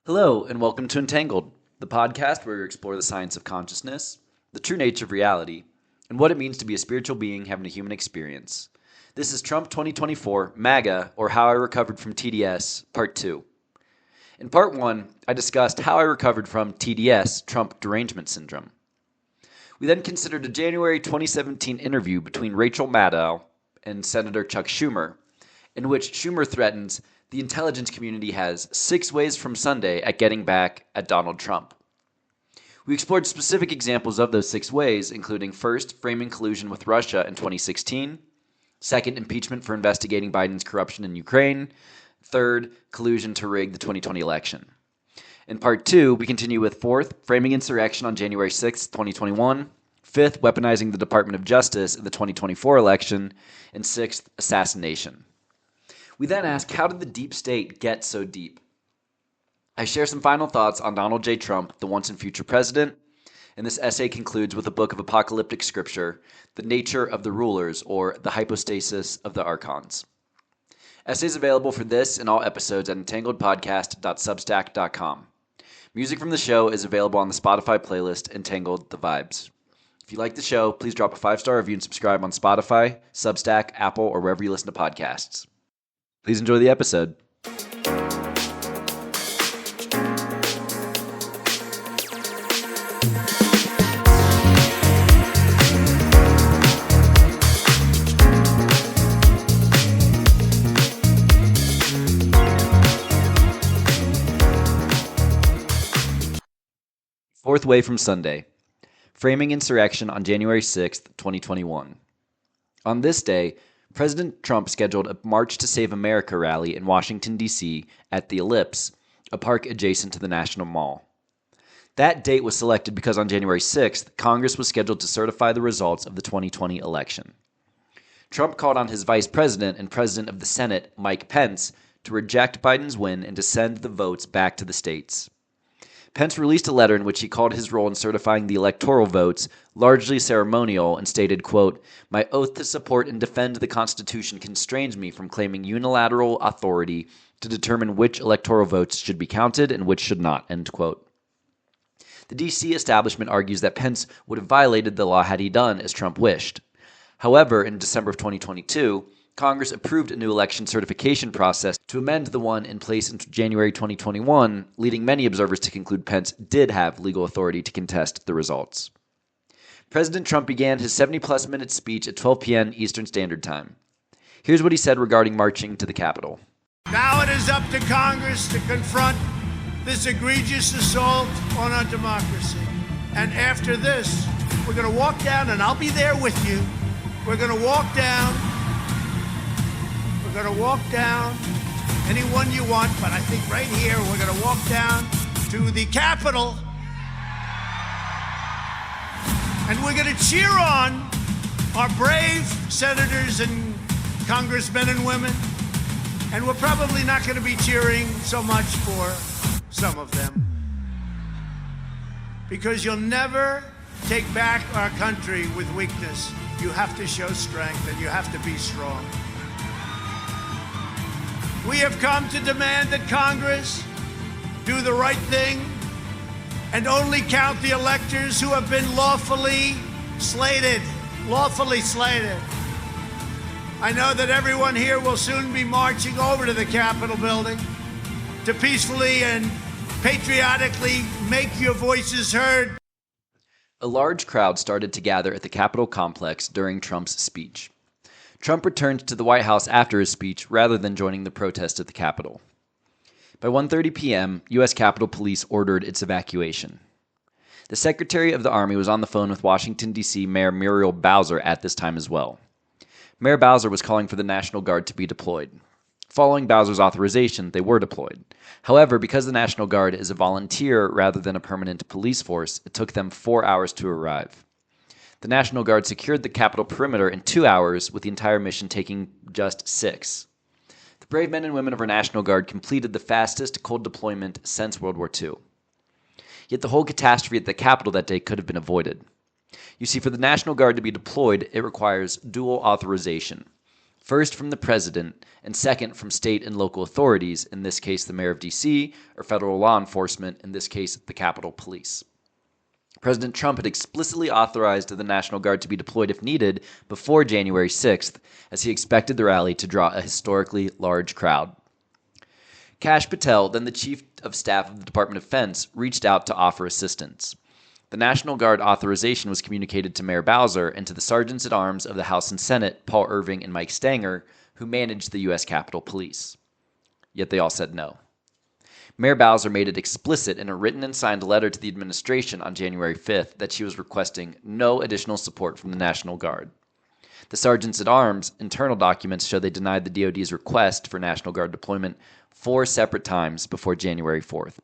Hello, and welcome to Entangled, the podcast where we explore the science of consciousness, the true nature of reality, and what it means to be a spiritual being having a human experience. This is Trump 2024, MAGA, or How I Recovered from TDS, Part 2. In Part 1, I discussed how I recovered from TDS, Trump Derangement Syndrome. We then considered a January 2017 interview between Rachel Maddow and Senator Chuck Schumer, in which Schumer threatens the intelligence community has 6 ways from Sunday at getting back at Donald Trump. We explored specific examples of those 6 ways, including first, framing collusion with Russia in 2016, second, impeachment for investigating Biden's corruption in Ukraine, third, collusion to rig the 2020 election. In Part 2, we continue with fourth, framing insurrection on January 6, 2021, fifth, weaponizing the Department of Justice in the 2024 election, and sixth, assassination. We then ask, how did the deep state get so deep? I share some final thoughts on Donald J. Trump, the once and future president, and this essay concludes with a book of apocalyptic scripture, The Nature of the Rulers, or The Hypostasis of the Archons. Essays available for this and all episodes at entangledpodcast.substack.com. Music from the show is available on the Spotify playlist Entangled the Vibes. If you like the show, please drop a 5-star review and subscribe on Spotify, Substack, Apple, or wherever you listen to podcasts. Please enjoy the episode. Fourth way from Sunday. Framing insurrection on January 6th, 2021. On this day, President Trump scheduled a March to Save America rally in Washington, D.C. at the Ellipse, a park adjacent to the National Mall. That date was selected because on January 6th, Congress was scheduled to certify the results of the 2020 election. Trump called on his vice president and president of the Senate, Mike Pence, to reject Biden's win and to send the votes back to the states. Pence released a letter in which he called his role in certifying the electoral votes largely ceremonial and stated, quote, "My oath to support and defend the Constitution constrains me from claiming unilateral authority to determine which electoral votes should be counted and which should not," end quote. The D.C. establishment argues that Pence would have violated the law had he done as Trump wished. However, in December of 2022, Congress approved a new election certification process to amend the one in place in January 2021, leading many observers to conclude Pence did have legal authority to contest the results. President Trump began his 70-plus minute speech at 12 p.m. Eastern Standard Time. Here's what he said regarding marching to the Capitol. Now it is up to Congress to confront this egregious assault on our democracy. And after this, we're going to walk down, and I'll be there with you. We're going to walk down. We're going to walk down anyone you want, but I think right here we're going to walk down to the Capitol, and we're going to cheer on our brave senators and congressmen and women, and we're probably not going to be cheering so much for some of them, because you'll never take back our country with weakness. You have to show strength, and you have to be strong. We have come to demand that Congress do the right thing and only count the electors who have been lawfully slated. I know that everyone here will soon be marching over to the Capitol building to peacefully and patriotically make your voices heard. A large crowd started to gather at the Capitol complex during Trump's speech. Trump returned to the White House after his speech rather than joining the protest at the Capitol. By 1:30 p.m., U.S. Capitol Police ordered its evacuation. The Secretary of the Army was on the phone with Washington, D.C. Mayor Muriel Bowser at this time as well. Mayor Bowser was calling for the National Guard to be deployed. Following Bowser's authorization, they were deployed. However, because the National Guard is a volunteer rather than a permanent police force, it took them 4 hours to arrive. The National Guard secured the Capitol perimeter in 2 hours, with the entire mission taking just 6. The brave men and women of our National Guard completed the fastest cold deployment since World War II. Yet the whole catastrophe at the Capitol that day could have been avoided. You see, for the National Guard to be deployed, it requires dual authorization. First from the president, and second from state and local authorities, in this case the mayor of D.C., or federal law enforcement, in this case the Capitol Police. President Trump had explicitly authorized the National Guard to be deployed if needed before January 6th, as he expected the rally to draw a historically large crowd. Kash Patel, then the Chief of Staff of the Department of Defense, reached out to offer assistance. The National Guard authorization was communicated to Mayor Bowser and to the Sergeants-at-Arms of the House and Senate, Paul Irving and Mike Stanger, who managed the U.S. Capitol Police. Yet they all said no. Mayor Bowser made it explicit in a written and signed letter to the administration on January 5th that she was requesting no additional support from the National Guard. The Sergeants-at-Arms internal documents show they denied the DoD's request for National Guard deployment 4 separate times before January 4th.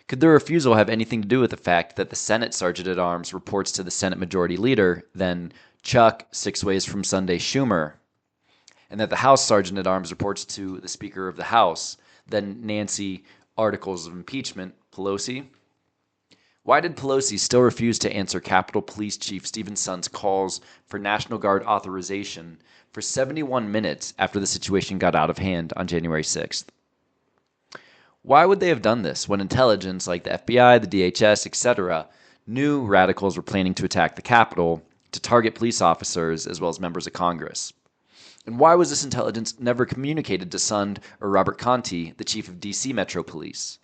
Could the refusal have anything to do with the fact that the Senate Sergeant-at-Arms reports to the Senate Majority Leader, then Chuck 6 ways from Sunday Schumer, and that the House Sergeant-at-Arms reports to the Speaker of the House, then Nancy Articles of Impeachment, Pelosi? Why did Pelosi still refuse to answer Capitol Police Chief Stephen Sund's calls for National Guard authorization for 71 minutes after the situation got out of hand on January 6th? Why would they have done this when intelligence like the FBI, the DHS, etc., knew radicals were planning to attack the Capitol to target police officers as well as members of Congress? And why was this intelligence never communicated to Sund or Robert Conti, the chief of D.C. Metro Police?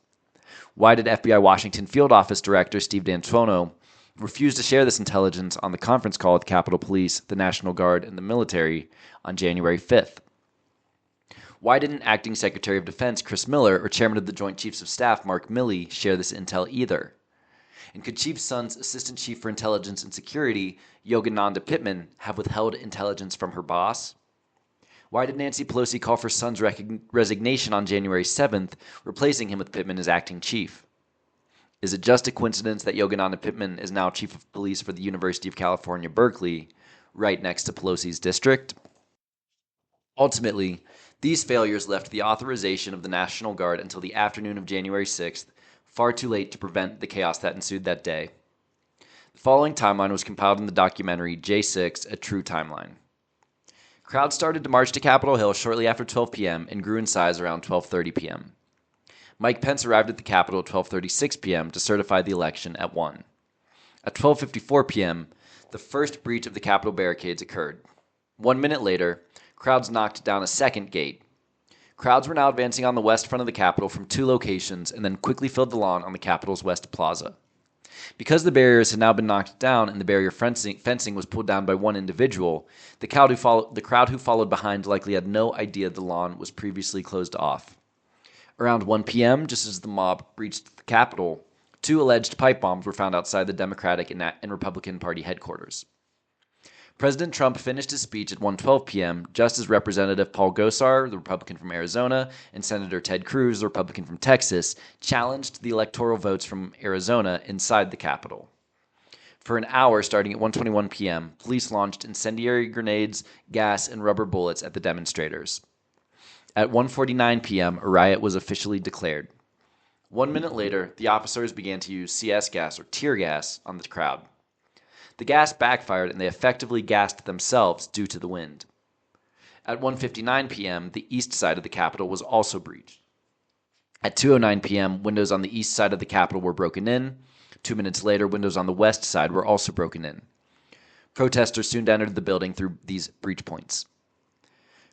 Why did FBI Washington Field Office Director Steve D'Antuono refuse to share this intelligence on the conference call with Capitol Police, the National Guard, and the military on January 5th? Why didn't Acting Secretary of Defense Chris Miller or Chairman of the Joint Chiefs of Staff Mark Milley share this intel either? And could Chief Sund's Assistant Chief for Intelligence and Security, Yogananda Pittman, have withheld intelligence from her boss? Why did Nancy Pelosi call for Sund's resignation on January 7th, replacing him with Pittman as acting chief? Is it just a coincidence that Yogananda Pittman is now chief of police for the University of California, Berkeley, right next to Pelosi's district? Ultimately, these failures left the authorization of the National Guard until the afternoon of January 6th, far too late to prevent the chaos that ensued that day. The following timeline was compiled in the documentary J6, A True Timeline. Crowds started to march to Capitol Hill shortly after 12 p.m. and grew in size around 12:30 p.m. Mike Pence arrived at the Capitol at 12:36 p.m. to certify the election at 1. At 12:54 p.m., the first breach of the Capitol barricades occurred. 1 minute later, crowds knocked down a second gate. Crowds were now advancing on the west front of the Capitol from 2 locations and then quickly filled the lawn on the Capitol's west plaza. Because the barriers had now been knocked down and the barrier fencing was pulled down by one individual, the crowd who followed behind likely had no idea the lawn was previously closed off. Around 1 p.m., just as the mob reached the Capitol, 2 alleged pipe bombs were found outside the Democratic and Republican Party headquarters. President Trump finished his speech at 1:12 p.m. just as Representative Paul Gosar, the Republican from Arizona, and Senator Ted Cruz, the Republican from Texas, challenged the electoral votes from Arizona inside the Capitol. For an hour starting at 1:21 p.m., police launched incendiary grenades, gas, and rubber bullets at the demonstrators. At 1:49 p.m., a riot was officially declared. 1 minute later, the officers began to use CS gas or tear gas on the crowd. The gas backfired and they effectively gassed themselves due to the wind. At 1:59 p.m., the east side of the Capitol was also breached. At 2:09 p.m., windows on the east side of the Capitol were broken in. 2 minutes later, windows on the west side were also broken in. Protesters soon entered the building through these breach points.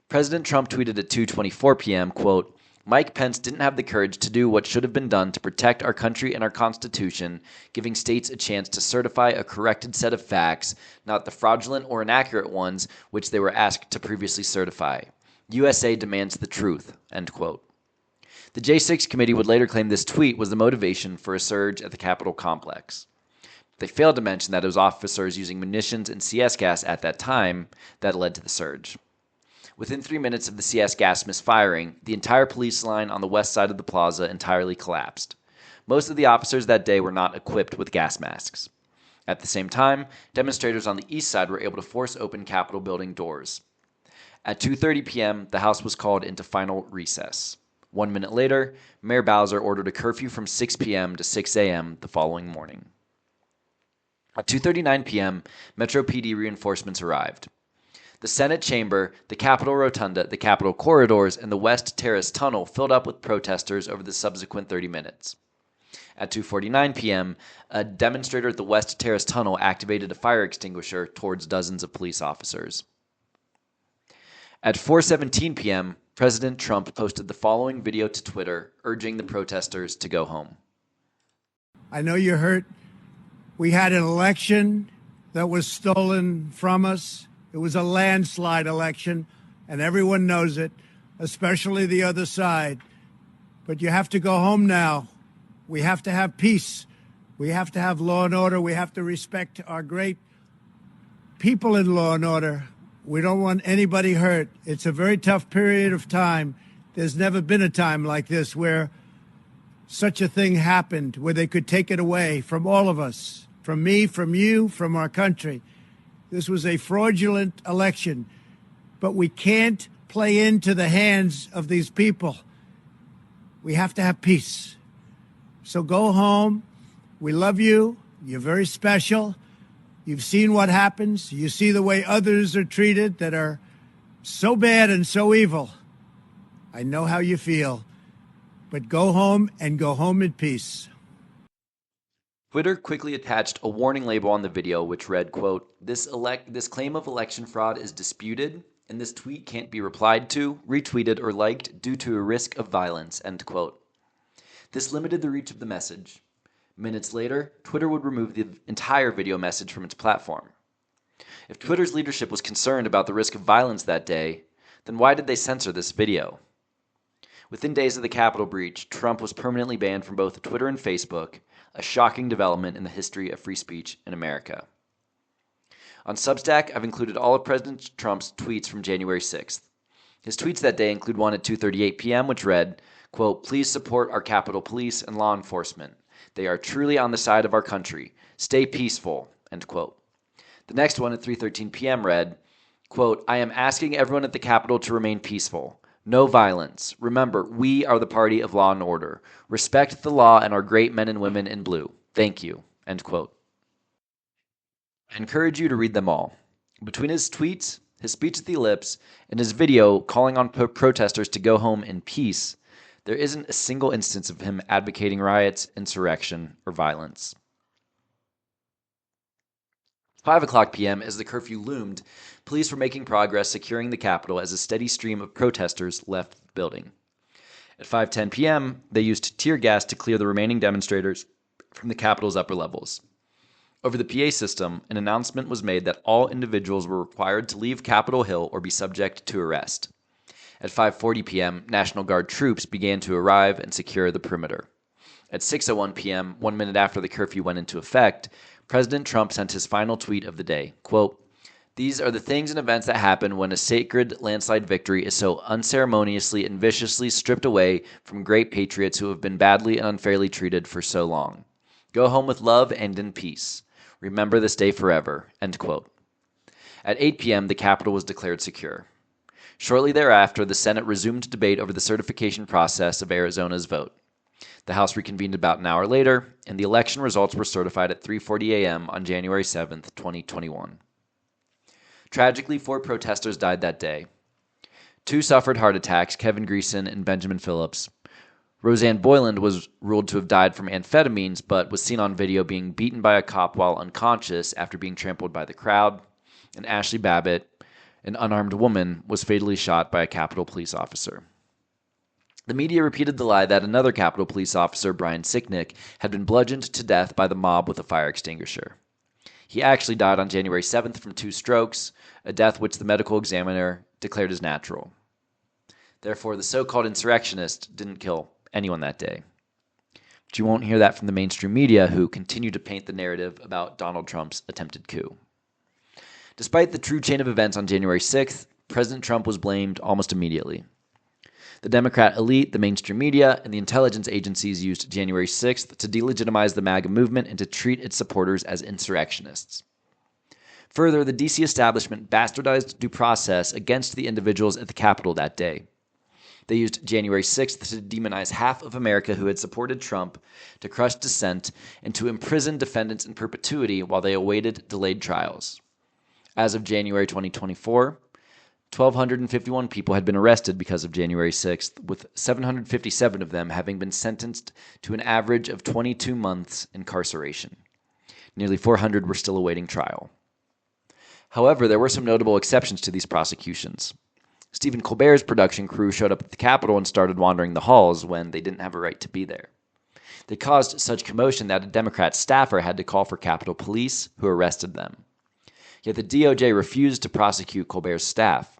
President Trump tweeted at 2:24 p.m., quote, "Mike Pence didn't have the courage to do what should have been done to protect our country and our Constitution, giving states a chance to certify a corrected set of facts, not the fraudulent or inaccurate ones which they were asked to previously certify. USA demands the truth," end quote. The J6 committee would later claim this tweet was the motivation for a surge at the Capitol complex. They failed to mention that it was officers using munitions and CS gas at that time that led to the surge. Within 3 minutes of the CS gas misfiring, the entire police line on the west side of the plaza entirely collapsed. Most of the officers that day were not equipped with gas masks. At the same time, demonstrators on the east side were able to force open Capitol building doors. At 2:30 p.m., the House was called into final recess. 1 minute later, Mayor Bowser ordered a curfew from 6 p.m. to 6 a.m. the following morning. At 2:39 p.m., Metro PD reinforcements arrived. The Senate chamber, the Capitol rotunda, the Capitol corridors, and the West Terrace tunnel filled up with protesters over the subsequent 30 minutes. At 2:49 p.m., a demonstrator at the West Terrace tunnel activated a fire extinguisher towards dozens of police officers. At 4:17 p.m., President Trump posted the following video to Twitter, urging the protesters to go home. I know you're hurt. We had an election that was stolen from us. It was a landslide election, and everyone knows it, especially the other side. But you have to go home now. We have to have peace. We have to have law and order. We have to respect our great people in law and order. We don't want anybody hurt. It's a very tough period of time. There's never been a time like this where such a thing happened, where they could take it away from all of us, from me, from you, from our country. This was a fraudulent election, but we can't play into the hands of these people. We have to have peace. So go home. We love you. You're very special. You've seen what happens. You see the way others are treated that are so bad and so evil. I know how you feel. But go home and go home in peace. Twitter quickly attached a warning label on the video which read, quote, This claim of election fraud is disputed, and this tweet can't be replied to, retweeted, or liked due to a risk of violence, end quote. This limited the reach of the message. Minutes later, Twitter would remove the entire video message from its platform. If Twitter's leadership was concerned about the risk of violence that day, then why did they censor this video? Within days of the Capitol breach, Trump was permanently banned from both Twitter and Facebook, a shocking development in the history of free speech in America. On Substack, I've included all of President Trump's tweets from January 6th. His tweets that day include one at 2:38 p.m., which read, quote, Please support our Capitol Police and law enforcement. They are truly on the side of our country. Stay peaceful, end quote. The next one at 3:13 p.m. read, quote, I am asking everyone at the Capitol to remain peaceful. No violence. Remember, we are the party of law and order. Respect the law and our great men and women in blue. Thank you, end quote. I encourage you to read them all. Between his tweets, his speech at the Ellipse, and his video calling on protesters to go home in peace, there isn't a single instance of him advocating riots, insurrection, or violence. 5:00 p.m. as the curfew loomed, police were making progress securing the Capitol as a steady stream of protesters left the building. At 5:10 p.m., they used tear gas to clear the remaining demonstrators from the Capitol's upper levels. Over the PA system, an announcement was made that all individuals were required to leave Capitol Hill or be subject to arrest. At 5:40 p.m., National Guard troops began to arrive and secure the perimeter. At 6:01 p.m., 1 minute after the curfew went into effect, President Trump sent his final tweet of the day, quote, These are the things and events that happen when a sacred landslide victory is so unceremoniously and viciously stripped away from great patriots who have been badly and unfairly treated for so long. Go home with love and in peace. Remember this day forever, end quote. At 8 p.m., the Capitol was declared secure. Shortly thereafter, the Senate resumed debate over the certification process of Arizona's vote. The House reconvened about an hour later, and the election results were certified at 3:40 a.m. on January 7, 2021. Tragically, 4 protesters died that day. 2 suffered heart attacks, Kevin Greason and Benjamin Phillips. Roseanne Boyland was ruled to have died from amphetamines, but was seen on video being beaten by a cop while unconscious after being trampled by the crowd. And Ashley Babbitt, an unarmed woman, was fatally shot by a Capitol police officer. The media repeated the lie that another Capitol police officer, Brian Sicknick, had been bludgeoned to death by the mob with a fire extinguisher. He actually died on January 7th from 2 strokes, a death which the medical examiner declared as natural. Therefore, the so-called insurrectionist didn't kill anyone that day. But you won't hear that from the mainstream media, who continue to paint the narrative about Donald Trump's attempted coup. Despite the true chain of events on January 6th, President Trump was blamed almost immediately. The Democrat elite, the mainstream media, and the intelligence agencies used January 6th to delegitimize the MAGA movement and to treat its supporters as insurrectionists. Further, the D.C. establishment bastardized due process against the individuals at the Capitol that day. They used January 6th to demonize half of America who had supported Trump, to crush dissent, and to imprison defendants in perpetuity while they awaited delayed trials. As of January 2024, 1,251 people had been arrested because of January 6th, with 757 of them having been sentenced to an average of 22 months incarceration. Nearly 400 were still awaiting trial. However, there were some notable exceptions to these prosecutions. Stephen Colbert's production crew showed up at the Capitol and started wandering the halls when they didn't have a right to be there. They caused such commotion that a Democrat staffer had to call for Capitol Police, who arrested them. Yet the DOJ refused to prosecute Colbert's staff.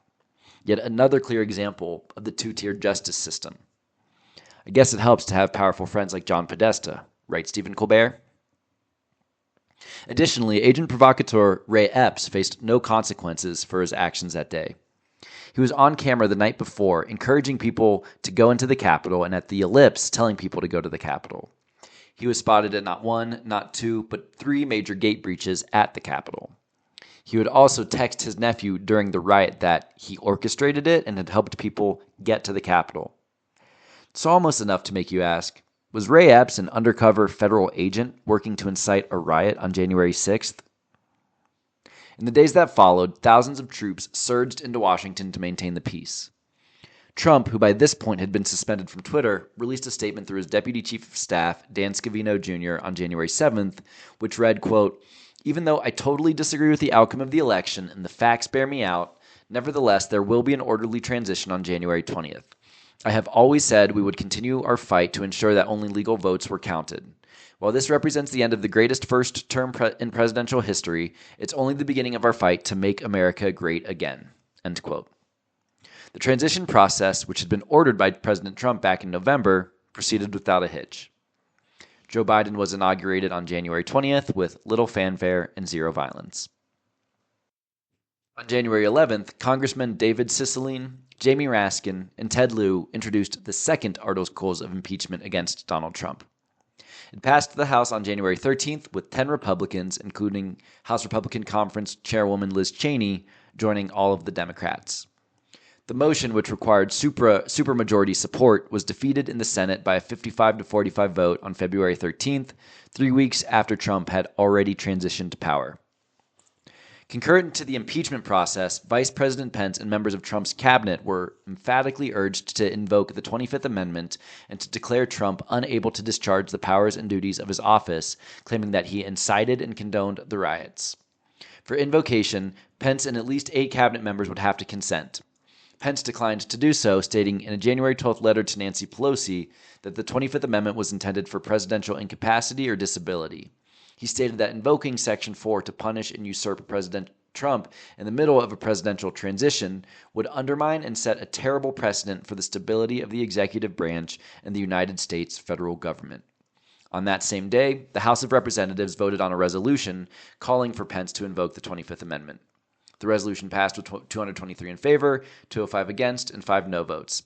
Yet another clear example of the two-tiered justice system. I guess it helps to have powerful friends like John Podesta, right, Stephen Colbert? Additionally, agent provocateur Ray Epps faced no consequences for his actions that day. He was on camera the night before, encouraging people to go into the Capitol, and at the Ellipse, telling people to go to the Capitol. He was spotted at not one, not two, but 3 major gate breaches at the Capitol. He would also text his nephew during the riot that he orchestrated it and had helped people get to the Capitol. It's almost enough to make you ask, was Ray Epps an undercover federal agent working to incite a riot on January 6th? In the days that followed, thousands of troops surged into Washington to maintain the peace. Trump, who by this point had been suspended from Twitter, released a statement through his deputy chief of staff, Dan Scavino Jr., on January 7th, which read, quote, "Even though I totally disagree with the outcome of the election and the facts bear me out, nevertheless, there will be an orderly transition on January 20th. I have always said we would continue our fight to ensure that only legal votes were counted. While this represents the end of the greatest first term in presidential history, it's only the beginning of our fight to make America great again." End quote. The transition process, which had been ordered by President Trump back in November, proceeded without a hitch. Joe Biden was inaugurated on January 20th with little fanfare and zero violence. On January 11th, Congressmen David Cicilline, Jamie Raskin, and Ted Lieu introduced the second articles of impeachment against Donald Trump. It passed the House on January 13th with 10 Republicans, including House Republican Conference Chairwoman Liz Cheney, joining all of the Democrats. The motion, which required supermajority support, was defeated in the Senate by a 55-45 vote on February 13th, 3 weeks after Trump had already transitioned to power. Concurrent to the impeachment process, Vice President Pence and members of Trump's cabinet were emphatically urged to invoke the 25th Amendment and to declare Trump unable to discharge the powers and duties of his office, claiming that he incited and condoned the riots. For invocation, Pence and at least 8 cabinet members would have to consent. Pence declined to do so, stating in a January 12th letter to Nancy Pelosi that the 25th Amendment was intended for presidential incapacity or disability. He stated that invoking Section 4 to punish and usurp President Trump in the middle of a presidential transition would undermine and set a terrible precedent for the stability of the executive branch and the United States federal government. On that same day, the House of Representatives voted on a resolution calling for Pence to invoke the 25th Amendment. The resolution passed with 223 in favor, 205 against, and 5 no votes.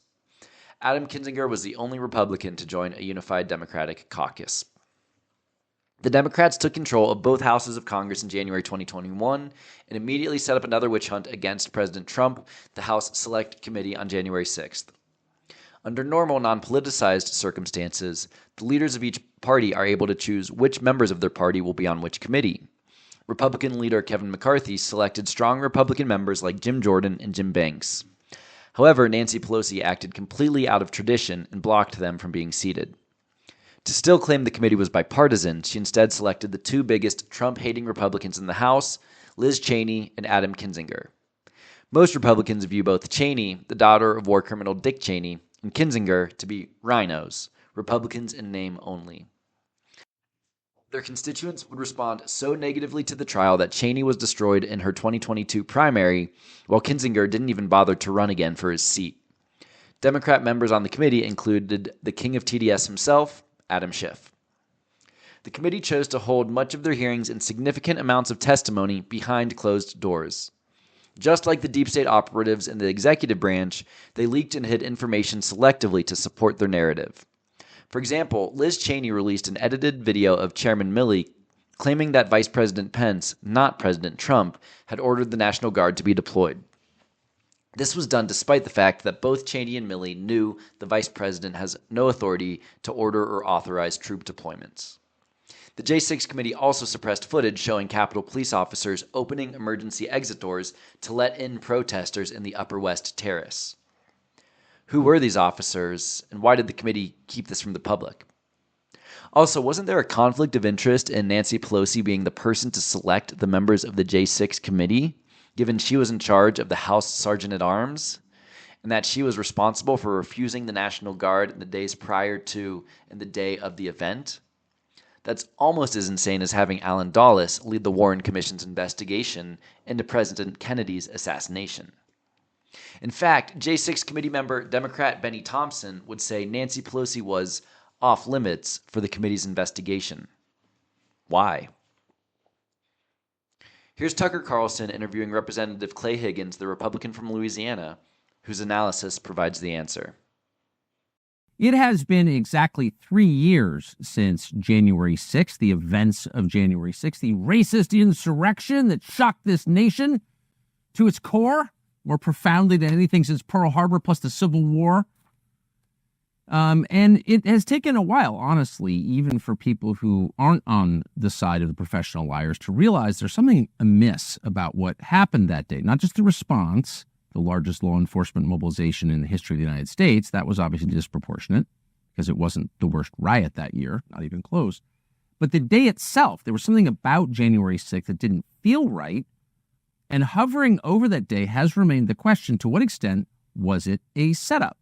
Adam Kinzinger was the only Republican to join a unified Democratic caucus. The Democrats took control of both houses of Congress in January 2021 and immediately set up another witch hunt against President Trump, the House Select Committee, on January 6th. Under normal, non-politicized circumstances, the leaders of each party are able to choose which members of their party will be on which committee. Republican leader Kevin McCarthy selected strong Republican members like Jim Jordan and Jim Banks. However, Nancy Pelosi acted completely out of tradition and blocked them from being seated. To still claim the committee was bipartisan, she instead selected the 2 biggest Trump-hating Republicans in the House, Liz Cheney and Adam Kinzinger. Most Republicans view both Cheney, the daughter of war criminal Dick Cheney, and Kinzinger to be rhinos, Republicans in name only. Their constituents would respond so negatively to the trial that Cheney was destroyed in her 2022 primary, while Kinzinger didn't even bother to run again for his seat. Democrat members on the committee included the king of TDS himself, Adam Schiff. The committee chose to hold much of their hearings and significant amounts of testimony behind closed doors. Just like the deep state operatives in the executive branch, they leaked and hid information selectively to support their narrative. For example, Liz Cheney released an edited video of Chairman Milley claiming that Vice President Pence, not President Trump, had ordered the National Guard to be deployed. This was done despite the fact that both Cheney and Milley knew the vice president has no authority to order or authorize troop deployments. The J6 committee also suppressed footage showing Capitol police officers opening emergency exit doors to let in protesters in the Upper West Terrace. Who were these officers, and why did the committee keep this from the public? Also, wasn't there a conflict of interest in Nancy Pelosi being the person to select the members of the J6 committee, given she was in charge of the House Sergeant at Arms, and that she was responsible for refusing the National Guard in the days prior to and the day of the event? That's almost as insane as having Alan Dulles lead the Warren Commission's investigation into President Kennedy's assassination. In fact, J6 committee member Democrat Benny Thompson would say Nancy Pelosi was off limits for the committee's investigation. Why? Here's Tucker Carlson interviewing Representative Clay Higgins, the Republican from Louisiana, whose analysis provides the answer. It has been exactly 3 years since January 6th, the events of January 6th, the racist insurrection that shocked this nation to its core, more profoundly than anything since Pearl Harbor plus the Civil War. And it has taken a while, honestly, even for people who aren't on the side of the professional liars, to realize there's something amiss about what happened that day. Not just the response, the largest law enforcement mobilization in the history of the United States. That was obviously disproportionate because it wasn't the worst riot that year, not even close. But the day itself, there was something about January 6th that didn't feel right. And hovering over that day has remained the question, to what extent was it a setup?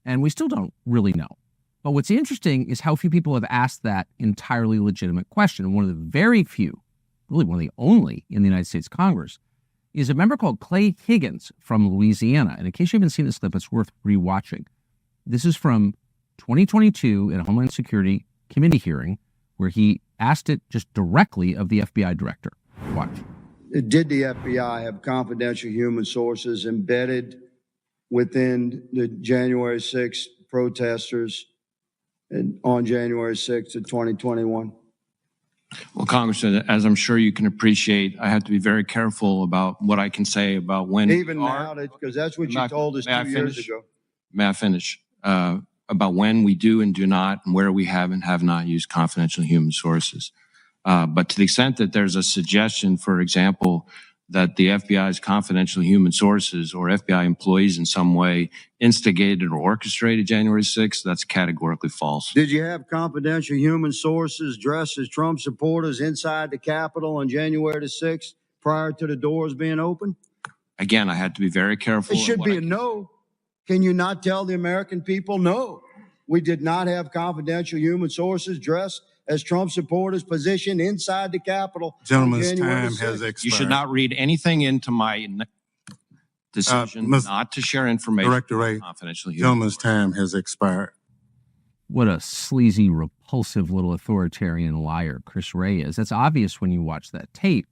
And we still don't really know. But what's interesting is how few people have asked that entirely legitimate question. And one of the very few, really one of the only in the United States Congress, is a member called Clay Higgins from Louisiana. And in case you haven't seen this clip, it's worth rewatching. This is from 2022 in a Homeland Security Committee hearing where he asked it just directly of the FBI director. Watch. Did the FBI have confidential human sources embedded within the January 6th protesters on January 6th of 2021? Well, Congressman, as I'm sure you can appreciate, I have to be very careful about what I can say about when. Even now, because that's what you told us 2 years ago. May I finish? About when we do and do not, and where we have and have not used confidential human sources. But to the extent that there's a suggestion, for example, that the FBI's confidential human sources or FBI employees in some way instigated or orchestrated January 6th, that's categorically false. Did you have confidential human sources dressed as Trump supporters inside the Capitol on January the 6th prior to the doors being open? Again, I had to be very careful. It should be a no. Can you not tell the American people, no, we did not have confidential human sources dressed as Trump supporters positioned inside the Capitol? Gentleman's time has expired. You should not read anything into my decision not to share information. Director Ray, confidential human gentleman's time has expired. What a sleazy, repulsive little authoritarian liar Chris Wray is. That's obvious when you watch that tape.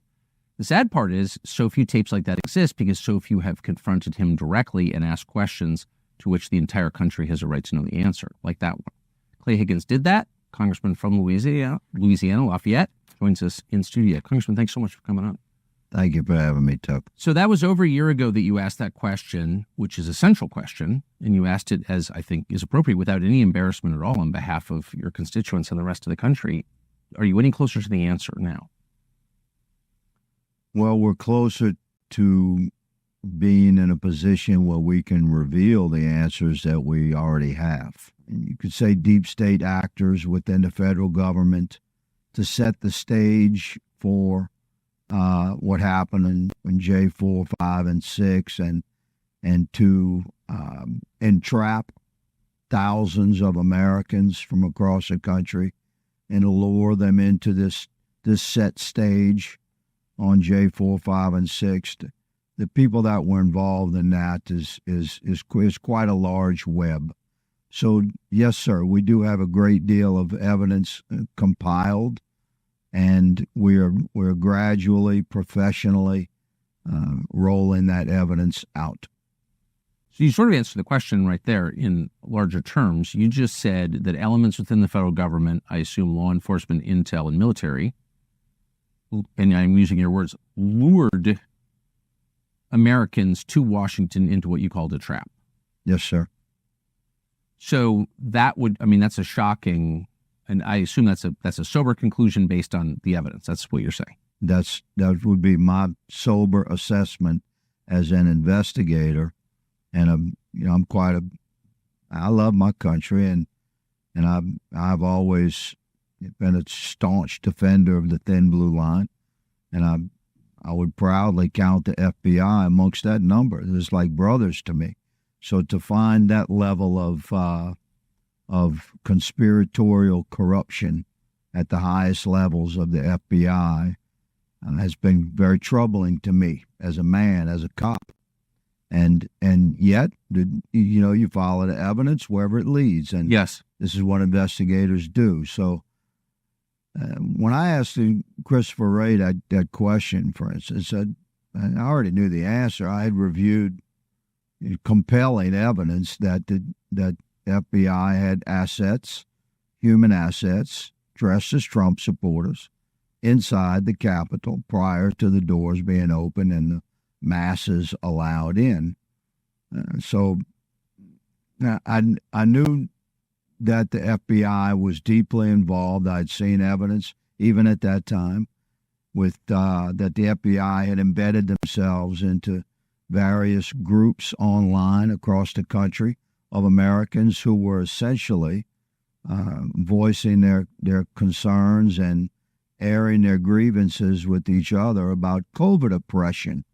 The sad part is so few tapes like that exist because so few have confronted him directly and asked questions to which the entire country has a right to know the answer, like that one. Clay Higgins did that. Congressman from Louisiana, Lafayette, joins us in studio. Congressman, thanks so much for coming on. Thank you for having me, Tuck. So that was over a year ago that you asked that question, which is a central question, and you asked it, as I think is appropriate, without any embarrassment at all on behalf of your constituents and the rest of the country. Are you any closer to the answer now? Well, we're closer to being in a position where we can reveal the answers that we already have. And you could say deep state actors within the federal government to set the stage for what happened in J4, 5, and 6, and to entrap thousands of Americans from across the country and lure them into this set stage on J4, 5, and 6. The people that were involved in that is quite a large web. So, yes, sir, we do have a great deal of evidence compiled, and we're gradually, professionally rolling that evidence out. So you sort of answered the question right there in larger terms. You just said that elements within the federal government, I assume law enforcement, intel, and military, and I'm using your words, lured Americans to Washington into what you called a trap. Yes, sir. So that would, I mean, that's a shocking And I assume that's a sober conclusion based on the evidence. That's what you're saying. That would be my sober assessment as an investigator. And I love my country, and I've always been a staunch defender of the thin blue line, and I would proudly count the FBI amongst that number. It's like brothers to me. So to find that level of conspiratorial corruption at the highest levels of the FBI has been very troubling to me as a man, as a cop. And yet, you follow the evidence wherever it leads. And yes, this is what investigators do. So when I asked Christopher Wray that question, for instance, I already knew the answer. I had reviewed compelling evidence that the FBI had assets, human assets, dressed as Trump supporters inside the Capitol prior to the doors being open and the masses allowed in. So I knew that the FBI was deeply involved. I'd seen evidence, even at that time, with that the FBI had embedded themselves into various groups online across the country of Americans who were essentially voicing their concerns and airing their grievances with each other about COVID oppression.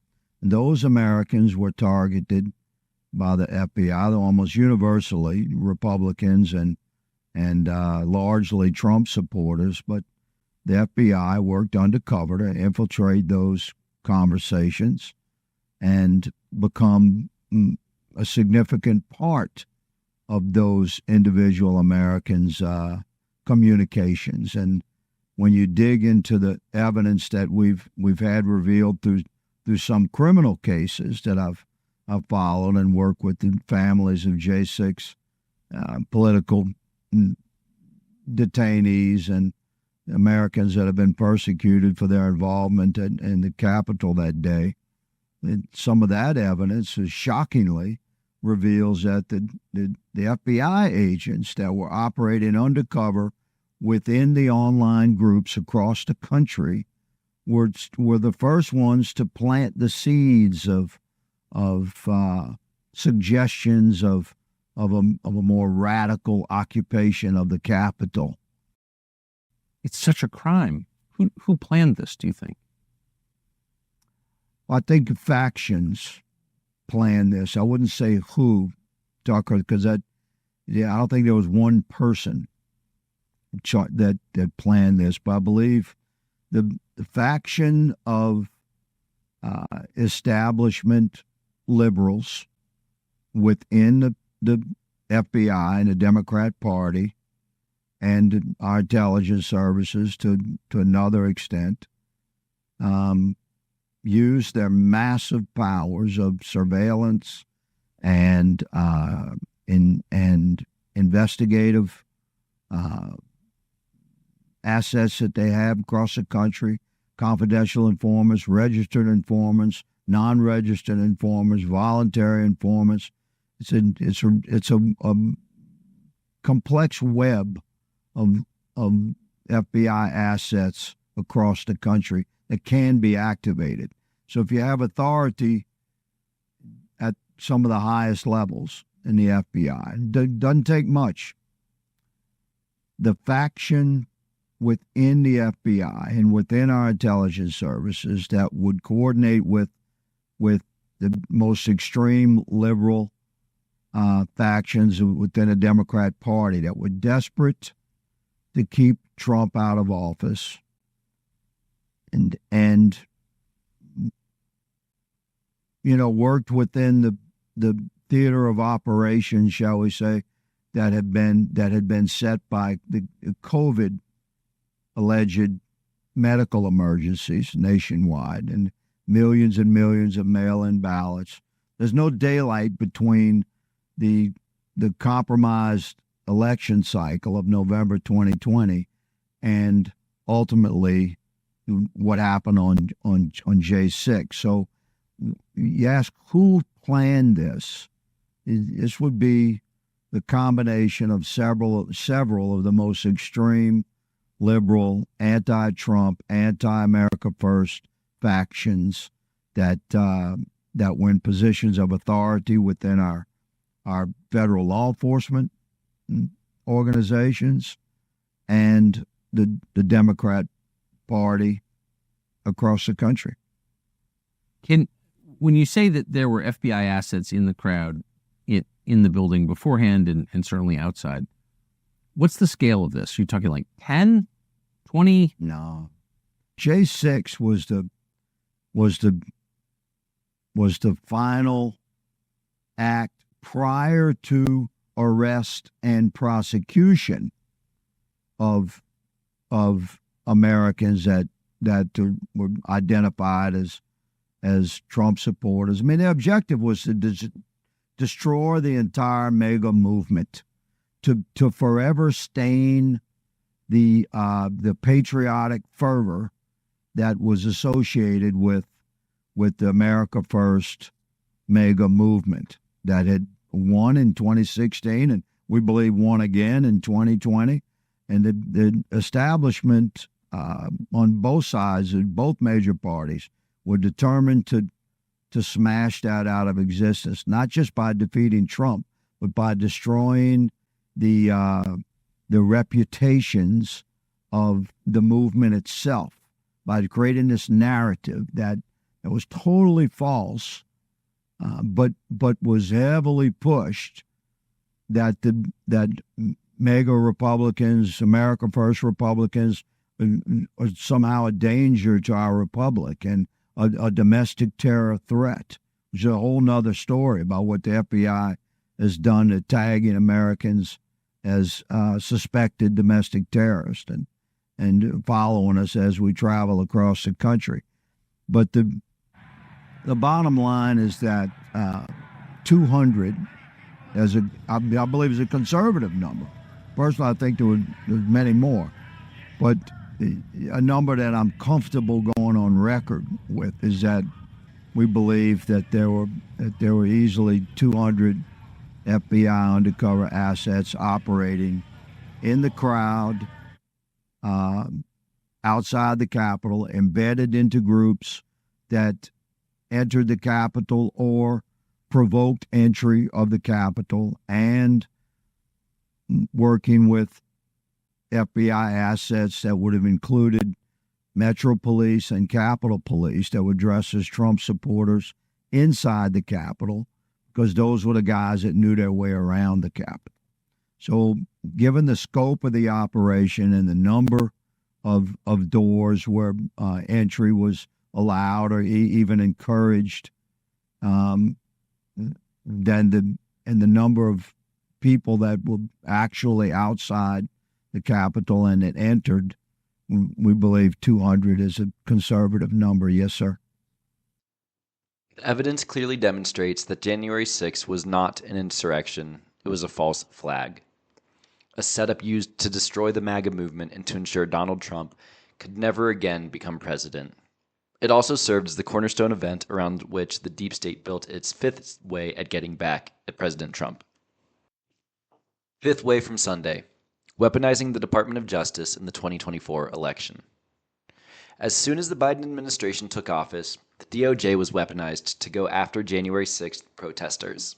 And those Americans were targeted by the FBI, almost universally Republicans and largely Trump supporters. But the FBI worked undercover to infiltrate those conversations and become a significant part of those individual Americans' communications. And when you dig into the evidence that we've had revealed through some criminal cases that I've followed and worked with the families of J6 political detainees and Americans that have been persecuted for their involvement in the Capitol that day, and some of that evidence is shockingly reveals that the FBI agents that were operating undercover within the online groups across the country were the first ones to plant the seeds of suggestions of a more radical occupation of the Capitol. It's such a crime. Who planned this, do you think? Well, I think factions planned this. I wouldn't say who, Tucker, because I don't think there was one person that planned this, but I believe the faction of establishment liberals within the FBI and the Democrat Party and our intelligence services to another extent use their massive powers of surveillance and investigative assets that they have across the country, confidential informants, registered informants, non-registered informants, voluntary informants. It's a complex web of FBI assets across the country that can be activated. So if you have authority at some of the highest levels in the FBI, it doesn't take much. The faction within the FBI and within our intelligence services that would coordinate with the most extreme liberal factions within the Democrat Party that were desperate to keep Trump out of office and worked within the theater of operations, shall we say, that had been set by the COVID alleged medical emergencies nationwide and millions of mail-in ballots. There's no daylight between the compromised election cycle of November 2020 and ultimately what happened on J6. So you ask who planned this? This would be the combination of several of the most extreme liberal, anti-Trump, anti-America First factions that win positions of authority within our federal law enforcement organizations and the Democrat Party across the country. When you say that there were FBI assets in the crowd, in the building beforehand and certainly outside, what's the scale of this? You're talking like 10, 20? No. J6 was the final act prior to arrest and prosecution of Americans that were identified as Trump supporters. I mean, their objective was to destroy the entire MAGA movement, to forever stain the patriotic fervor that was associated with the America First MAGA movement that had won in 2016 and we believe won again in 2020. And the establishment on both sides, of both major parties, were determined to smash that out of existence, not just by defeating Trump, but by destroying the reputations of the movement itself, by creating this narrative that was totally false, but was heavily pushed, that MAGA Republicans, America First Republicans, are somehow a danger to our republic and a domestic terror threat, which is a whole nother story about what the FBI has done to tagging Americans as suspected domestic terrorists and following us as we travel across the country. But the bottom line is that 200, I believe, is a conservative number. Personally, I think there's many more, but a number that I'm comfortable going on record with is that we believe that there were easily 200 FBI undercover assets operating in the crowd, outside the Capitol, embedded into groups that entered the Capitol or provoked entry of the Capitol, and working with FBI assets that would have included Metro Police and Capitol Police that would dress as Trump supporters inside the Capitol, because those were the guys that knew their way around the Capitol. So given the scope of the operation and the number of doors where entry was allowed or even encouraged, then the number of people that were actually outside the Capitol and it entered, we believe 200 is a conservative number. Yes, sir. The evidence clearly demonstrates that January 6th was not an insurrection. It was a false flag, a setup used to destroy the MAGA movement and to ensure Donald Trump could never again become president. It also served as the cornerstone event around which the deep state built its fifth way at getting back at President Trump. Fifth way from Sunday: weaponizing the Department of Justice in the 2024 election. As soon as the Biden administration took office, the DOJ was weaponized to go after January 6th protesters.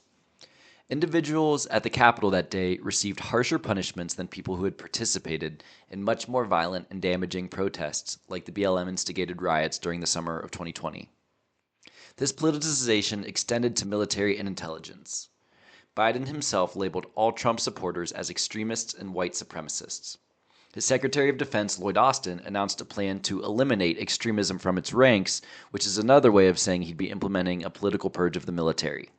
Individuals at the Capitol that day received harsher punishments than people who had participated in much more violent and damaging protests like the BLM-instigated riots during the summer of 2020. This politicization extended to military and intelligence. Biden himself labeled all Trump supporters as extremists and white supremacists. His Secretary of Defense, Lloyd Austin, announced a plan to eliminate extremism from its ranks, which is another way of saying he'd be implementing a political purge of the military.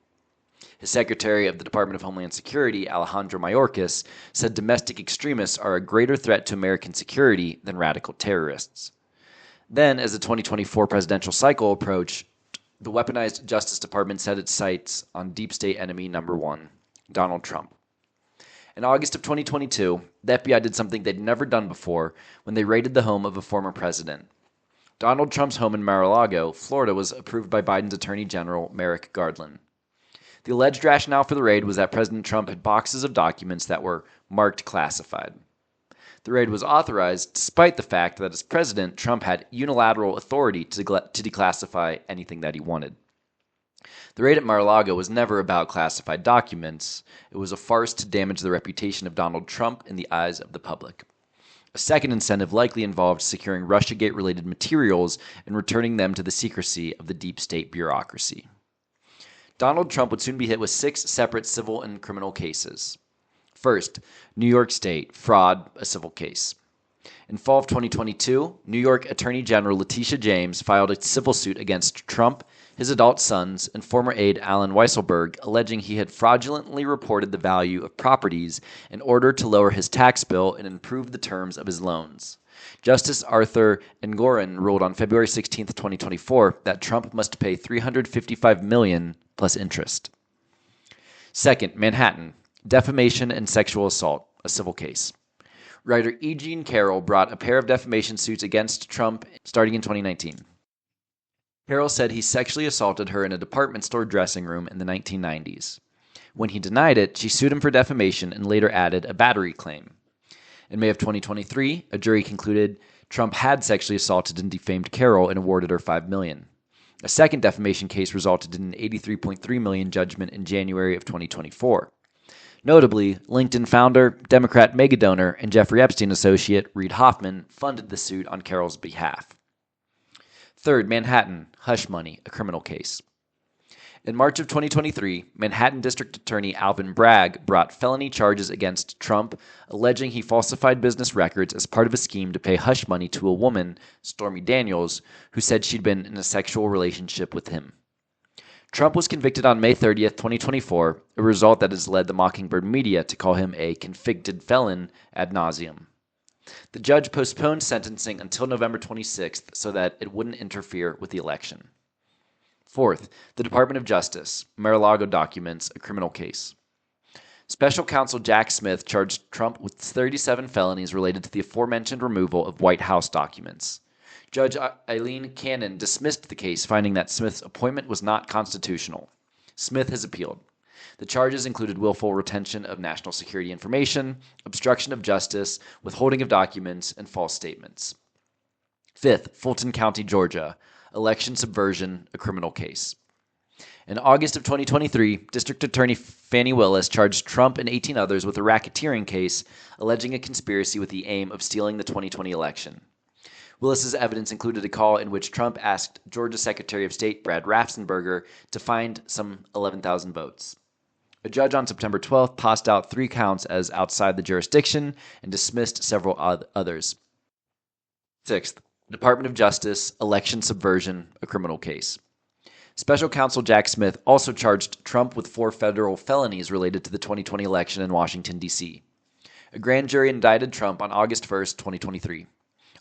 His Secretary of the Department of Homeland Security, Alejandro Mayorkas, said domestic extremists are a greater threat to American security than radical terrorists. Then, as the 2024 presidential cycle approached, the weaponized Justice Department set its sights on deep state enemy number one, Donald Trump. In August of 2022, the FBI did something they'd never done before when they raided the home of a former president. Donald Trump's home in Mar-a-Lago, Florida, was approved by Biden's Attorney General, Merrick Garland. The alleged rationale for the raid was that President Trump had boxes of documents that were marked classified. The raid was authorized despite the fact that as president, Trump had unilateral authority to declassify anything that he wanted. The raid at Mar-a-Lago was never about classified documents. It was a farce to damage the reputation of Donald Trump in the eyes of the public. A second incentive likely involved securing Russiagate-related materials and returning them to the secrecy of the deep state bureaucracy. Donald Trump would soon be hit with 6 separate civil and criminal cases. First, New York State, fraud, a civil case. In fall of 2022, New York Attorney General Letitia James filed a civil suit against Trump, his adult sons, and former aide Alan Weisselberg, alleging he had fraudulently reported the value of properties in order to lower his tax bill and improve the terms of his loans. Justice Arthur Engoron ruled on February 16, 2024, that Trump must pay $355 million plus interest. Second, Manhattan, defamation and sexual assault, a civil case. Writer E. Jean Carroll brought a pair of defamation suits against Trump starting in 2019. Carroll said he sexually assaulted her in a department store dressing room in the 1990s. When he denied it, she sued him for defamation and later added a battery claim. In May of 2023, a jury concluded Trump had sexually assaulted and defamed Carroll and awarded her $5 million. A second defamation case resulted in an $83.3 million judgment in January of 2024. Notably, LinkedIn founder, Democrat mega donor, and Jeffrey Epstein associate Reid Hoffman funded the suit on Carroll's behalf. Third, Manhattan, hush money, a criminal case. In March of 2023, Manhattan District Attorney Alvin Bragg brought felony charges against Trump, alleging he falsified business records as part of a scheme to pay hush money to a woman, Stormy Daniels, who said she'd been in a sexual relationship with him. Trump was convicted on May 30th, 2024, a result that has led the Mockingbird media to call him a convicted felon ad nauseum. The judge postponed sentencing until November 26th so that it wouldn't interfere with the election. Fourth, the Department of Justice, Mar-a-Lago documents, a criminal case. Special counsel Jack Smith charged Trump with 37 felonies related to the aforementioned removal of White House documents. Judge Eileen Cannon dismissed the case, finding that Smith's appointment was not constitutional. Smith has appealed. The charges included willful retention of national security information, obstruction of justice, withholding of documents, and false statements. Fifth, Fulton County, Georgia, election subversion, a criminal case. In August of 2023, District Attorney Fani Willis charged Trump and 18 others with a racketeering case, alleging a conspiracy with the aim of stealing the 2020 election. Willis's evidence included a call in which Trump asked Georgia Secretary of State Brad Raffensperger to find some 11,000 votes. A judge on September 12th tossed out 3 counts as outside the jurisdiction and dismissed several others. Sixth, Department of Justice, election subversion, a criminal case. Special counsel Jack Smith also charged Trump with 4 federal felonies related to the 2020 election in Washington, D.C. A grand jury indicted Trump on August 1st, 2023.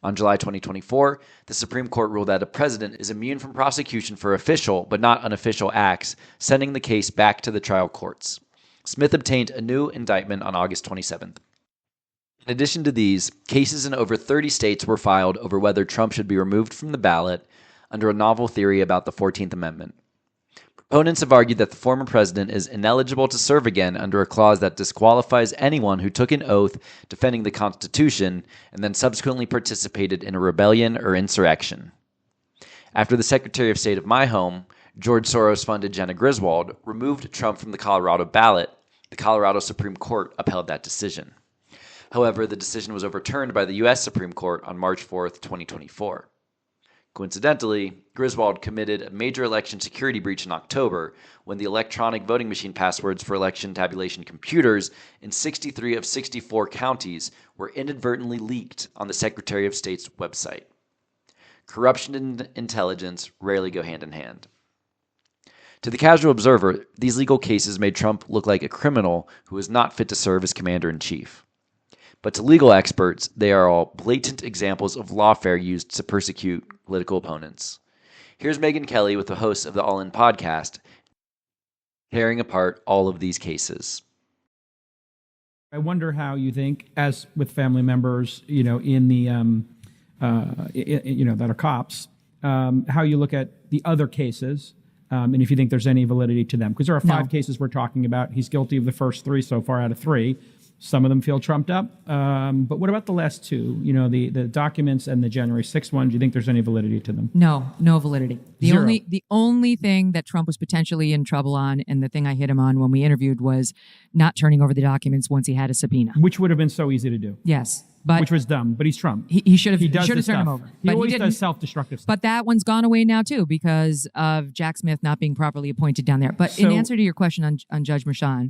On July 2024, the Supreme Court ruled that a president is immune from prosecution for official but not unofficial acts, sending the case back to the trial courts. Smith obtained a new indictment on August 27th. In addition to these, cases in over 30 states were filed over whether Trump should be removed from the ballot under a novel theory about the 14th Amendment. Opponents have argued that the former president is ineligible to serve again under a clause that disqualifies anyone who took an oath defending the Constitution and then subsequently participated in a rebellion or insurrection. After the Secretary of State of my home, George Soros-funded Jenna Griswold, removed Trump from the Colorado ballot, the Colorado Supreme Court upheld that decision. However, the decision was overturned by the U.S. Supreme Court on March 4th, 2024. Coincidentally, Griswold committed a major election security breach in October when the electronic voting machine passwords for election tabulation computers in 63 of 64 counties were inadvertently leaked on the Secretary of State's website. Corruption and intelligence rarely go hand in hand. To the casual observer, these legal cases made Trump look like a criminal who is not fit to serve as commander-in-chief. But to legal experts, they are all blatant examples of lawfare used to persecute political opponents. Here's Megyn Kelly with the hosts of the All In podcast, tearing apart all of these cases. I wonder how you think, as with family members, in the, that are cops, how you look at the other cases and if you think there's any validity to them. Because there are 5 No. cases we're talking about. He's guilty of the first 3 so far out of 3. Some of them feel trumped up. But what about the last 2? You know, the documents and the January 6th one. Do you think there's any validity to them? No validity. Zero. The only thing that Trump was potentially in trouble on, and the thing I hit him on when we interviewed, was not turning over the documents once he had a subpoena. Which would have been so easy to do. Yes. But which was dumb, but he's Trump. He should have He does turned this him stuff. over. He But always didn't. does self-destructive stuff. But that one's gone away now too because of Jack Smith not being properly appointed down there. But in So- answer to your question on Judge Merchan,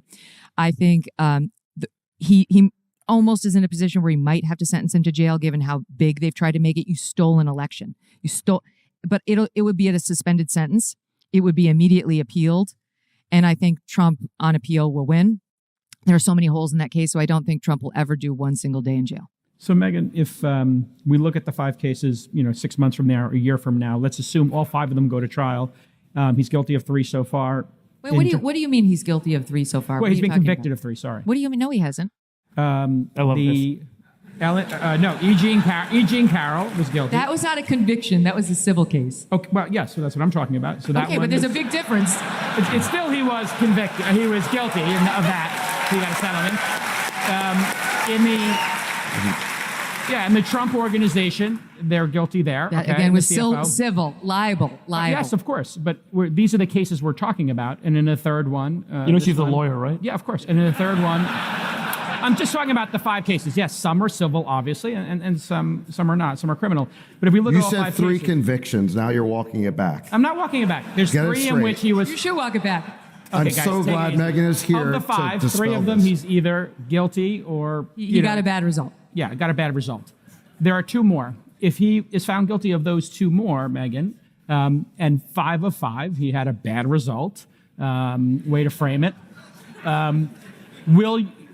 I think he almost is in a position where he might have to sentence him to jail given how big they've tried to make it. You stole an election. But it would be at a suspended sentence. It would be immediately appealed. And I think Trump on appeal will win. There are so many holes in that case, so I don't think Trump will ever do one single day in jail. So, Megan, if we look at the 5 cases, 6 months from now, or a year from now, let's assume all 5 of them go to trial. He's guilty of 3 so far. Wait, what do you mean he's guilty of 3 so far? Well, What are he's you been talking convicted about? of 3. Sorry. What do you mean? No, he hasn't. I love this. E. Jean Carroll was guilty. That was not a conviction. That was a civil case. Okay, well, yes, so that's what I'm talking about. So that Okay, one but there's a was- big difference. It's still he was convicted. He was guilty of that. He got a settlement. In the Trump organization, they're guilty there. That, okay, again, the was CFO. civil, liable. Yes, of course. But these are the cases we're talking about. And in the third one... you know she's a lawyer, right? Yeah, of course. And in the third one... I'm just talking about the 5 cases. Yes, some are civil, obviously, and some are not. Some are criminal. But if we look You at all said 5 3 cases... convictions. Now you're walking it back. I'm not walking it back. There's Get it 3 in straight. which he was... You should walk it back. I'm Okay, guys, so take it glad easy. Megan is here Of the to 5, 3 dispel of them this. he's either guilty or... You got a bad result. Yeah, got a bad result. There are 2 more. If he is found guilty of those 2 more, Megan, and 5 of 5, he had a bad result. Way to frame it.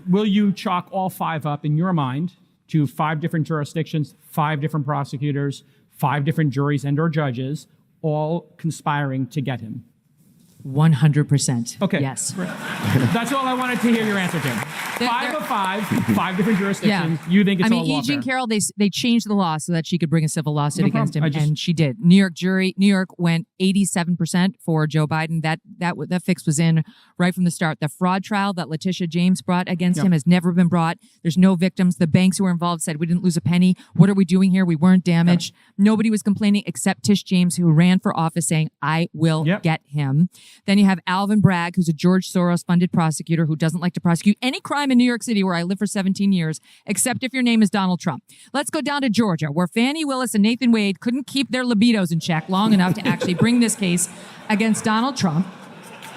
Will you chalk all 5 up in your mind to 5 different jurisdictions, 5 different prosecutors, 5 different juries and or judges, all conspiring to get him? 100%. Okay. Yes. That's all I wanted to hear your answer to. 5 of 5, 5 different jurisdictions. You think it's all E. Jean lawfare? Carroll, they changed the law so that she could bring a civil lawsuit No against him, problem. and she did. New York went 87% for Joe Biden. That fix was in right from the start. The fraud trial that Letitia James brought against him has never been brought. There's no victims. The banks who were involved said, we didn't lose a penny. What are we doing here? We weren't damaged. Nobody was complaining except Tish James, who ran for office saying, I will get him. Then you have Alvin Bragg, who's a George Soros-funded prosecutor who doesn't like to prosecute any crime in New York City, where I lived for 17 years, except if your name is Donald Trump. Let's go down to Georgia, where Fani Willis and Nathan Wade couldn't keep their libidos in check long enough to actually bring this case against Donald Trump.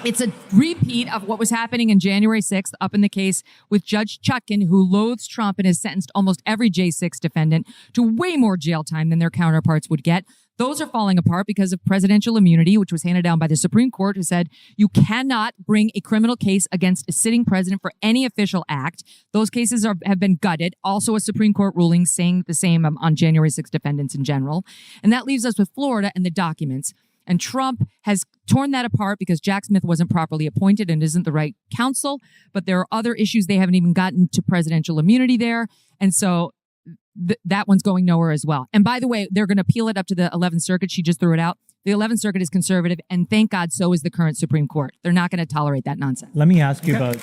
It's a repeat of what was happening in January 6th up in the case with Judge Chutkan, who loathes Trump and has sentenced almost every J6 defendant to way more jail time than their counterparts would get. Those are falling apart because of presidential immunity, which was handed down by the Supreme Court, who said you cannot bring a criminal case against a sitting president for any official act. Those cases have been gutted. Also a Supreme Court ruling saying the same on January 6 defendants in general. And that leaves us with Florida and the documents. And Trump has torn that apart because Jack Smith wasn't properly appointed and isn't the right counsel. But there are other issues. They haven't even gotten to presidential immunity there. And so that one's going nowhere as well. And by the way, they're going to appeal it up to the 11th Circuit. She just threw it out. The 11th Circuit is conservative, and thank God so is the current Supreme Court. They're not going to tolerate that nonsense. Let me ask you about...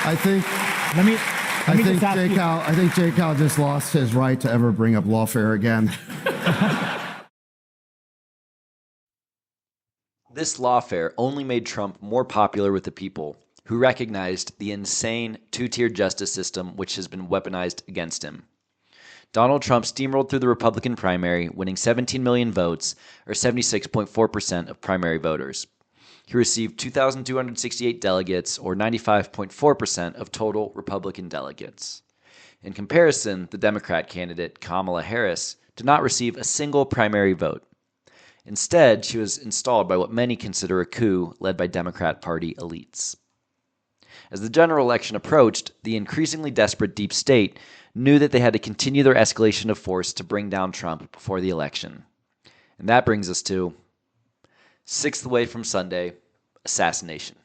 I think Jay Cal just lost his right to ever bring up lawfare again. This lawfare only made Trump more popular with the people, who recognized the insane 2-tiered justice system which has been weaponized against him. Donald Trump steamrolled through the Republican primary, winning 17 million votes, or 76.4% of primary voters. He received 2,268 delegates, or 95.4% of total Republican delegates. In comparison, the Democrat candidate, Kamala Harris, did not receive a single primary vote. Instead, she was installed by what many consider a coup led by Democrat Party elites. As the general election approached, the increasingly desperate deep state knew that they had to continue their escalation of force to bring down Trump before the election. And that brings us to 6th away from Sunday, assassination.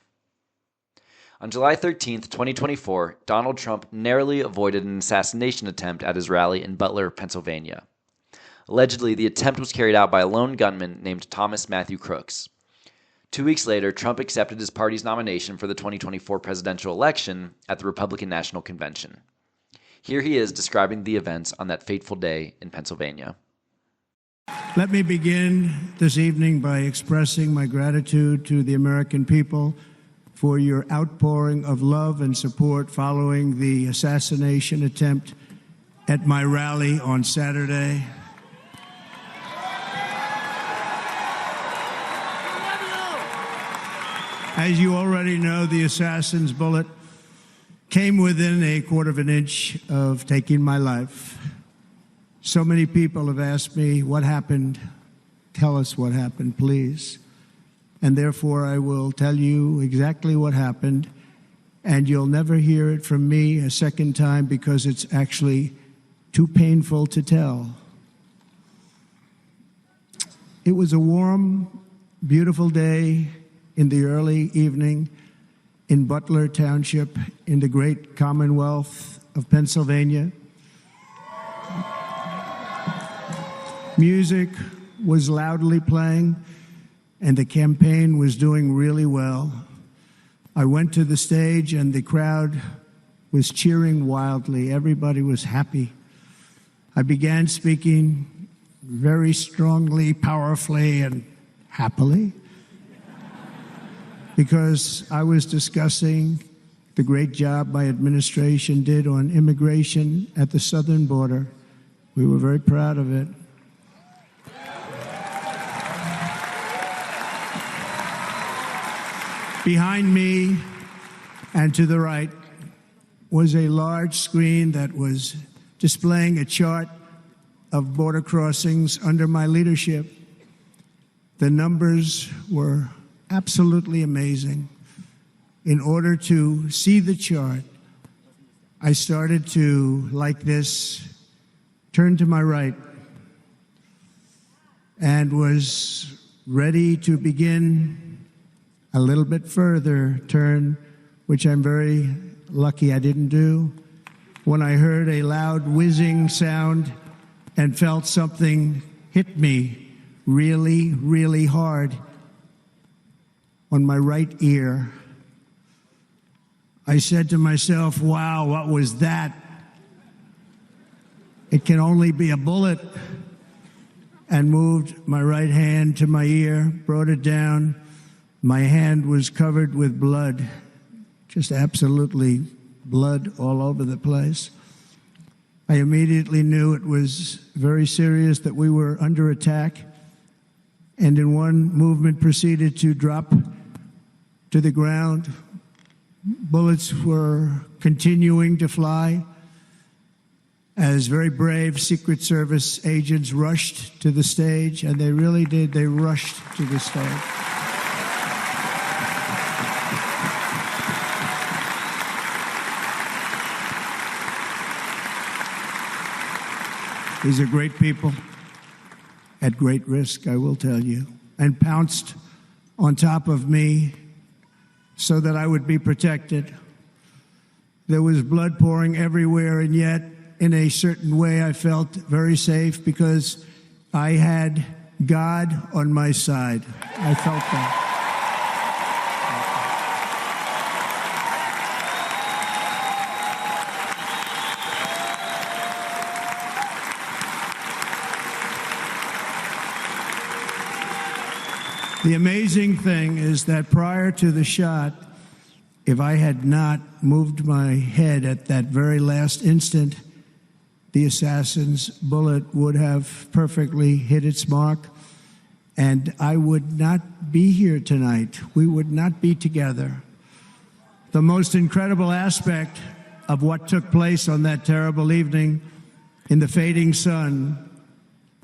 On July 13th, 2024, Donald Trump narrowly avoided an assassination attempt at his rally in Butler, Pennsylvania. Allegedly, the attempt was carried out by a lone gunman named Thomas Matthew Crooks. 2 weeks later, Trump accepted his party's nomination for the 2024 presidential election at the Republican National Convention. Here he is describing the events on that fateful day in Pennsylvania. Let me begin this evening by expressing my gratitude to the American people for your outpouring of love and support following the assassination attempt at my rally on Saturday. As you already know, the assassin's bullet came within a quarter of an inch of taking my life. So many people have asked me, what happened? Tell us what happened, please. And therefore, I will tell you exactly what happened, and you'll never hear it from me a second time because it's actually too painful to tell. It was a warm, beautiful day in the early evening in Butler Township in the great Commonwealth of Pennsylvania. Music was loudly playing, and the campaign was doing really well. I went to the stage, and the crowd was cheering wildly. Everybody was happy. I began speaking very strongly, powerfully, and happily because I was discussing the great job my administration did on immigration at the southern border. We were very proud of it. Behind me and to the right was a large screen that was displaying a chart of border crossings under my leadership. The numbers were absolutely amazing. In order to see the chart, I started to, like this, turn to my right and was ready to begin a little bit further turn, which I'm very lucky I didn't do, when I heard a loud whizzing sound and felt something hit me really, really hard on my right ear. I said to myself, wow, what was that? It can only be a bullet. And moved my right hand to my ear, brought it down. My hand was covered with blood, just absolutely blood all over the place. I immediately knew it was very serious, that we were under attack, and in one movement proceeded to drop to the ground. Bullets were continuing to fly as very brave Secret Service agents rushed to the stage, and they really did. They rushed to the stage. These are great people at great risk, I will tell you, and pounced on top of me so that I would be protected. There was blood pouring everywhere, and yet, in a certain way, I felt very safe because I had God on my side. I felt that. The amazing thing is that prior to the shot, if I had not moved my head at that very last instant, the assassin's bullet would have perfectly hit its mark, and I would not be here tonight. We would not be together. The most incredible aspect of what took place on that terrible evening in the fading sun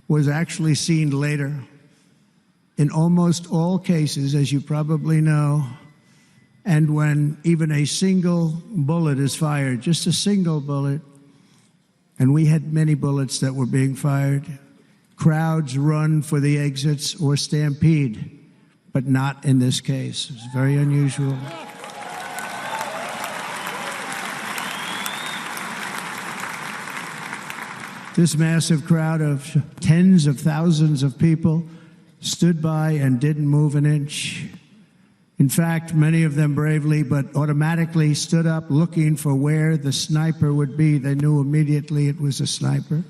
was actually seen later. In almost all cases, as you probably know, and when even a single bullet is fired, just a single bullet, and we had many bullets that were being fired, crowds run for the exits or stampede, but not in this case. It's very unusual. This massive crowd of tens of thousands of people stood by and didn't move an inch. In fact, many of them bravely but automatically stood up looking for where the sniper would be. They knew immediately it was a sniper,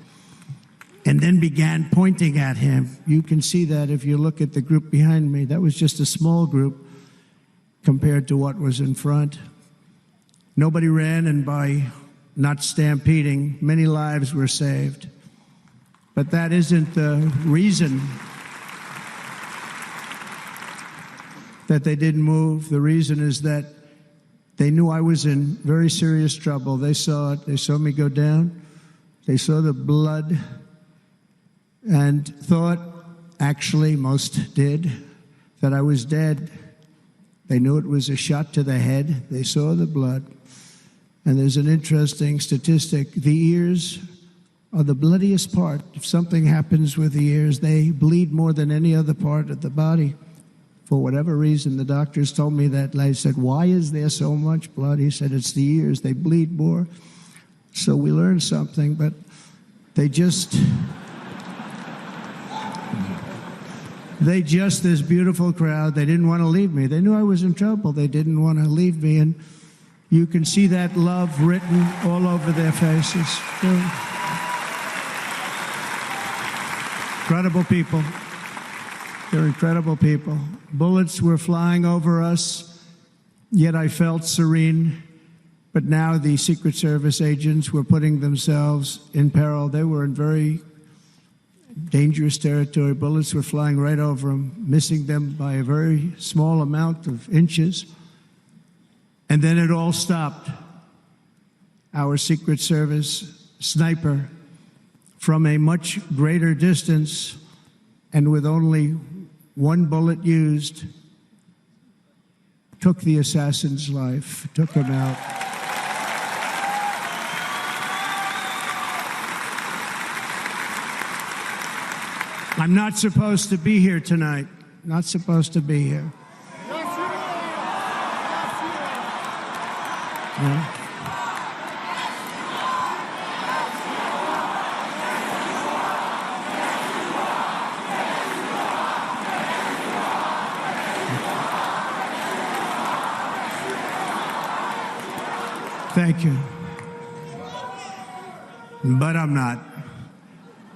and then began pointing at him. You can see that if you look at the group behind me. That was just a small group compared to what was in front. Nobody ran, and by not stampeding, many lives were saved. But that isn't the reason that they didn't move. The reason is that they knew I was in very serious trouble. They saw it. They saw me go down. They saw the blood and thought, actually most did, that I was dead. They knew it was a shot to the head. They saw the blood. And there's an interesting statistic. The ears are the bloodiest part. If something happens with the ears, they bleed more than any other part of the body. For whatever reason, the doctors told me that. I said, why is there so much blood? He said, it's the ears. They bleed more. So we learned something, but they just, this beautiful crowd, they didn't want to leave me. They knew I was in trouble. They didn't want to leave me. And you can see that love written all over their faces. They're incredible people. They're incredible people. Bullets were flying over us, yet I felt serene. But now the Secret Service agents were putting themselves in peril. They were in very dangerous territory. Bullets were flying right over them, missing them by a very small amount of inches. And then it all stopped. Our Secret Service sniper, from a much greater distance and with only one bullet used, took the assassin's life, took him out. I'm not supposed to be here tonight. Not supposed to be here. Yeah. Thank you. But I'm not.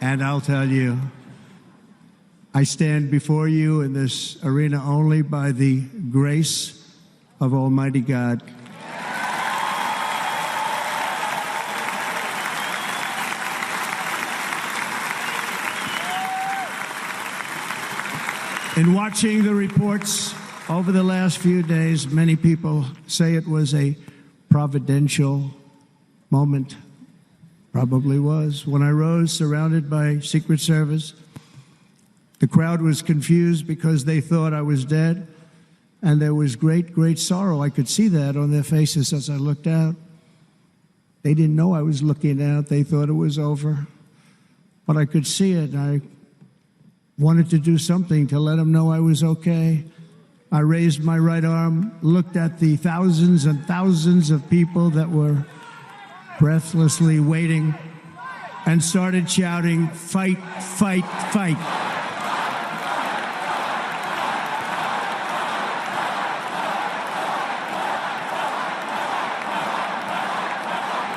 And I'll tell you, I stand before you in this arena only by the grace of Almighty God. In watching the reports over the last few days, many people say it was a providential moment. Probably was. When I rose, surrounded by Secret Service, the crowd was confused because they thought I was dead, and there was great, great sorrow. I could see that on their faces as I looked out. They didn't know I was looking out. They thought it was over. But I could see it, and I wanted to do something to let them know I was okay. I raised my right arm, looked at the thousands and thousands of people that were breathlessly waiting, and started shouting, "Fight, fight, fight."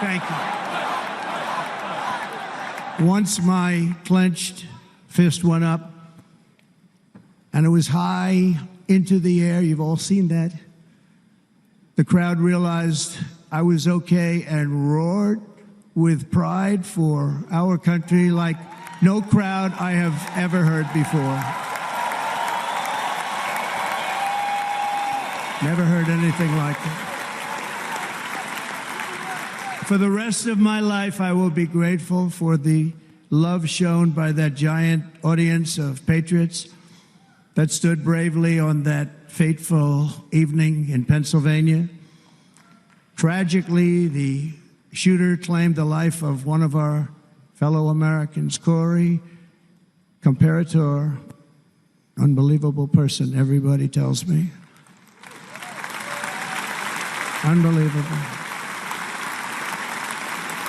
Thank you. Once my clenched fist went up, and it was high into the air. You've all seen that. The crowd realized I was okay and roared with pride for our country like no crowd I have ever heard before. Never heard anything like it. For the rest of my life, I will be grateful for the love shown by that giant audience of patriots that stood bravely on that fateful evening in Pennsylvania. Tragically, the shooter claimed the life of one of our fellow Americans, Corey Comparator. Unbelievable person, everybody tells me. Unbelievable.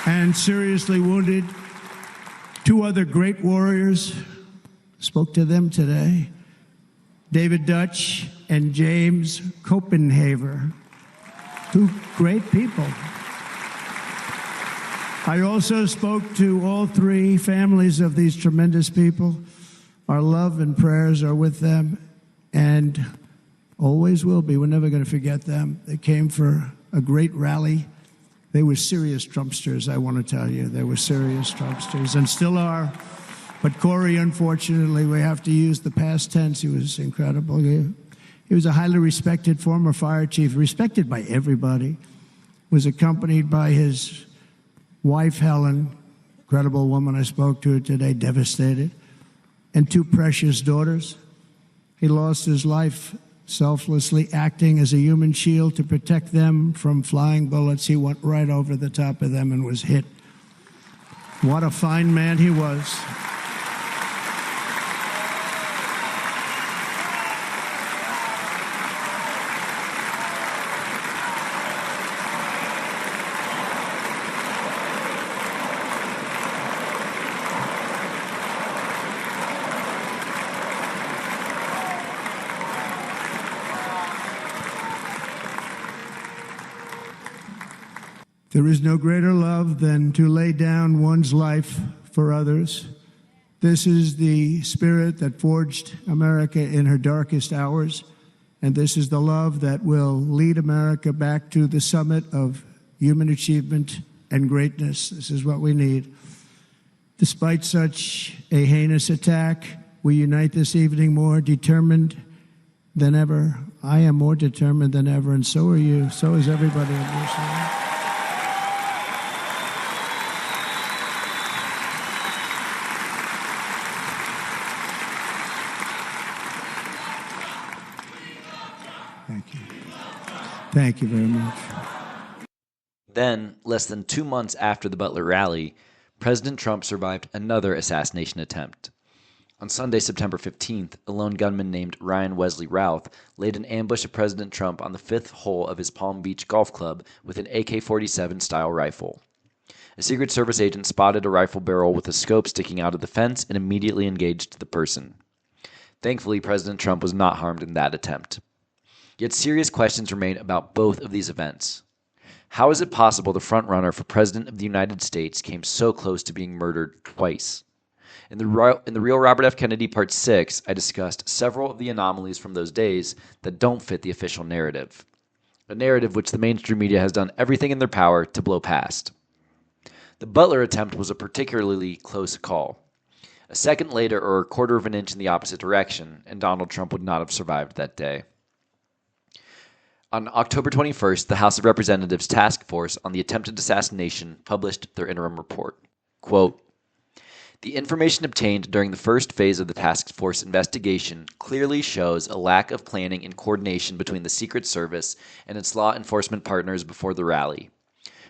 And seriously wounded Two other great warriors, spoke to them today, David Dutch and James Copenhaver. Two great people. I also spoke to all three families of these tremendous people. Our love and prayers are with them and always will be. We're never going to forget them. They came for a great rally. They were serious Trumpsters, I want to tell you. They were serious Trumpsters and still are. But Corey, unfortunately, we have to use the past tense. He was incredible. He was a highly respected former fire chief, respected by everybody. Was accompanied by his wife, Helen, incredible woman. I spoke to her today, devastated, and two precious daughters. He lost his life selflessly, acting as a human shield to protect them from flying bullets. He went right over the top of them and was hit. What a fine man he was. There is no greater love than to lay down one's life for others. This is the spirit that forged America in her darkest hours, and this is the love that will lead America back to the summit of human achievement and greatness. This is what we need. Despite such a heinous attack, we unite this evening more determined than ever. I am more determined than ever, and so are you. So is everybody in this room. Thank you very much. Then, less than 2 months after the Butler rally, President Trump survived another assassination attempt. On Sunday, September 15th, a lone gunman named Ryan Wesley Routh laid an ambush of President Trump on the fifth hole of his Palm Beach golf club with an AK-47 style rifle. A Secret Service agent spotted a rifle barrel with a scope sticking out of the fence and immediately engaged the person. Thankfully, President Trump was not harmed in that attempt. Yet serious questions remain about both of these events. How is it possible the frontrunner for President of the United States came so close to being murdered twice? In the Real Robert F. Kennedy Part 6, I discussed several of the anomalies from those days that don't fit the official narrative. A narrative which the mainstream media has done everything in their power to blow past. The Butler attempt was a particularly close call. A second later, or a quarter of an inch in the opposite direction, and Donald Trump would not have survived that day. On October 21st, the House of Representatives Task Force on the Attempted Assassination published their interim report. Quote, "The information obtained during the first phase of the task force investigation clearly shows a lack of planning and coordination between the Secret Service and its law enforcement partners before the rally.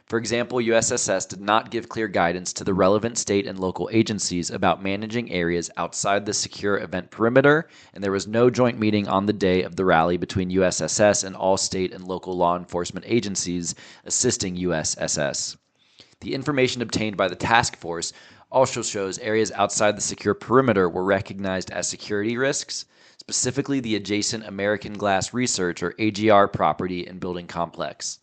For example, USSS did not give clear guidance to the relevant state and local agencies about managing areas outside the secure event perimeter, and there was no joint meeting on the day of the rally between USSS and all state and local law enforcement agencies assisting USSS. The information obtained by the task force also shows areas outside the secure perimeter were recognized as security risks, specifically the adjacent American Glass Research or AGR property and building complex.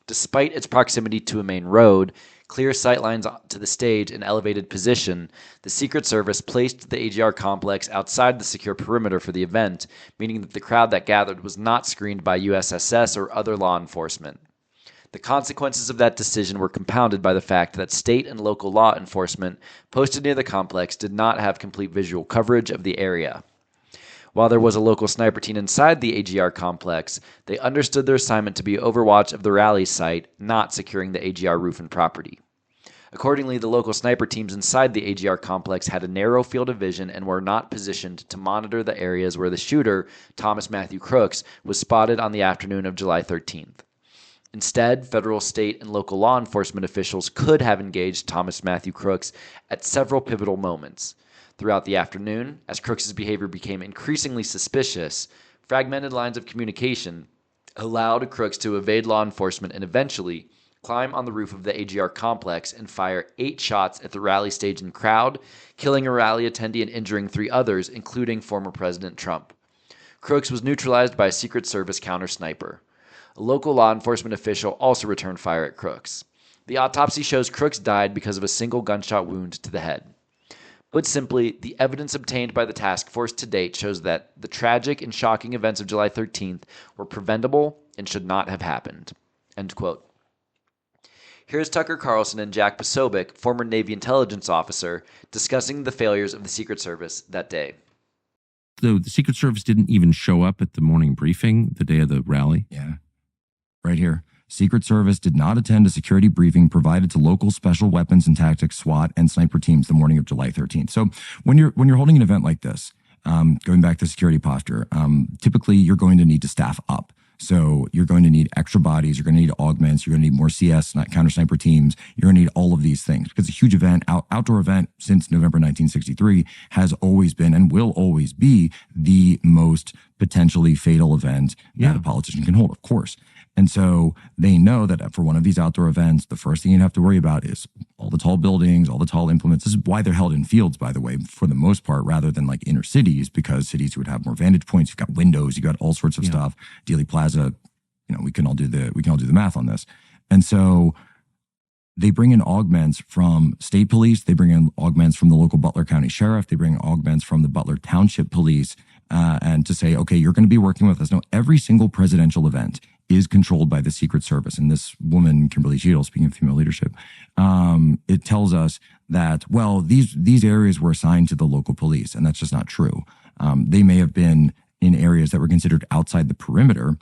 Despite its proximity to a main road, clear sightlines to the stage, and elevated position, the Secret Service placed the AGR complex outside the secure perimeter for the event, meaning that the crowd that gathered was not screened by USSS or other law enforcement. The consequences of that decision were compounded by the fact that state and local law enforcement posted near the complex did not have complete visual coverage of the area. While there was a local sniper team inside the AGR complex, they understood their assignment to be overwatch of the rally site, not securing the AGR roof and property. Accordingly, the local sniper teams inside the AGR complex had a narrow field of vision and were not positioned to monitor the areas where the shooter, Thomas Matthew Crooks, was spotted on the afternoon of July 13th. Instead, federal, state, and local law enforcement officials could have engaged Thomas Matthew Crooks at several pivotal moments. Throughout the afternoon, as Crooks' behavior became increasingly suspicious, fragmented lines of communication allowed Crooks to evade law enforcement and eventually climb on the roof of the AGR complex and fire 8 shots at the rally stage and crowd, killing a rally attendee and injuring 3 others, including former President Trump. Crooks was neutralized by a Secret Service counter-sniper. A local law enforcement official also returned fire at Crooks. The autopsy shows Crooks died because of a single gunshot wound to the head. Put simply, the evidence obtained by the task force to date shows that the tragic and shocking events of July 13th were preventable and should not have happened. End quote. Here's Tucker Carlson and Jack Posobiec, former Navy intelligence officer, discussing the failures of the Secret Service that day. So the Secret Service didn't even show up at the morning briefing the day of the rally? Yeah. Right here. Secret Service did not attend a security briefing provided to local special weapons and tactics SWAT and sniper teams the morning of July 13th. So when you're holding an event like this, going back to security posture, typically you're going to need to staff up. So you're going to need extra bodies, you're going to need augments, you're going to need more CS, counter sniper teams, you're going to need all of these things because a huge event, outdoor event since November 1963 has always been and will always be the most potentially fatal event that a politician can hold, of course. And so they know that for one of these outdoor events, the first thing you have to worry about is all the tall buildings, all the tall implements. This is why they're held in fields, by the way, for the most part, rather than like inner cities, because cities would have more vantage points. You've got windows, you've got all sorts of stuff. Dealey Plaza, we can all do the math on this. And so they bring in augments from state police. They bring in augments from the local Butler County Sheriff. They bring augments from the Butler Township Police, and to say, okay, you're going to be working with us. Now, every single presidential event is controlled by the Secret Service. And this woman, Kimberly Cheadle, speaking of female leadership, it tells us that, well, these areas were assigned to the local police, and that's just not true. They may have been in areas that were considered outside the perimeter,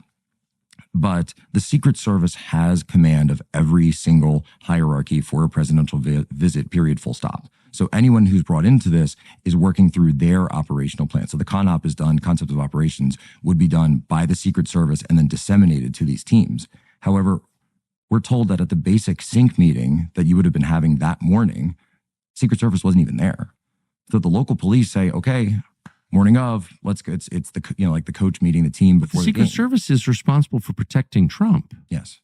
but the Secret Service has command of every single hierarchy for a presidential visit, period, full stop. So anyone who's brought into this is working through their operational plan. So the CONOP is done, concept of operations would be done by the Secret Service and then disseminated to these teams. However, we're told that at the basic sync meeting that you would have been having that morning, Secret Service wasn't even there. So the local police say, okay, morning of, let's go. It's the, like the coach meeting the team before the Secret game. Service is responsible for protecting Trump. Yes.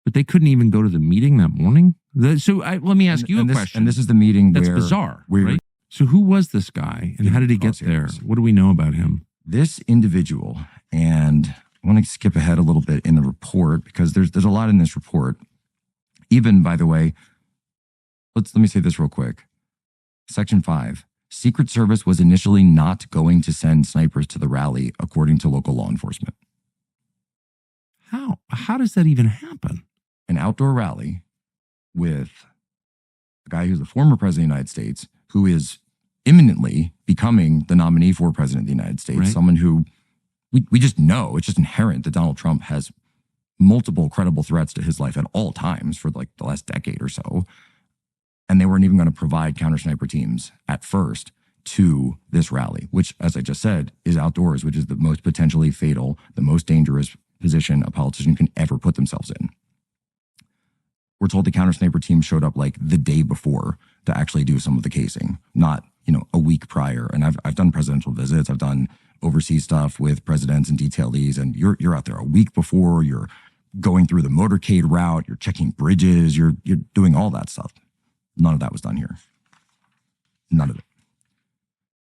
But they couldn't even go to the meeting that morning? So let me ask you a question. And this is the meeting That's bizarre, where right? So who was this guy and how did he get there? What do we know about him? This individual, and I want to skip ahead a little bit in the report because there's a lot in this report. Even, by the way, let me say this real quick. Section 5. Secret Service was initially not going to send snipers to the rally, according to local law enforcement. How? How does that even happen? An outdoor rally with a guy who's the former president of the United States, who is imminently becoming the nominee for president of the United States, right. Someone who we just know, it's just inherent that Donald Trump has multiple credible threats to his life at all times for like the last decade or so. And they weren't even going to provide counter sniper teams at first to this rally, which, as I just said, is outdoors, which is the most potentially fatal, the most dangerous position a politician can ever put themselves in. We're told the counter sniper team showed up like the day before to actually do some of the casing, not, a week prior. And I've done presidential visits. I've done overseas stuff with presidents and detailees, and you're out there a week before, you're going through the motorcade route, you're checking bridges, you're doing all that stuff. None of that was done here. None of it.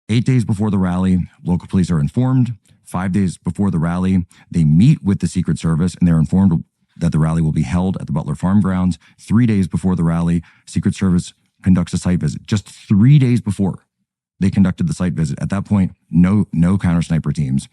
8 days before the rally, local police are informed. 5 days before the rally, they meet with the Secret Service and they're informed that the rally will be held at the Butler Farm Grounds. 3 days before the rally, Secret Service conducts a site visit. Just 3 days before they conducted the site visit. At that point, no counter sniper teams.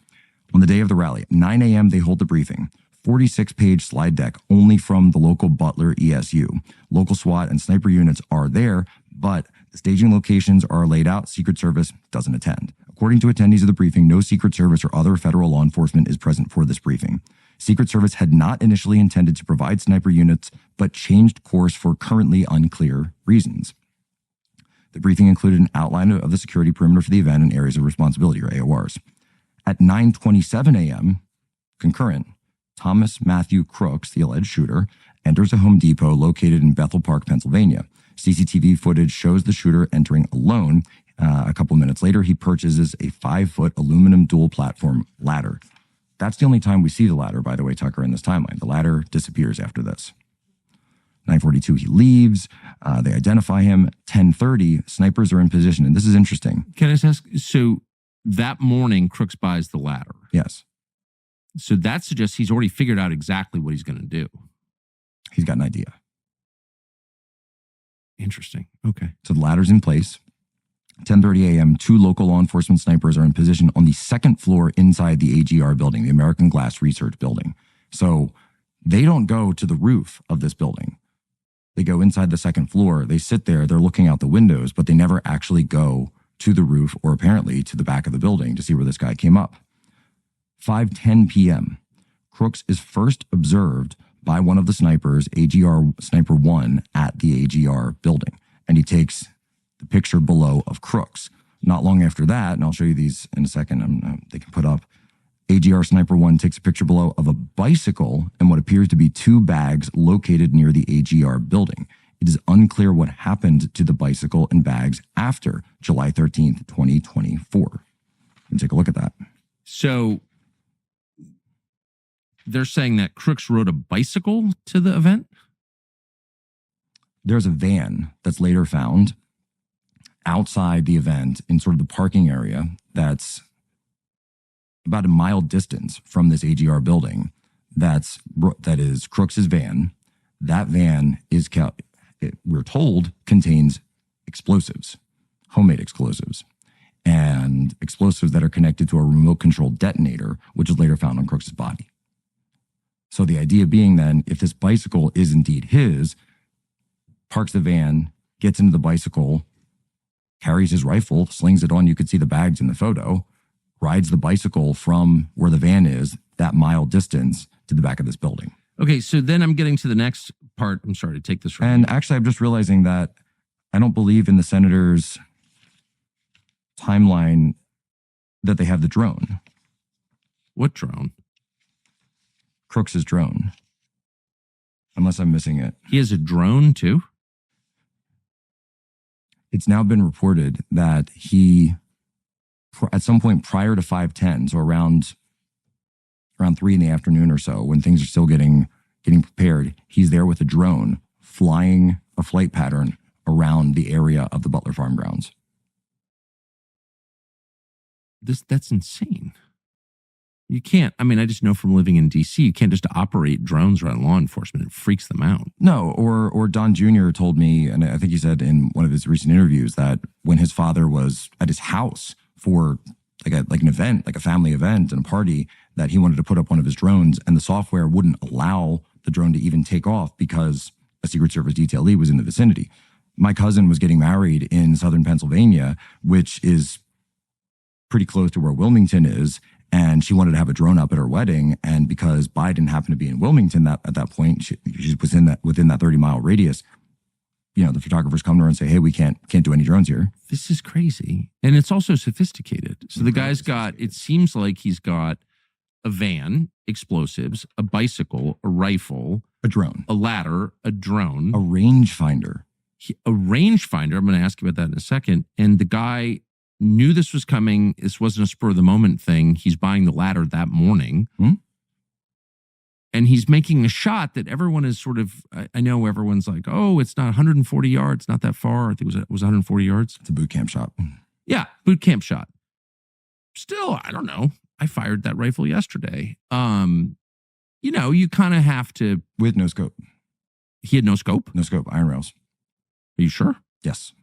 On the day of the rally, at 9 a.m., they hold the briefing. 46-page slide deck only from the local Butler ESU. Local SWAT and sniper units are there, but the staging locations are laid out. Secret Service doesn't attend. According to attendees of the briefing, no Secret Service or other federal law enforcement is present for this briefing. Secret Service had not initially intended to provide sniper units, but changed course for currently unclear reasons. The briefing included an outline of the security perimeter for the event and areas of responsibility, or AORs. At 9:27 a.m., concurrent, Thomas Matthew Crooks, the alleged shooter, enters a Home Depot located in Bethel Park, Pennsylvania. CCTV footage shows the shooter entering alone. A couple minutes later, he purchases a 5-foot aluminum dual platform ladder. That's the only time we see the ladder, by the way, Tucker, in this timeline. The ladder disappears after this. 9:42, he leaves. They identify him. 10:30, snipers are in position. And this is interesting. Can I just ask? So that morning, Crooks buys the ladder. Yes. So that suggests he's already figured out exactly what he's going to do. He's got an idea. Interesting. Okay. So the ladder's in place. 10:30 a.m., 2 local law enforcement snipers are in position on the second floor inside the AGR building, the American Glass Research Building. So they don't go to the roof of this building. They go inside the second floor. They sit there. They're looking out the windows, but they never actually go to the roof or apparently to the back of the building to see where this guy came up. 5:10 p.m., Crooks is first observed by one of the snipers, AGR Sniper 1, at the AGR building. And he takes the picture below of Crooks. Not long after that, and I'll show you these in a second, they can put up, AGR Sniper 1 takes a picture below of a bicycle and what appears to be 2 bags located near the AGR building. It is unclear what happened to the bicycle and bags after July 13th, 2024. And take a look at that. So they're saying that Crooks rode a bicycle to the event? There's a van that's later found outside the event in sort of the parking area that's about a mile distance from this AGR building. That is Crooks's van. That van is, we're told, contains explosives, homemade explosives, and explosives that are connected to a remote control detonator, which is later found on Crooks's body. So the idea being then, if this bicycle is indeed his, parks the van, gets into the bicycle, carries his rifle, slings it on, you could see the bags in the photo, rides the bicycle from where the van is, that mile distance, to the back of this building. Okay, so then I'm getting to the next part. I'm sorry to take this from And you. actually, I'm just realizing that I don't believe in the senator's timeline that they have the drone. What drone? Crooks's drone. Unless I'm missing it. He has a drone too? It's now been reported that he, at some point prior to 5:10, so around 3 in the afternoon or so, when things are still getting prepared, he's there with a drone flying a flight pattern around the area of the Butler Farm grounds. That's insane. You can't, I mean, I just know from living in DC, you can't just operate drones around law enforcement. It freaks them out. No, or Don Jr. told me, and I think he said in one of his recent interviews, that when his father was at his house for like an event, like a family event and a party, that he wanted to put up one of his drones, and the software wouldn't allow the drone to even take off because a Secret Service detailee was in the vicinity. My cousin was getting married in southern Pennsylvania, which is pretty close to where Wilmington is, and she wanted to have a drone up at her wedding. And because Biden happened to be in Wilmington at that point, she was within that 30-mile radius. You know, the photographers come to her and say, "Hey, we can't do any drones here." This is crazy, and it's also sophisticated. So the guy's got. It seems like he's got a van, explosives, a bicycle, a rifle, a drone, a ladder, a drone, a rangefinder. A rangefinder. I'm going to ask you about that in a second. And the guy knew this was coming. This wasn't a spur of the moment thing. He's buying the ladder that morning. And he's making a shot that everyone is sort of, I know everyone's like, oh, it's not 140 yards, not that far. I think it was 140 yards. It's a boot camp shot. Yeah, boot camp shot. Still, I don't know. I fired that rifle yesterday. You know, you kind of have to. With no scope. He had no scope? No scope, iron rails. Are you sure? Yes.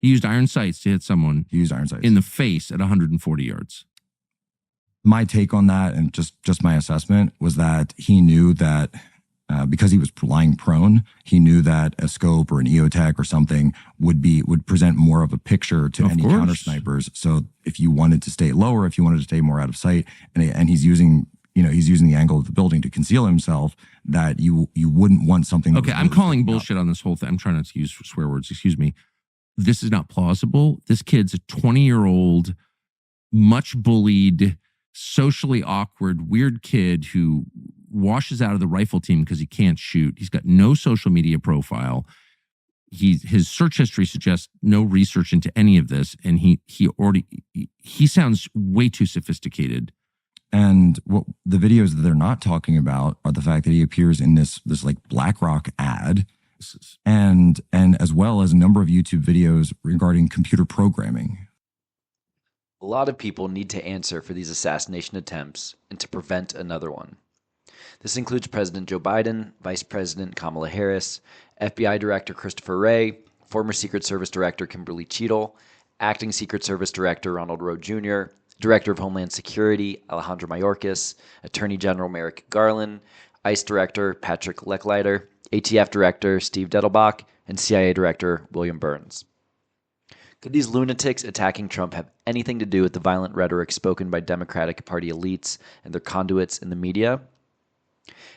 He used iron sights to hit someone. He used iron sights. In the face at 140 yards. My take on that, and just my assessment, was that he knew that because he was lying prone, he knew that a scope or an EOTech or something would present more of a picture to any counter snipers. So if you wanted to stay lower, if you wanted to stay more out of sight, and he's using the angle of the building to conceal himself, that you wouldn't want something. Okay, I'm calling bullshit on this whole thing. I'm trying not to use swear words. Excuse me. This is not plausible. This kid's a 20-year-old, much bullied, socially awkward, weird kid who washes out of the rifle team because he can't shoot. He's got no social media profile. His search history suggests no research into any of this, and he sounds way too sophisticated And what the videos that they're not talking about are the fact that he appears in this like BlackRock ad, and as well as a number of YouTube videos regarding computer programming. A lot of people need to answer for these assassination attempts and to prevent another one. This includes President Joe Biden, Vice President Kamala Harris, FBI Director Christopher Wray, former Secret Service Director Kimberly Cheadle, Acting Secret Service Director Ronald Rowe Jr., Director of Homeland Security Alejandro Mayorkas, Attorney General Merrick Garland, ICE Director Patrick Lechleiter, ATF Director Steve Dettelbach, and CIA Director William Burns. Could these lunatics attacking Trump have anything to do with the violent rhetoric spoken by Democratic Party elites and their conduits in the media?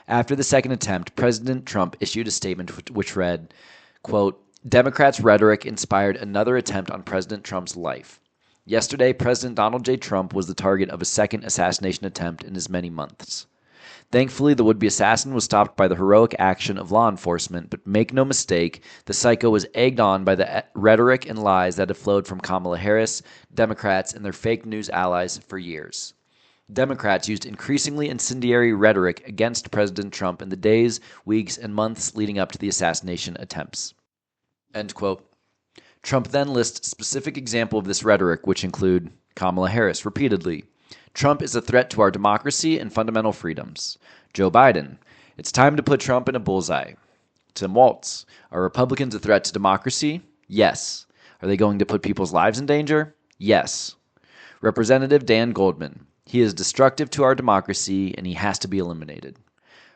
After the second attempt, President Trump issued a statement which read, quote, "Democrats' rhetoric inspired another attempt on President Trump's life. Yesterday, President Donald J. Trump was the target of a second assassination attempt in as many months. Thankfully, the would-be assassin was stopped by the heroic action of law enforcement, but make no mistake, the psycho was egged on by the rhetoric and lies that have flowed from Kamala Harris, Democrats, and their fake news allies for years. Democrats used increasingly incendiary rhetoric against President Trump in the days, weeks, and months leading up to the assassination attempts." End quote. Trump then lists specific examples of this rhetoric, which include Kamala Harris repeatedly. Trump is a threat to our democracy and fundamental freedoms. Joe Biden. It's time to put Trump in a bullseye. Tim Walz. Are Republicans a threat to democracy? Yes. Are they going to put people's lives in danger? Yes. Representative Dan Goldman. He is destructive to our democracy and he has to be eliminated.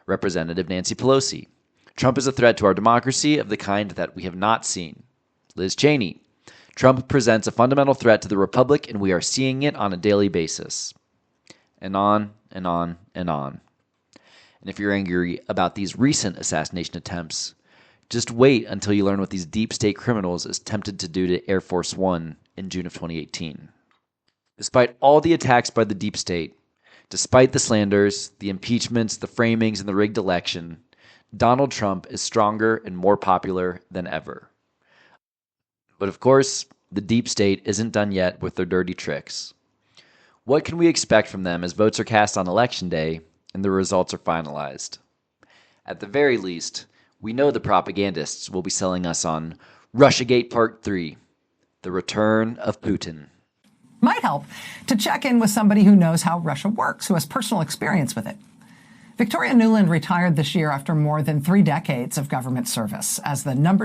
Representative Nancy Pelosi. Trump is a threat to our democracy of the kind that we have not seen. Liz Cheney. Trump presents a fundamental threat to the republic, and we are seeing it on a daily basis. And on, and on, and on. And if you're angry about these recent assassination attempts, just wait until you learn what these deep state criminals attempted to do to Air Force One in June of 2018. Despite all the attacks by the deep state, despite the slanders, the impeachments, the framings, and the rigged election, Donald Trump is stronger and more popular than ever. But of course, the deep state isn't done yet with their dirty tricks. What can we expect from them as votes are cast on Election Day and the results are finalized? At the very least, we know the propagandists will be selling us on Russiagate Part 3, the return of Putin. Might help to check in with somebody who knows how Russia works, who has personal experience with it. Victoria Nuland retired this year after more than 3 decades of government service.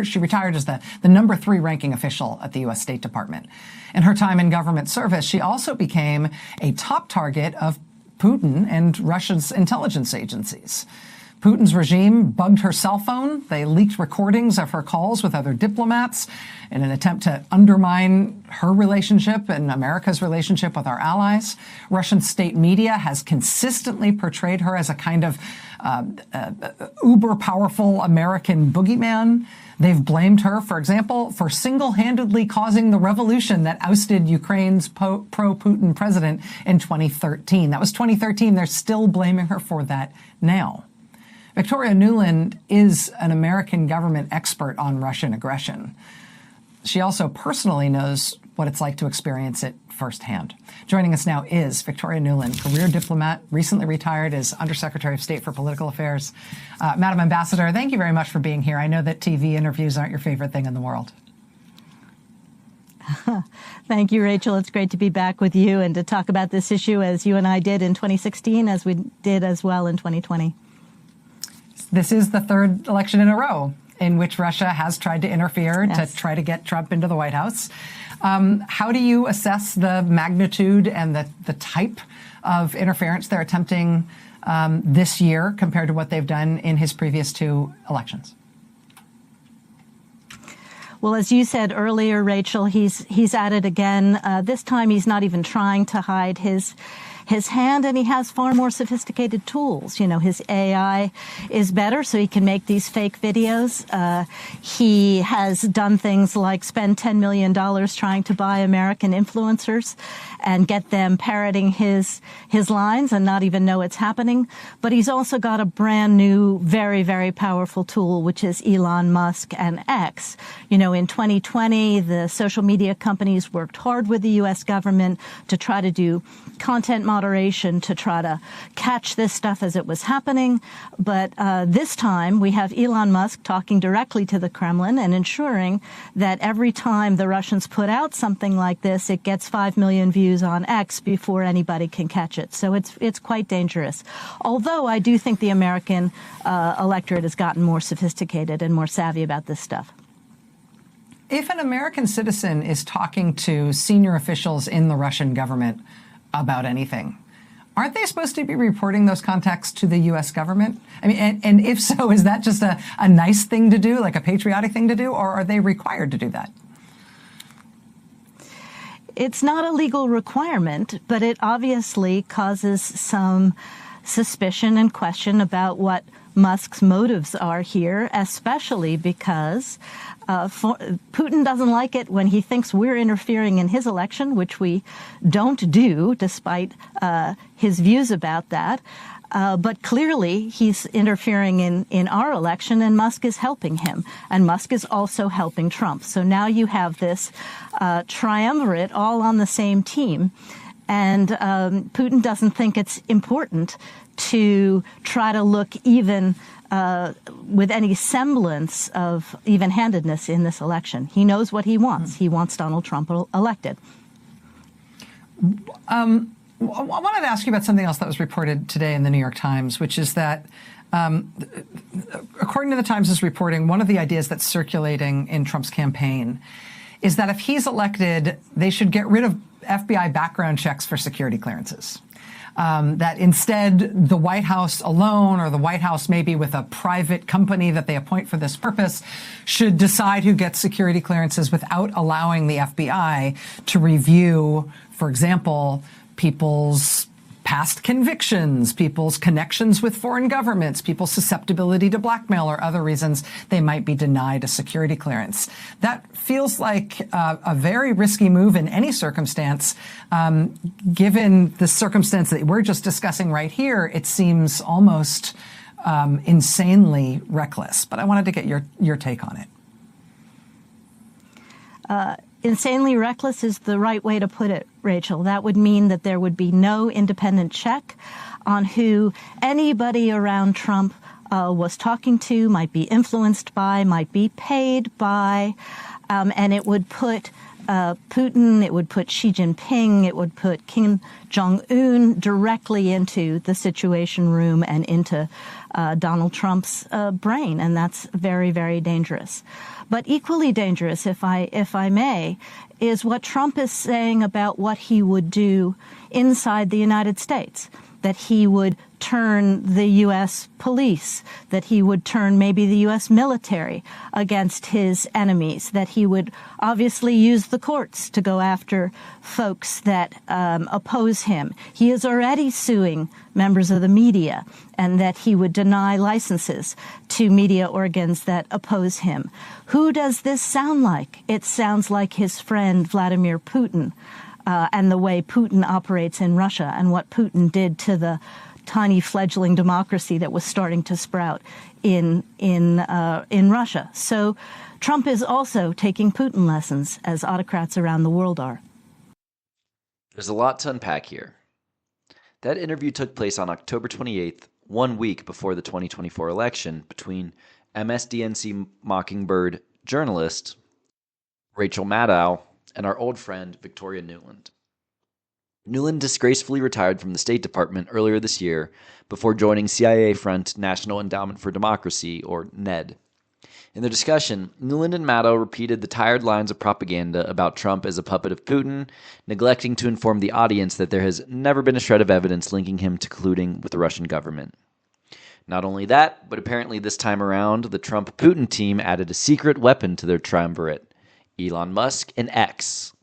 She retired as the number 3 ranking official at the U.S. State Department. In her time in government service, she also became a top target of Putin and Russia's intelligence agencies. Putin's regime bugged her cell phone. They leaked recordings of her calls with other diplomats in an attempt to undermine her relationship and America's relationship with our allies. Russian state media has consistently portrayed her as a kind of uber-powerful American boogeyman. They've blamed her, for example, for single-handedly causing the revolution that ousted Ukraine's pro-Putin president in 2013. That was 2013. They're still blaming her for that now. Victoria Nuland is an American government expert on Russian aggression. She also personally knows what it's like to experience it firsthand. Joining us now is Victoria Nuland, career diplomat, recently retired as Undersecretary of State for Political Affairs. Madam Ambassador, thank you very much for being here. I know that TV interviews aren't your favorite thing in the world. Thank you, Rachel. It's great to be back with you and to talk about this issue as you and I did in 2016, as we did as well in 2020. This is the 3rd election in a row in which Russia has tried to interfere to try to get Trump into the White House. How do you assess the magnitude and the type of interference they're attempting this year compared to what they've done in his previous 2 elections? Well, as you said earlier, Rachel, he's at it again. This time he's not even trying to hide his hand, and he has far more sophisticated tools. You know, his AI is better, so he can make these fake videos. He has done things like spend $10 million trying to buy American influencers and get them parroting his lines and not even know it's happening. But he's also got a brand new, very, very powerful tool, which is Elon Musk and X. You know, in 2020, the social media companies worked hard with the U.S. government to try to do content moderation to try to catch this stuff as it was happening. But this time we have Elon Musk talking directly to the Kremlin and ensuring that every time the Russians put out something like this, it gets 5 million views on X before anybody can catch it. So it's quite dangerous. Although I do think the American electorate has gotten more sophisticated and more savvy about this stuff. If an American citizen is talking to senior officials in the Russian government about anything, aren't they supposed to be reporting those contacts to the U.S. government? I mean, and if so, is that just a nice thing to do, like a patriotic thing to do, or are they required to do that? It's not a legal requirement, but it obviously causes some suspicion and question about what Musk's motives are here, especially because Putin doesn't like it when he thinks we're interfering in his election, which we don't do, despite his views about that. But clearly, he's interfering in our election, and Musk is helping him. And Musk is also helping Trump. So now you have this triumvirate all on the same team. And Putin doesn't think it's important to try to look even with any semblance of even-handedness in this election. He knows what he wants. He wants Donald Trump elected. I wanted to ask you about something else that was reported today in the New York Times, which is that, according to the Times' reporting, one of the ideas that's circulating in Trump's campaign is that if he's elected, they should get rid of FBI background checks for security clearances. That instead the White House alone, or the White House maybe with a private company that they appoint for this purpose, should decide who gets security clearances without allowing the FBI to review, for example, people's past convictions, people's connections with foreign governments, people's susceptibility to blackmail or other reasons they might be denied a security clearance. That feels like a very risky move in any circumstance. Given the circumstance that we're just discussing right here, it seems almost insanely reckless. But I wanted to get your take on it. Insanely reckless is the right way to put it, Rachel. That would mean that there would be no independent check on who anybody around Trump was talking to, might be influenced by, might be paid by, and it would put Putin, it would put Xi Jinping, it would put Kim Jong-un directly into the Situation Room and into Donald Trump's brain, and that's very, very dangerous. But equally dangerous, if I may, is what Trump is saying about what he would do inside the United States, that he would turn the U.S. police, that he would turn maybe the U.S. military against his enemies, that he would obviously use the courts to go after folks that oppose him. He is already suing members of the media, and that he would deny licenses to media organs that oppose him. Who does this sound like? It sounds like his friend Vladimir Putin, and the way Putin operates in Russia and what Putin did to the tiny fledgling democracy that was starting to sprout in Russia. So Trump is also taking Putin lessons, as autocrats around the world are. There's a lot to unpack here. That interview took place on October 28th, 1 week before the 2024 election, between MSDNC Mockingbird journalist Rachel Maddow and our old friend Victoria Nuland. Nuland disgracefully retired from the State Department earlier this year before joining CIA Front National Endowment for Democracy, or NED. In their discussion, Nuland and Maddow repeated the tired lines of propaganda about Trump as a puppet of Putin, neglecting to inform the audience that there has never been a shred of evidence linking him to colluding with the Russian government. Not only that, but apparently this time around, the Trump-Putin team added a secret weapon to their triumvirate: Elon Musk and X.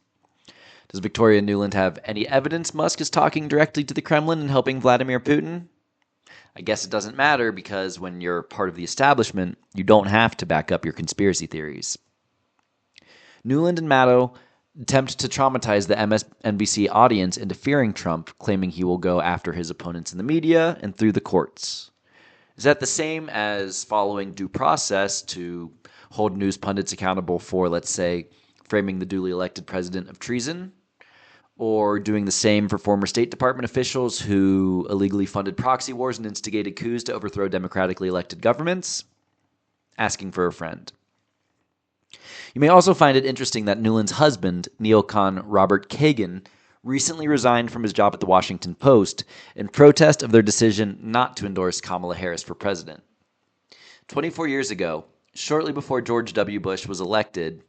Does Victoria Nuland have any evidence Musk is talking directly to the Kremlin and helping Vladimir Putin? I guess it doesn't matter, because when you're part of the establishment, you don't have to back up your conspiracy theories. Nuland and Maddow attempt to traumatize the MSNBC audience into fearing Trump, claiming he will go after his opponents in the media and through the courts. Is that the same as following due process to hold news pundits accountable for, let's say, framing the duly elected president of treason? or doing the same for former State Department officials who illegally funded proxy wars and instigated coups to overthrow democratically elected governments, asking for a friend. You may also find it interesting that Nuland's husband, neocon Robert Kagan, recently resigned from his job at the Washington Post in protest of their decision not to endorse Kamala Harris for president. 24 years ago, shortly before George W. Bush was elected,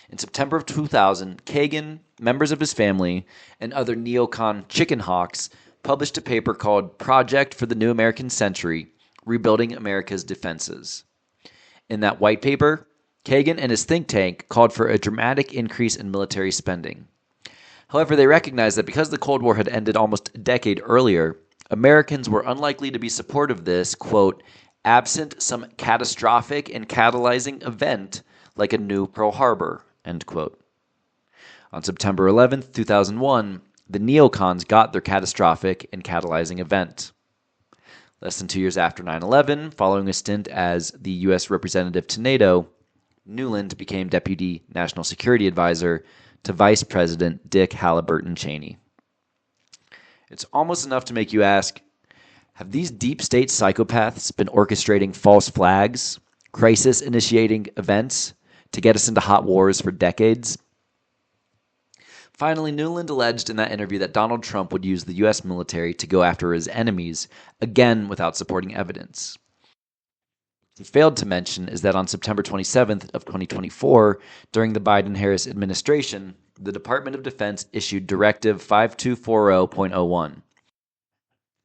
in September of 2000, Kagan, members of his family, and other neocon chicken hawks published a paper called Project for the New American Century, Rebuilding America's Defenses. In that white paper, Kagan and his think tank called for a dramatic increase in military spending. However, they recognized that because the Cold War had ended almost a decade earlier, Americans were unlikely to be supportive of this, quote, absent some catastrophic and catalyzing event like a new Pearl Harbor, end quote. On September 11th, 2001, the neocons got their catastrophic and catalyzing event. Less than 2 years after 9/11, following a stint as the U.S. representative to NATO, Nuland became Deputy National Security Advisor to Vice President Dick Halliburton Cheney. It's almost enough to make you ask, have these deep state psychopaths been orchestrating false flags, crisis-initiating events to get us into hot wars for decades? Finally, Nuland alleged in that interview that Donald Trump would use the U.S. military to go after his enemies, again without supporting evidence. What he failed to mention is that on September 27th of 2024, during the Biden-Harris administration, the Department of Defense issued Directive 5240.01.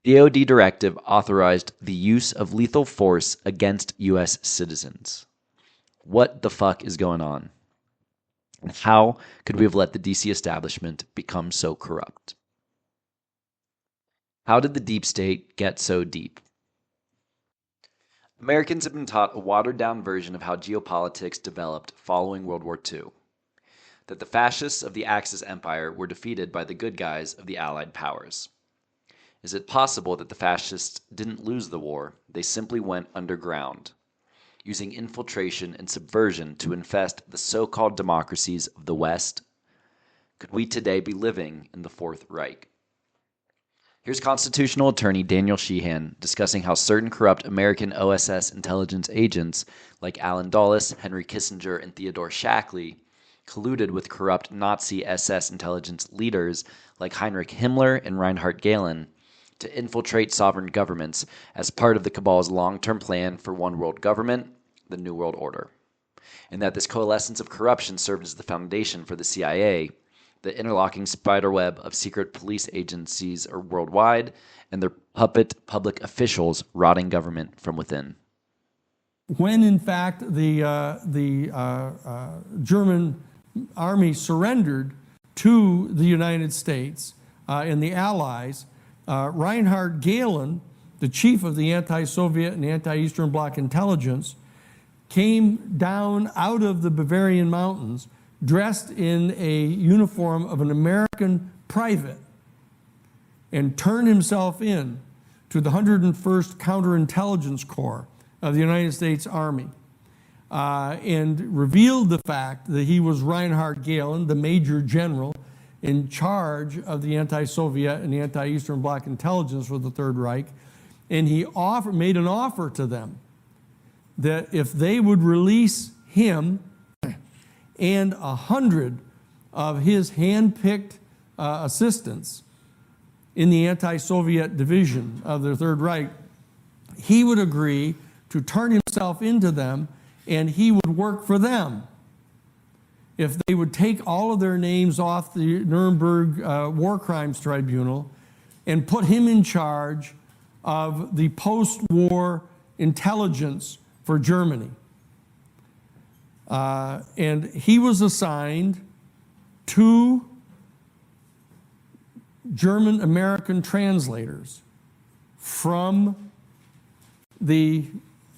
The DoD directive authorized the use of lethal force against U.S. citizens. What the fuck is going on? And how could we have let the DC establishment become so corrupt? How did the deep state get so deep? Americans have been taught a watered-down version of how geopolitics developed following World War II. That the fascists of the Axis Empire were defeated by the good guys of the Allied powers. Is it possible that the fascists didn't lose the war, they simply went underground, using infiltration and subversion to infest the so-called democracies of the West? Could we today be living in the Fourth Reich? Here's constitutional attorney Daniel Sheehan discussing how certain corrupt American OSS intelligence agents like Alan Dulles, Henry Kissinger, and Theodore Shackley colluded with corrupt Nazi SS intelligence leaders like Heinrich Himmler and Reinhard Gehlen to infiltrate sovereign governments as part of the cabal's long-term plan for one world government, the New World Order, and that this coalescence of corruption served as the foundation for the CIA, the interlocking spiderweb of secret police agencies worldwide, and their puppet public officials rotting government from within. When in fact the German army surrendered to the United States and the Allies, Reinhard Gehlen, the chief of the anti-Soviet and anti-Eastern Bloc intelligence, came down out of the Bavarian mountains dressed in a uniform of an American private and turned himself in to the 101st Counterintelligence Corps of the United States Army and revealed the fact that he was Reinhard Gehlen, the Major General in charge of the anti-Soviet and the anti-Eastern Bloc intelligence for the Third Reich, and he made an offer to them that if they would release him and 100 of his hand-picked assistants in the anti-Soviet division of the Third Reich, he would agree to turn himself into them and he would work for them. If they would take all of their names off the Nuremberg War Crimes Tribunal and put him in charge of the post-war intelligence for Germany. And he was assigned 2 German-American translators from the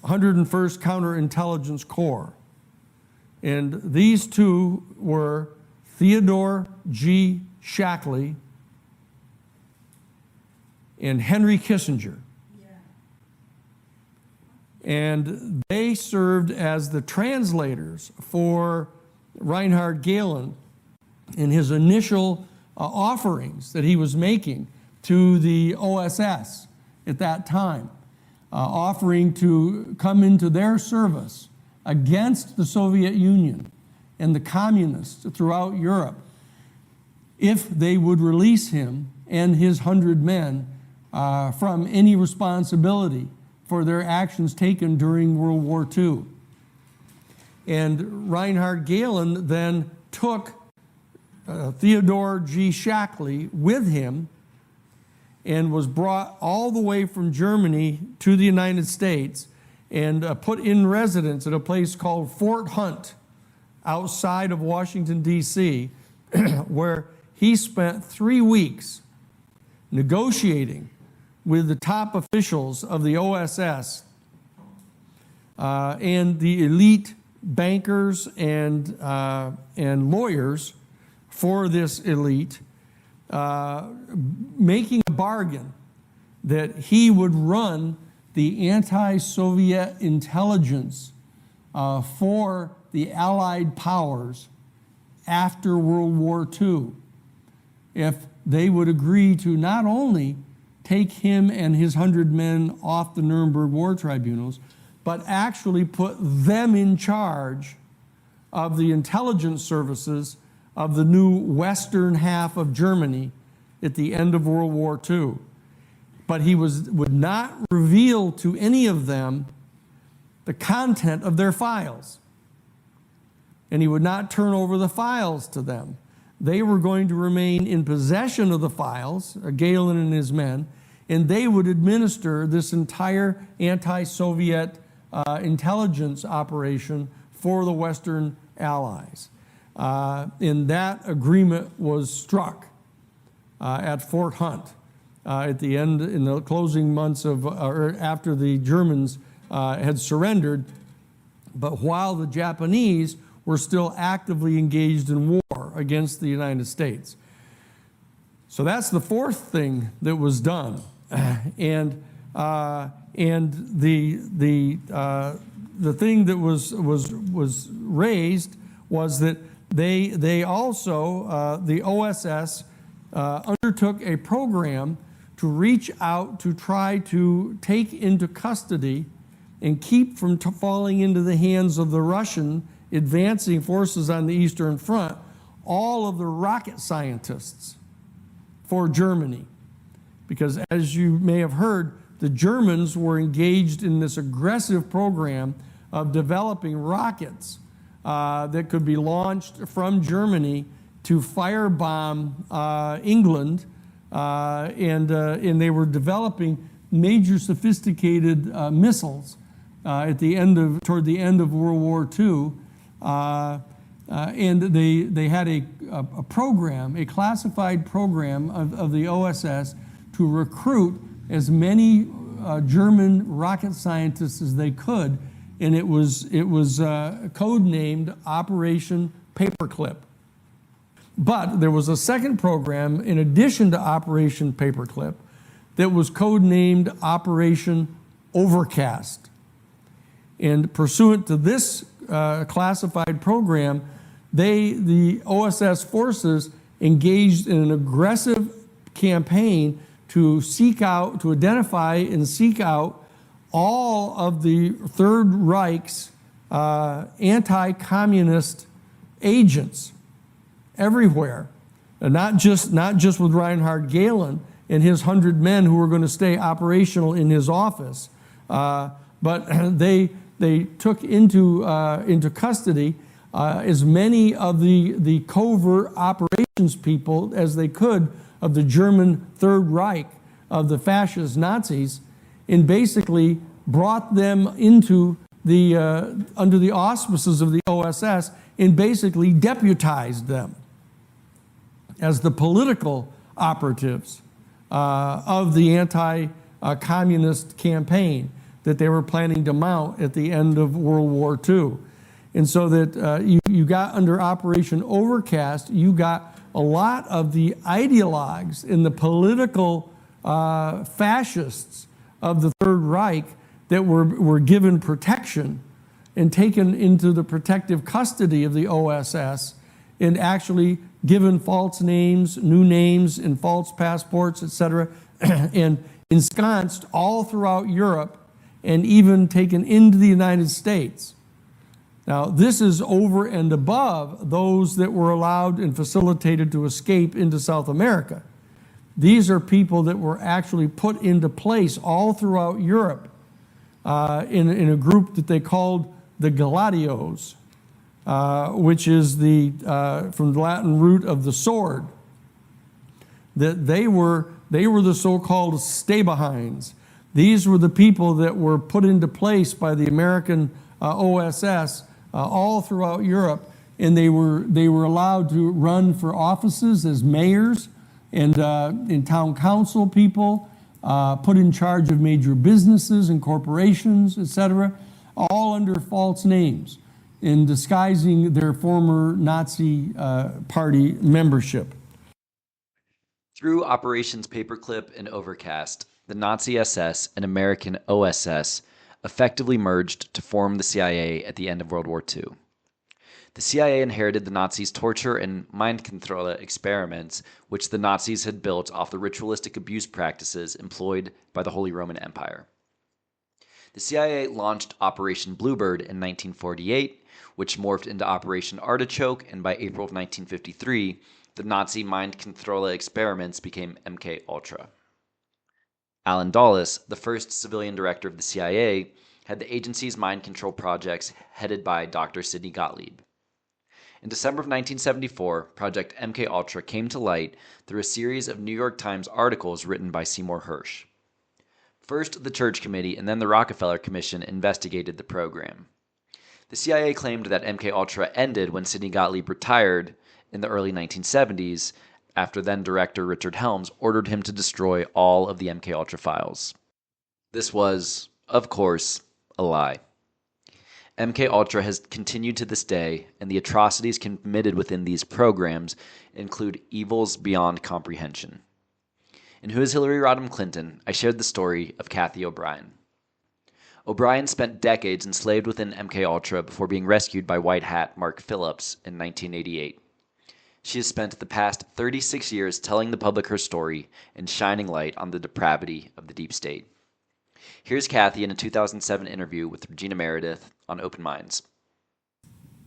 101st Counterintelligence Corps. And these 2 were Theodore G. Shackley and Henry Kissinger. And they served as the translators for Reinhard Gehlen in his initial offerings that he was making to the OSS at that time, offering to come into their service against the Soviet Union and the communists throughout Europe if they would release him and his 100 men from any responsibility for their actions taken during World War II. And Reinhard Gehlen then took Theodore G. Shackley with him and was brought all the way from Germany to the United States and put in residence at a place called Fort Hunt outside of Washington, D.C., where he spent 3 weeks negotiating with the top officials of the OSS and the elite bankers and lawyers for this elite, making a bargain that he would run the anti-Soviet intelligence for the Allied powers after World War II, if they would agree to not only take him and his 100 men off the Nuremberg War Tribunals, but actually put them in charge of the intelligence services of the new western half of Germany at the end of World War II. But he would not reveal to any of them the content of their files. And he would not turn over the files to them. They were going to remain in possession of the files, Gehlen and his men, and they would administer this entire anti-Soviet intelligence operation for the Western Allies. And that agreement was struck at Fort Hunt at the end, in the closing months of, or after the Germans had surrendered, but while the Japanese were still actively engaged in war against the United States. So that's the fourth thing that was done. And the thing that was raised was that they also, the OSS undertook a program to reach out to try to take into custody and keep from falling into the hands of the Russian advancing forces on the Eastern Front all of the rocket scientists for Germany. Because as you may have heard, the Germans were engaged in this aggressive program of developing rockets that could be launched from Germany to firebomb England, and they were developing major sophisticated missiles toward the end of World War II, and they had a program, a classified program of the OSS to recruit as many German rocket scientists as they could, and it was codenamed Operation Paperclip. But there was a second program in addition to Operation Paperclip that was codenamed Operation Overcast. And pursuant to this classified program, the OSS forces engaged in an aggressive campaign to identify and seek out all of the Third Reich's anti-communist agents everywhere, and not just with Reinhard Gehlen and his 100 men who were going to stay operational in his office, but they took into custody as many of the covert operations people as they could of the German Third Reich, of the fascist Nazis, and basically brought them into under the auspices of the OSS and basically deputized them as the political operatives of the anti-communist campaign that they were planning to mount at the end of World War II. And so that you got under Operation Overcast, you got a lot of the ideologues and the political fascists of the Third Reich that were given protection and taken into the protective custody of the OSS and actually given false names, new names, and false passports, etc., and ensconced all throughout Europe and even taken into the United States. Now, this is over and above those that were allowed and facilitated to escape into South America. These are people that were actually put into place all throughout Europe in a group that they called the Gladios, which is from the Latin root of the sword. That they were the so-called stay-behinds. These were the people that were put into place by the American OSS all throughout Europe, and they were allowed to run for offices as mayors and in town council people, put in charge of major businesses and corporations, etc., all under false names in disguising their former Nazi party membership. Through Operations Paperclip and Overcast, the Nazi SS and American OSS effectively merged to form the CIA at the end of World War II. The CIA inherited the Nazis' torture and mind control experiments, which the Nazis had built off the ritualistic abuse practices employed by the Holy Roman Empire. The CIA launched Operation Bluebird in 1948, which morphed into Operation Artichoke, and by April of 1953, the Nazi mind control experiments became MK-Ultra. Alan Dulles, the first civilian director of the CIA, had the agency's mind control projects headed by Dr. Sidney Gottlieb. In December of 1974, Project MK-Ultra came to light through a series of New York Times articles written by Seymour Hersh. First, the Church Committee and then the Rockefeller Commission investigated the program. The CIA claimed that MK-Ultra ended when Sidney Gottlieb retired in the early 1970s, after then-director Richard Helms ordered him to destroy all of the MK-Ultra files. This was, of course, a lie. MK-Ultra has continued to this day, and the atrocities committed within these programs include evils beyond comprehension. In Who is Hillary Rodham Clinton, I shared the story of Kathy O'Brien. O'Brien spent decades enslaved within MK-Ultra before being rescued by white hat Mark Phillips in 1988. She has spent the past 36 years telling the public her story and shining light on the depravity of the deep state. Here's Kathy in a 2007 interview with Regina Meredith on Open Minds.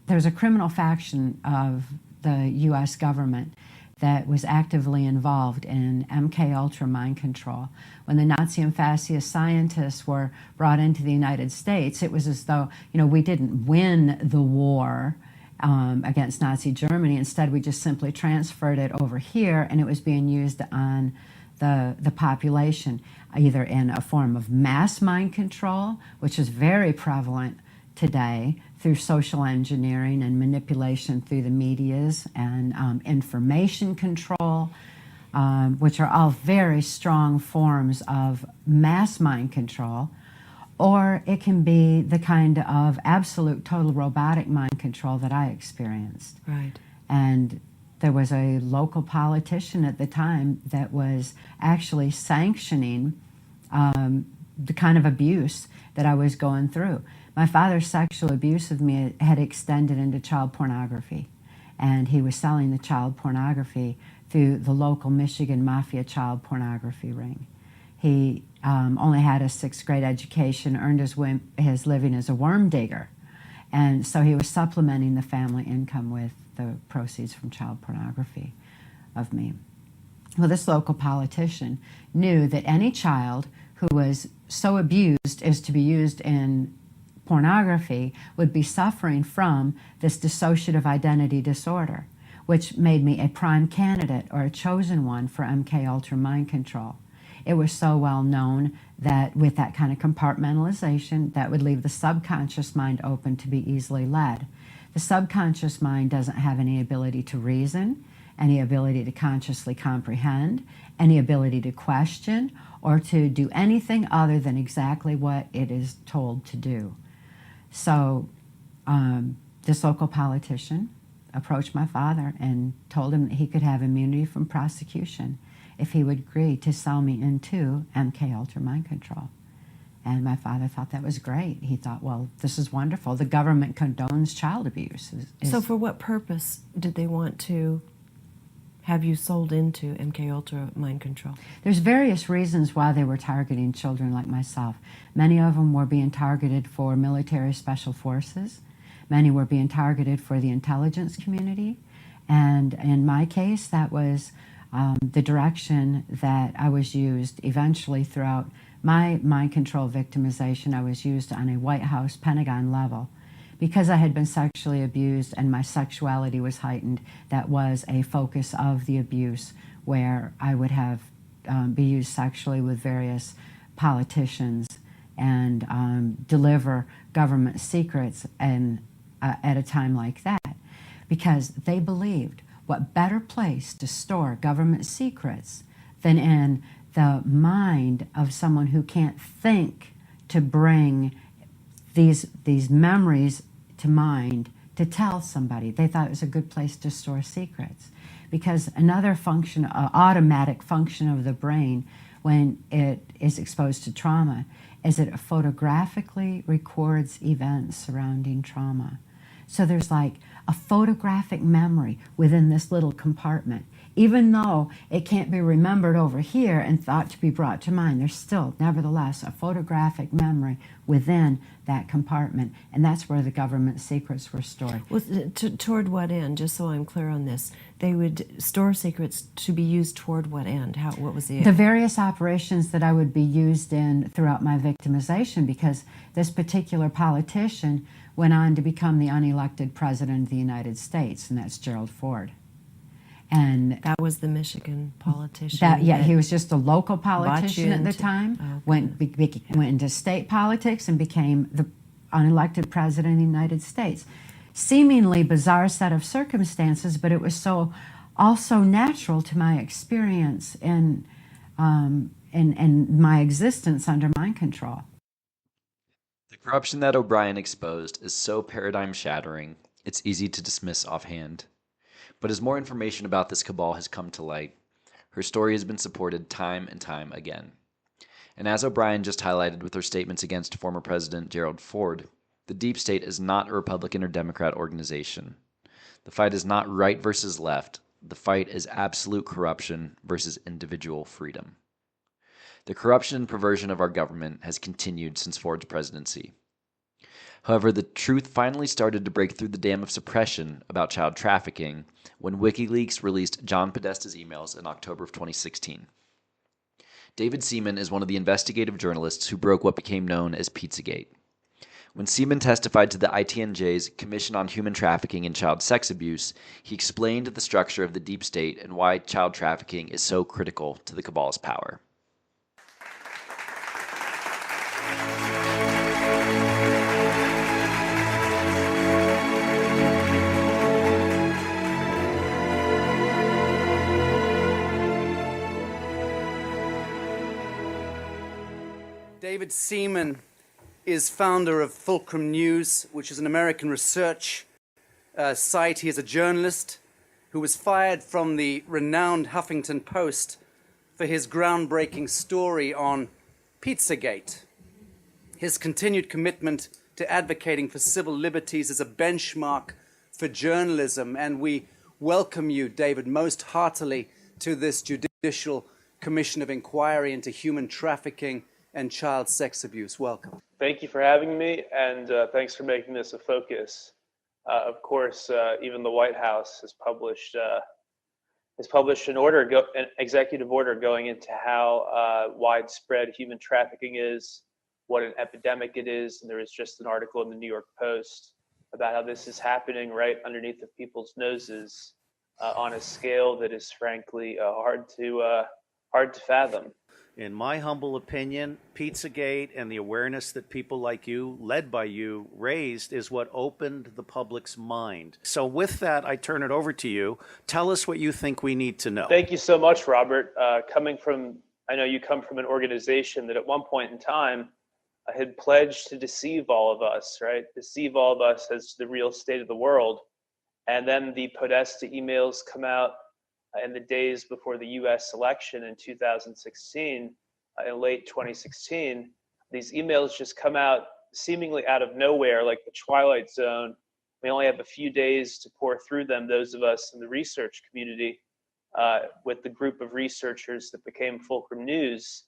There's a criminal faction of the U.S. government that was actively involved in MK-Ultra mind control. When the Nazi and fascist scientists were brought into the United States, it was as though, we didn't win the war against Nazi Germany. Instead, we just simply transferred it over here, and it was being used on the population, either in a form of mass mind control, which is very prevalent today, through social engineering and manipulation through the medias, and information control, which are all very strong forms of mass mind control. Or it can be the kind of absolute total robotic mind control that I experienced. Right. And there was a local politician at the time that was actually sanctioning the kind of abuse that I was going through. My father's sexual abuse of me had extended into child pornography, and he was selling the child pornography through the local Michigan Mafia child pornography ring. He only had a 6th grade education, earned his living as a worm digger, and so he was supplementing the family income with the proceeds from child pornography of me. Well, this local politician knew that any child who was so abused as to be used in pornography would be suffering from this dissociative identity disorder, which made me a prime candidate or a chosen one for MK-Ultra mind control. It was so well known that with that kind of compartmentalization, that would leave the subconscious mind open to be easily led. The subconscious mind doesn't have any ability to reason, any ability to consciously comprehend, any ability to question, or to do anything other than exactly what it is told to do. So this local politician approached my father and told him that he could have immunity from prosecution if he would agree to sell me into MK-Ultra mind control. And my father thought that was great. He thought, well, this is wonderful. The government condones child abuse. So for what purpose did they want to have you sold into MKUltra mind control? There's various reasons why they were targeting children like myself. Many of them were being targeted for military special forces. Many were being targeted for the intelligence community. And in my case, that was the direction that I was used eventually throughout my mind control victimization. I was used on a White House, Pentagon level. Because I had been sexually abused and my sexuality was heightened, that was a focus of the abuse, where I would have be used sexually with various politicians and deliver government secrets and at a time like that, because they believed what better place to store government secrets than in the mind of someone who can't think to bring these memories to mind to tell somebody. They thought it was a good place to store secrets, because another function, automatic function of the brain when it is exposed to trauma is it photographically records events surrounding trauma. So there's like a photographic memory within this little compartment. Even though it can't be remembered over here and thought to be brought to mind, there's still, nevertheless, a photographic memory within that compartment, and that's where the government secrets were stored. Well, toward what end? Just so I'm clear on this, they would store secrets to be used toward what end? What was the various operations that I would be used in throughout my victimization, because this particular politician went on to become the unelected president of the United States, and that's Gerald Ford. And that was the Michigan politician. He was just a local politician at the time. Okay. Went into state politics and became the unelected president of the United States. Seemingly bizarre set of circumstances, but it was so also natural to my experience and my existence under mind control. The corruption that O'Brien exposed is so paradigm-shattering, it's easy to dismiss offhand. But as more information about this cabal has come to light, her story has been supported time and time again. And as O'Brien just highlighted with her statements against former President Gerald Ford, the deep state is not a Republican or Democrat organization. The fight is not right versus left. The fight is absolute corruption versus individual freedom. The corruption and perversion of our government has continued since Ford's presidency. However, the truth finally started to break through the dam of suppression about child trafficking when WikiLeaks released John Podesta's emails in October of 2016. David Seaman is one of the investigative journalists who broke what became known as Pizzagate. When Seaman testified to the ITNJ's Commission on Human Trafficking and Child Sex Abuse, he explained the structure of the deep state and why child trafficking is so critical to the cabal's power. David Seaman is founder of Fulcrum News, which is an American research site. He is a journalist who was fired from the renowned Huffington Post for his groundbreaking story on Pizzagate. His continued commitment to advocating for civil liberties is a benchmark for journalism, and we welcome you, David, most heartily to this Judicial Commission of Inquiry into Human Trafficking and Child Sex Abuse. Welcome. Thank you for having me, and thanks for making this a focus. Of course, even the White House has published an executive order going into how widespread human trafficking is, what an epidemic it is, and there was just an article in the New York Post about how this is happening right underneath of people's noses on a scale that is frankly hard to fathom. In my humble opinion, Pizzagate and the awareness that people like you, led by you, raised is what opened the public's mind. So with that, I turn it over to you. Tell us what you think we need to know. Thank you so much, Robert. I know you come from an organization that at one point in time had pledged to deceive all of us, right? Deceive all of us as the real state of the world. And then the Podesta emails come out in the days before the U.S. election in 2016, in late 2016, these emails just come out seemingly out of nowhere, like the Twilight Zone. We only have a few days to pour through them, those of us in the research community. with the group of researchers that became Fulcrum News.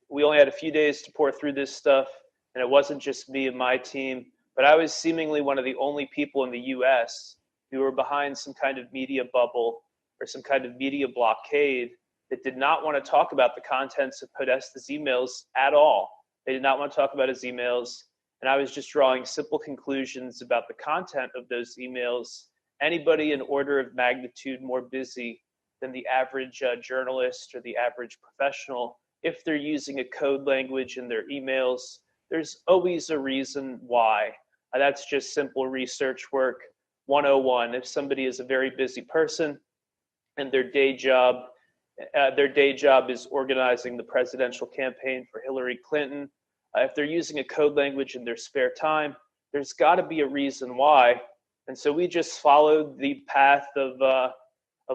We only had a few days to pour through this stuff, and it wasn't just me and my team, but I was seemingly one of the only people in the US who were behind some kind of media bubble or some kind of media blockade that did not want to talk about the contents of Podesta's emails at all. They did not want to talk about his emails, and I was just drawing simple conclusions about the content of those emails. Anybody in order of magnitude more busy than the average journalist or the average professional, if they're using a code language in their emails, there's always a reason why. That's just simple research work 101. If somebody is a very busy person and their day job is organizing the presidential campaign for Hillary Clinton, if they're using a code language in their spare time, there's got to be a reason why. And so we just followed the path of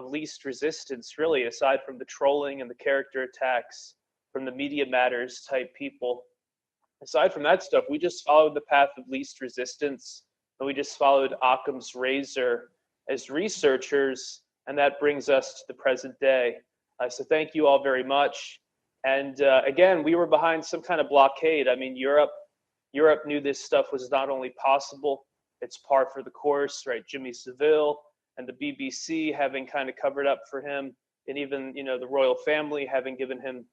least resistance, really, aside from the trolling and the character attacks from the Media Matters type people. Aside from that stuff, we just followed the path of least resistance, and we just followed Occam's razor as researchers, and that brings us to the present day. So thank you all very much. And again, we were behind some kind of blockade. I mean, Europe knew this stuff was not only possible, it's par for the course, right? Jimmy Savile and the BBC having kind of covered up for him, and even, the royal family having given him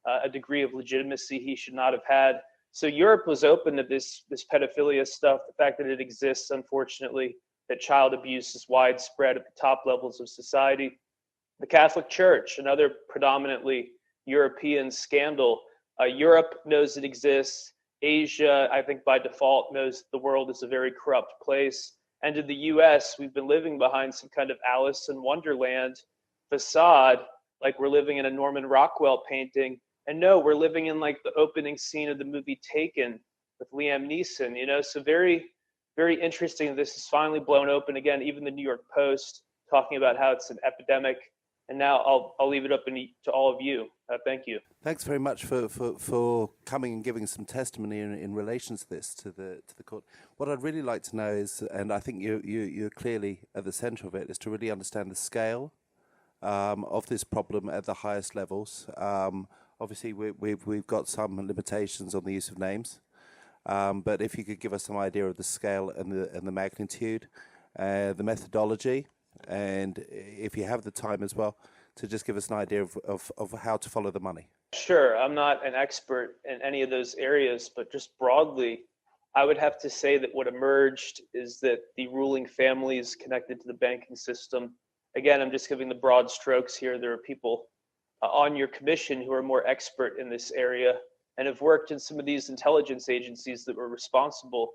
a degree of legitimacy he should not have had. So Europe was open to this pedophilia stuff, the fact that it exists, unfortunately, that child abuse is widespread at the top levels of society. The Catholic Church, another predominantly European scandal. Europe knows it exists. Asia, I think by default, knows the world is a very corrupt place. And in the US, we've been living behind some kind of Alice in Wonderland facade, like we're living in a Norman Rockwell painting. And no, we're living in like the opening scene of the movie Taken with Liam Neeson, So very, very interesting. This is finally blown open again. Even the New York Post talking about how it's an epidemic. And now I'll leave it up to all of you. Thank you. Thanks very much for coming and giving some testimony in relation to this to the court. What I'd really like to know is, and I think you're clearly at the centre of it, is to really understand the scale of this problem at the highest levels. Obviously, we've got some limitations on the use of names, but if you could give us some idea of the scale and the magnitude, the methodology, and if you have the time as well, to just give us an idea of how to follow the money. Sure, I'm not an expert in any of those areas, but just broadly, I would have to say that what emerged is that the ruling families connected to the banking system, again, I'm just giving the broad strokes here. There are people on your commission who are more expert in this area and have worked in some of these intelligence agencies that were responsible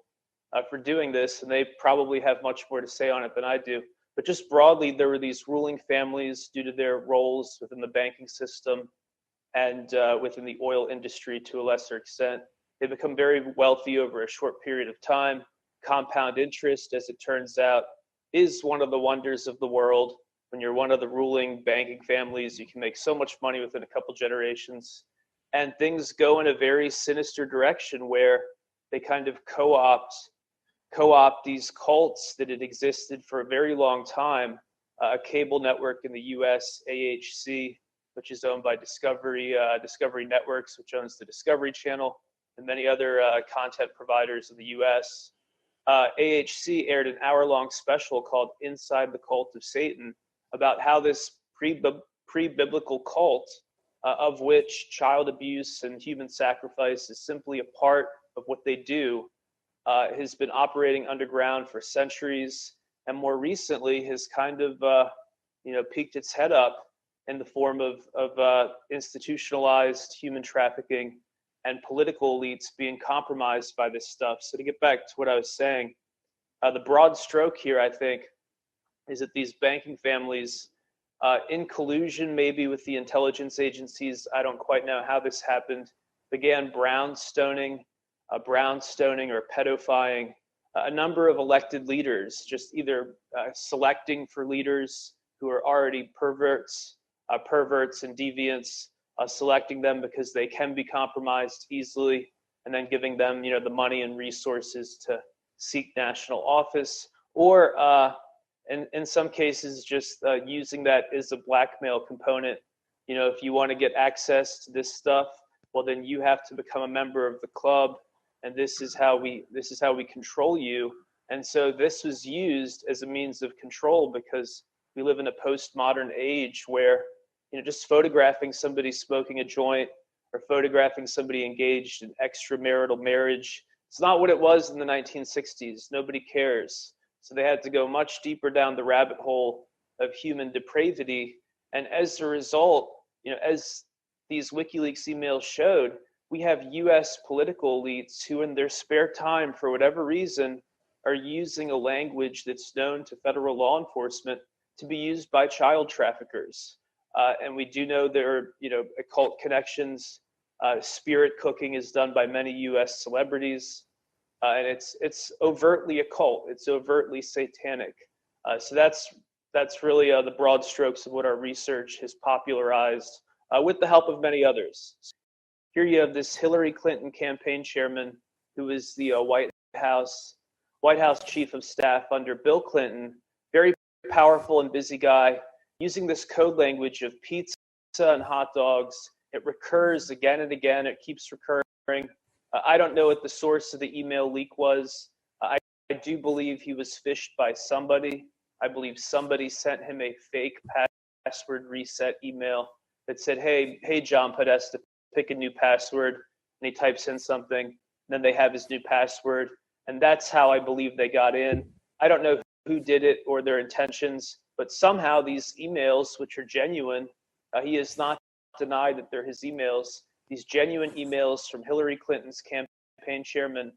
for doing this, and they probably have much more to say on it than I do. But just broadly, there were these ruling families due to their roles within the banking system and within the oil industry to a lesser extent. They become very wealthy over a short period of time. Compound interest, as it turns out, is one of the wonders of the world. When you're one of the ruling banking families, you can make so much money within a couple generations. And things go in a very sinister direction where they kind of co-opt these cults that had existed for a very long time. A cable network in the US, AHC, which is owned by Discovery Networks, which owns the Discovery Channel, and many other content providers in the US. AHC aired an hour-long special called Inside the Cult of Satan about how this pre-biblical cult, of which child abuse and human sacrifice is simply a part of what they do, has been operating underground for centuries, and more recently has kind of peeked its head up in the form of institutionalized human trafficking and political elites being compromised by this stuff. So to get back to what I was saying, the broad stroke here, I think, is that these banking families, in collusion maybe with the intelligence agencies, I don't quite know how this happened, began brownstoning or pedophying a number of elected leaders, just either selecting for leaders who are already perverts and deviants, selecting them because they can be compromised easily, and then giving them, the money and resources to seek national office, or and in some cases just using that as a blackmail component. You know, if you want to get access to this stuff, well, then you have to become a member of the club, and this is how we control you. And so this was used as a means of control because we live in a postmodern age where, you know, just photographing somebody smoking a joint or photographing somebody engaged in extramarital marriage, it's not what it was in the 1960s. Nobody cares. So they had to go much deeper down the rabbit hole of human depravity. And as a result, you know, as these WikiLeaks emails showed, we have US political elites who in their spare time, for whatever reason, are using a language that's known to federal law enforcement to be used by child traffickers. And we do know there are, you know, occult connections. Spirit cooking is done by many US celebrities. And it's overtly occult. It's overtly satanic. So that's really the broad strokes of what our research has popularized with the help of many others. Here you have this Hillary Clinton campaign chairman who is the White House chief of staff under Bill Clinton, very powerful and busy guy, using this code language of pizza and hot dogs. It recurs again and again. It keeps recurring. I don't know what the source of the email leak was. I do believe he was phished by somebody. I believe somebody sent him a fake password reset email that said, hey, John Podesta, pick a new password. And he types in something. And then they have his new password. And that's how I believe they got in. I don't know who did it or their intentions, but somehow these emails, which are genuine, he has not denied that they're his emails. These genuine emails from Hillary Clinton's campaign chairman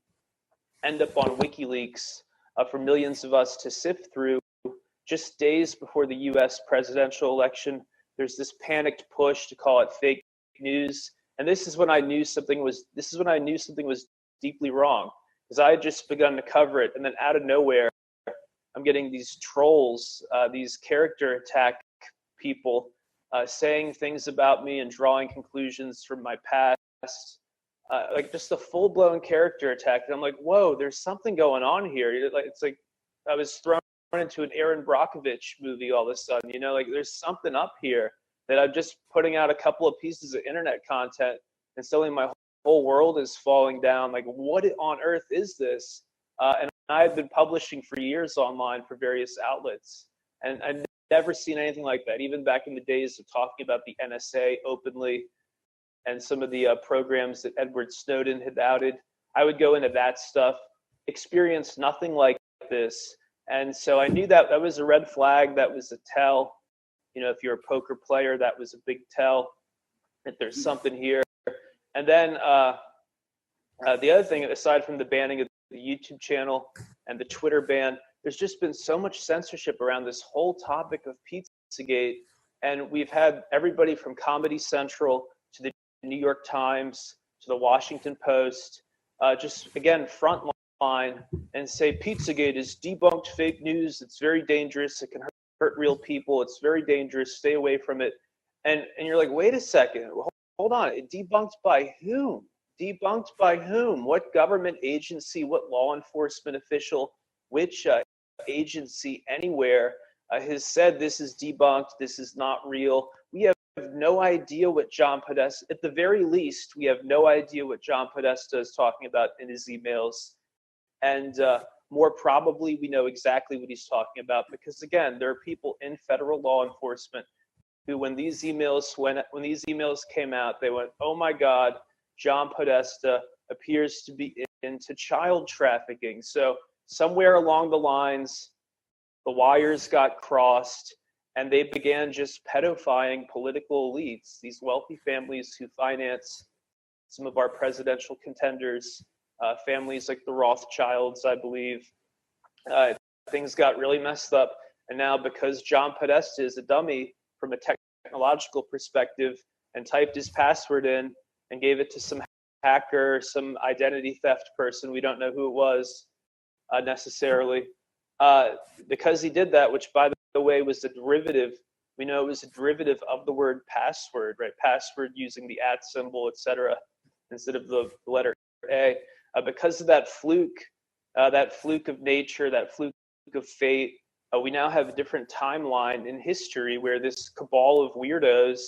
end up on WikiLeaks for millions of us to sift through. Just days before the U.S. presidential election, there's this panicked push to call it fake news, and this is when I knew something was deeply wrong, because I had just begun to cover it, and then out of nowhere, I'm getting these trolls, these character attack people, saying things about me and drawing conclusions from my past, like just a full-blown character attack. And I'm like, whoa, there's something going on here. It's like I was thrown into an Aaron Brockovich movie all of a sudden. You know, like there's something up here that I'm just putting out a couple of pieces of internet content and suddenly my whole world is falling down. Like, what on earth is this? And I've been publishing for years online for various outlets, and I've never seen anything like that, even back in the days of talking about the NSA openly and some of the programs that Edward Snowden had outed. I would go into that stuff, experience nothing like this. And so I knew that was a red flag. That was a tell. You know, if you're a poker player, that was a big tell that there's something here. And then the other thing, aside from the banning of the YouTube channel and the Twitter ban, there's just been so much censorship around this whole topic of Pizzagate. And we've had everybody from Comedy Central to the New York Times to the Washington Post, just again, frontline and say Pizzagate is debunked fake news. It's very dangerous. It can hurt real people. It's very dangerous. Stay away from it. And you're like, wait a second. Hold on. It debunked by whom? Debunked by whom? What government agency? What law enforcement official? Which agency anywhere has said this is debunked? This is not real. We have no idea what John Podesta, at the very least, we have no idea what John Podesta is talking about in his emails. And more probably, we know exactly what he's talking about because, again, there are people in federal law enforcement who, when these emails came out, they went, "Oh my God, John Podesta appears to be into child trafficking." So somewhere along the lines, the wires got crossed, and they began just pedophying political elites, these wealthy families who finance some of our presidential contenders. Families like the Rothschilds, I believe. Things got really messed up. And now because John Podesta is a dummy from a technological perspective and typed his password in and gave it to some hacker, some identity theft person, we don't know who it was necessarily. Because he did that, which by the way was a derivative, we know it was a derivative of the word password, right? Password using the @ symbol, etc., instead of the letter A. Because of that fluke of nature, that fluke of fate, we now have a different timeline in history where this cabal of weirdos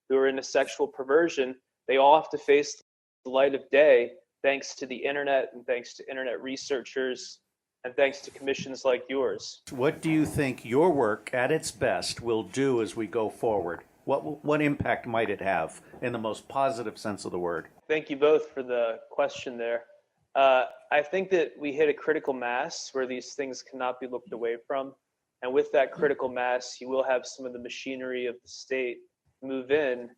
who are into sexual perversion, they all have to face the light of day thanks to the internet and thanks to internet researchers and thanks to commissions like yours. What do you think your work at its best will do as we go forward? What impact might it have in the most positive sense of the word? Thank you both for the question there. I think that we hit a critical mass where these things cannot be looked away from. And with that critical mass, you will have some of the machinery of the state move in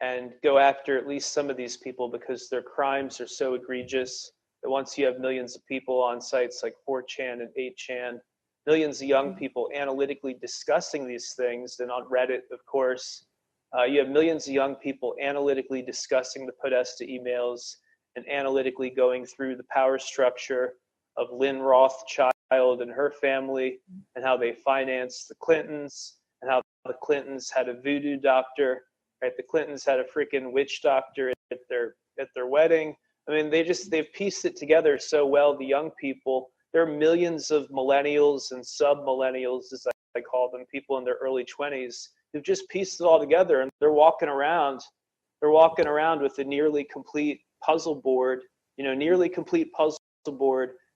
and go after at least some of these people because their crimes are so egregious that once you have millions of people on sites like 4chan and 8chan, millions of young people analytically discussing these things, and on Reddit, of course, you have millions of young people analytically discussing the Podesta emails and analytically going through the power structure of Lynn Rothschild and her family and how they financed the Clintons and how the Clintons had a voodoo doctor, right? The Clintons had a freaking witch doctor at their wedding. I mean, they've pieced it together so well, the young people. There are millions of millennials and sub-millennials, as I call them, people in their early 20s, who've just pieced it all together, and they're walking around with a nearly complete puzzle board,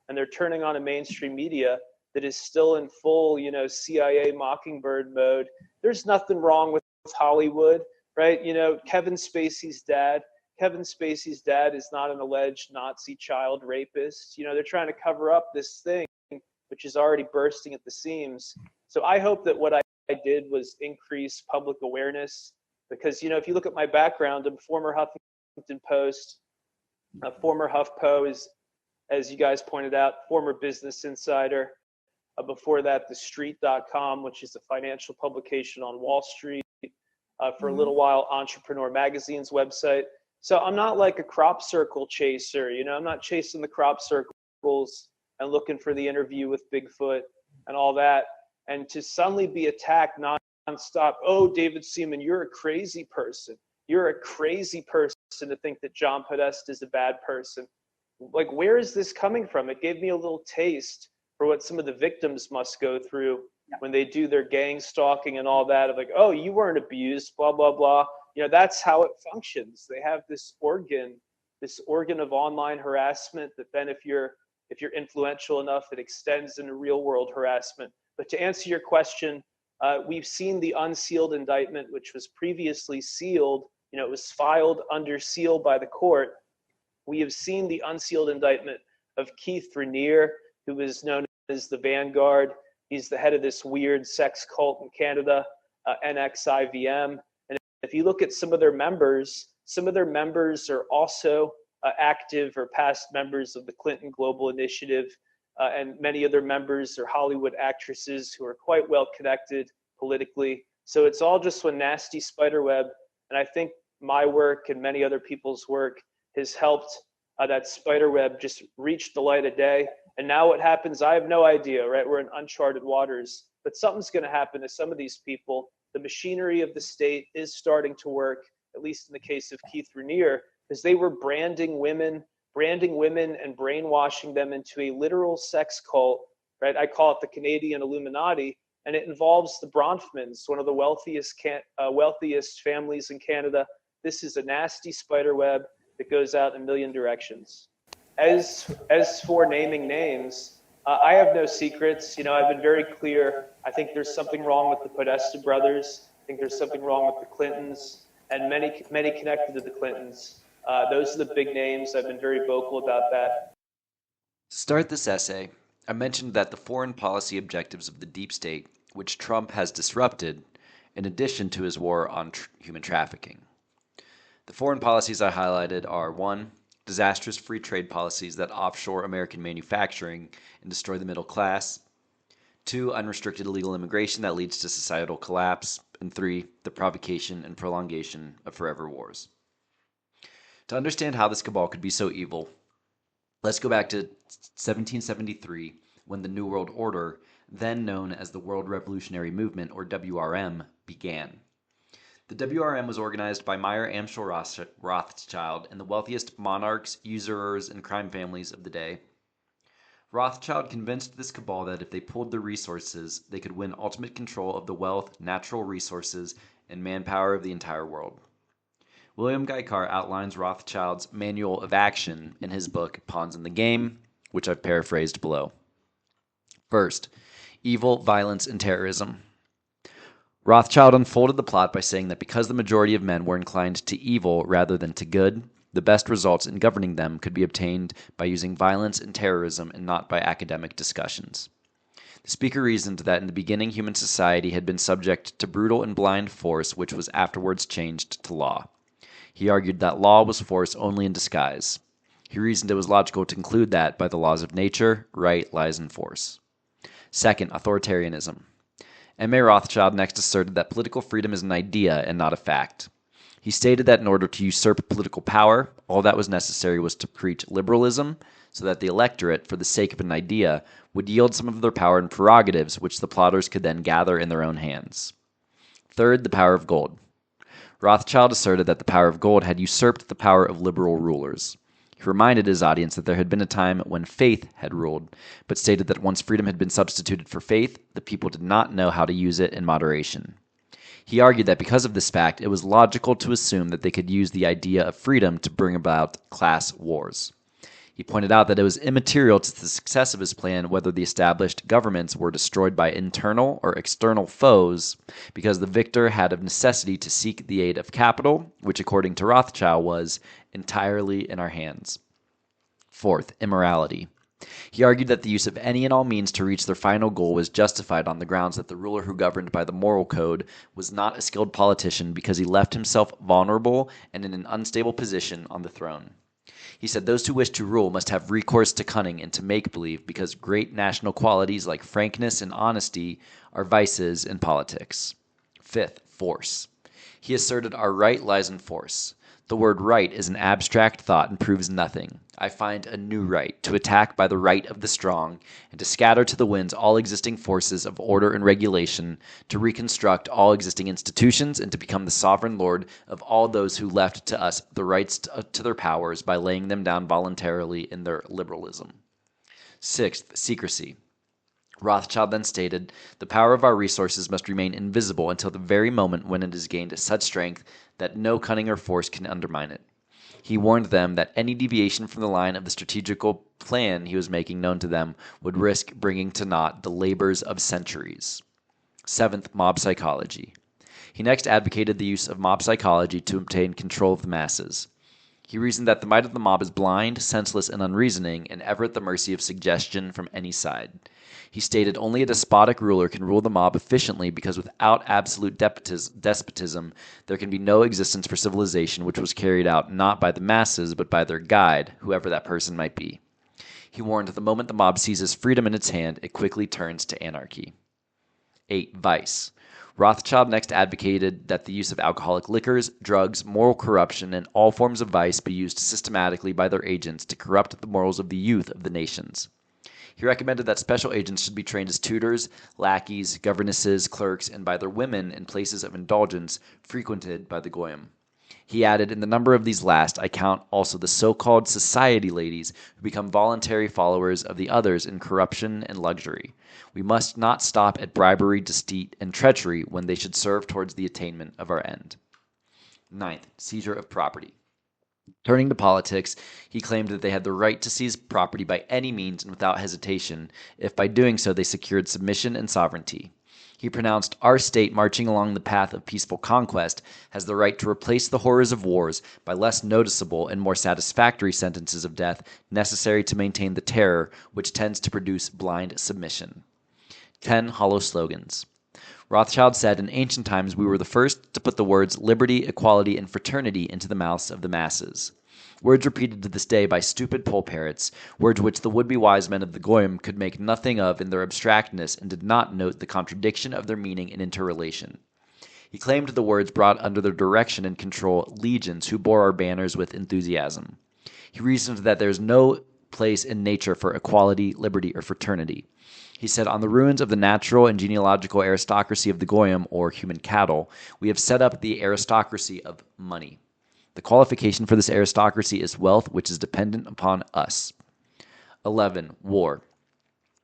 and they're turning on a mainstream media that is still in full, CIA Mockingbird mode. There's nothing wrong with Hollywood, right? Kevin Spacey's dad is not an alleged Nazi child rapist. They're trying to cover up this thing, which is already bursting at the seams. So I hope that what I did was increase public awareness because, if you look at my background, I'm a former Huffington Post, a former HuffPo, as you guys pointed out, former Business Insider. Before that, TheStreet.com, which is a financial publication on Wall Street. For a little while, Entrepreneur Magazine's website. So I'm not like a crop circle chaser. I'm not chasing the crop circles and looking for the interview with Bigfoot and all that. And to suddenly be attacked nonstop, oh, David Seaman, you're a crazy person. You're a crazy person to think that John Podesta is a bad person. Like, where is this coming from? It gave me a little taste for what some of the victims must go through when they do their gang stalking and all that. Of like, oh, you weren't abused, blah, blah, blah. That's how it functions. They have this organ of online harassment that then if you're influential enough, it extends into real world harassment. But to answer your question, we've seen the unsealed indictment, which was previously sealed. It was filed under seal by the court. We have seen the unsealed indictment of Keith Raniere, who is known as the Vanguard. He's the head of this weird sex cult in Canada, NXIVM. And if you look at some of their members are also active or past members of the Clinton Global Initiative. And many of their members are Hollywood actresses who are quite well connected politically. So it's all just one nasty spider web. And I think my work and many other people's work has helped that spider web just reach the light of day. And now what happens, I have no idea, right? We're in uncharted waters. But something's going to happen to some of these people. The machinery of the state is starting to work, at least in the case of Keith Raniere, because they were branding women and brainwashing them into a literal sex cult, right? I call it the Canadian Illuminati, and it involves the Bronfmans, one of the wealthiest families in Canada. This is a nasty spider web that goes out in a million directions. As for naming names, I have no secrets. I've been very clear. I think there's something wrong with the Podesta brothers. I think there's something wrong with the Clintons and many connected to the Clintons. Those are the big names. I've been very vocal about that. To start this essay, I mentioned that the foreign policy objectives of the deep state, which Trump has disrupted, in addition to his war on human trafficking. The foreign policies I highlighted are 1. Disastrous free trade policies that offshore American manufacturing and destroy the middle class. 2. Unrestricted illegal immigration that leads to societal collapse. And 3. The provocation and prolongation of forever wars. To understand how this cabal could be so evil, let's go back to 1773 when the New World Order, then known as the World Revolutionary Movement, or WRM, began. The WRM was organized by Meyer Amschel Rothschild and the wealthiest monarchs, usurers, and crime families of the day. Rothschild convinced this cabal that if they pooled their resources, they could win ultimate control of the wealth, natural resources, and manpower of the entire world. William Geikar outlines Rothschild's manual of action in his book Pawns in the Game, which I've paraphrased below. First, evil, violence, and terrorism. Rothschild unfolded the plot by saying that because the majority of men were inclined to evil rather than to good, the best results in governing them could be obtained by using violence and terrorism and not by academic discussions. The speaker reasoned that in the beginning human society had been subject to brutal and blind force, which was afterwards changed to law. He argued that law was force only in disguise. He reasoned it was logical to conclude that, by the laws of nature, right lies in force. Second, authoritarianism. M.A. Rothschild next asserted that political freedom is an idea and not a fact. He stated that in order to usurp political power, all that was necessary was to preach liberalism, so that the electorate, for the sake of an idea, would yield some of their power and prerogatives, which the plotters could then gather in their own hands. Third, the power of gold. Rothschild asserted that the power of gold had usurped the power of liberal rulers. He reminded his audience that there had been a time when faith had ruled, but stated that once freedom had been substituted for faith, the people did not know how to use it in moderation. He argued that because of this fact, it was logical to assume that they could use the idea of freedom to bring about class wars. He pointed out that it was immaterial to the success of his plan whether the established governments were destroyed by internal or external foes, because the victor had of necessity to seek the aid of capital, which according to Rothschild was entirely in our hands. Fourth, immorality. He argued that the use of any and all means to reach their final goal was justified on the grounds that the ruler who governed by the moral code was not a skilled politician because he left himself vulnerable and in an unstable position on the throne. He said those who wish to rule must have recourse to cunning and to make-believe because great national qualities like frankness and honesty are vices in politics. Fifth, force. He asserted our right lies in force. The word right is an abstract thought and proves nothing. I find a new right, to attack by the right of the strong, and to scatter to the winds all existing forces of order and regulation, to reconstruct all existing institutions, and to become the sovereign lord of all those who left to us the rights to their powers by laying them down voluntarily in their liberalism. Sixth, secrecy. Rothschild then stated, the power of our resources must remain invisible until the very moment when it has gained such strength that no cunning or force can undermine it. He warned them that any deviation from the line of the strategical plan he was making known to them would risk bringing to naught the labors of centuries. Seventh, mob psychology. He next advocated the use of mob psychology to obtain control of the masses. He reasoned that the might of the mob is blind, senseless, and unreasoning, and ever at the mercy of suggestion from any side. He stated only a despotic ruler can rule the mob efficiently because without absolute despotism, there can be no existence for civilization which was carried out not by the masses but by their guide, whoever that person might be. He warned that the moment the mob seizes freedom in its hand, it quickly turns to anarchy. 8. Vice. Rothschild next advocated that the use of alcoholic liquors, drugs, moral corruption, and all forms of vice be used systematically by their agents to corrupt the morals of the youth of the nations. He recommended that special agents should be trained as tutors, lackeys, governesses, clerks, and by their women in places of indulgence frequented by the Goyim. He added, in the number of these last, I count also the so-called society ladies who become voluntary followers of the others in corruption and luxury. We must not stop at bribery, deceit, and treachery when they should serve towards the attainment of our end. 9th, seizure of property. Turning to politics, he claimed that they had the right to seize property by any means and without hesitation, if by doing so they secured submission and sovereignty. He pronounced, our state marching along the path of peaceful conquest has the right to replace the horrors of wars by less noticeable and more satisfactory sentences of death necessary to maintain the terror which tends to produce blind submission. 10 hollow slogans. Rothschild said, in ancient times we were the first to put the words liberty, equality, and fraternity into the mouths of the masses. Words repeated to this day by stupid poll parrots, words which the would-be wise men of the Goyim could make nothing of in their abstractness and did not note the contradiction of their meaning and interrelation. He claimed the words brought under their direction and control legions who bore our banners with enthusiasm. He reasoned that there is no place in nature for equality, liberty, or fraternity. He said, on the ruins of the natural and genealogical aristocracy of the Goyim, or human cattle, we have set up the aristocracy of money. The qualification for this aristocracy is wealth, which is dependent upon us. 11. War.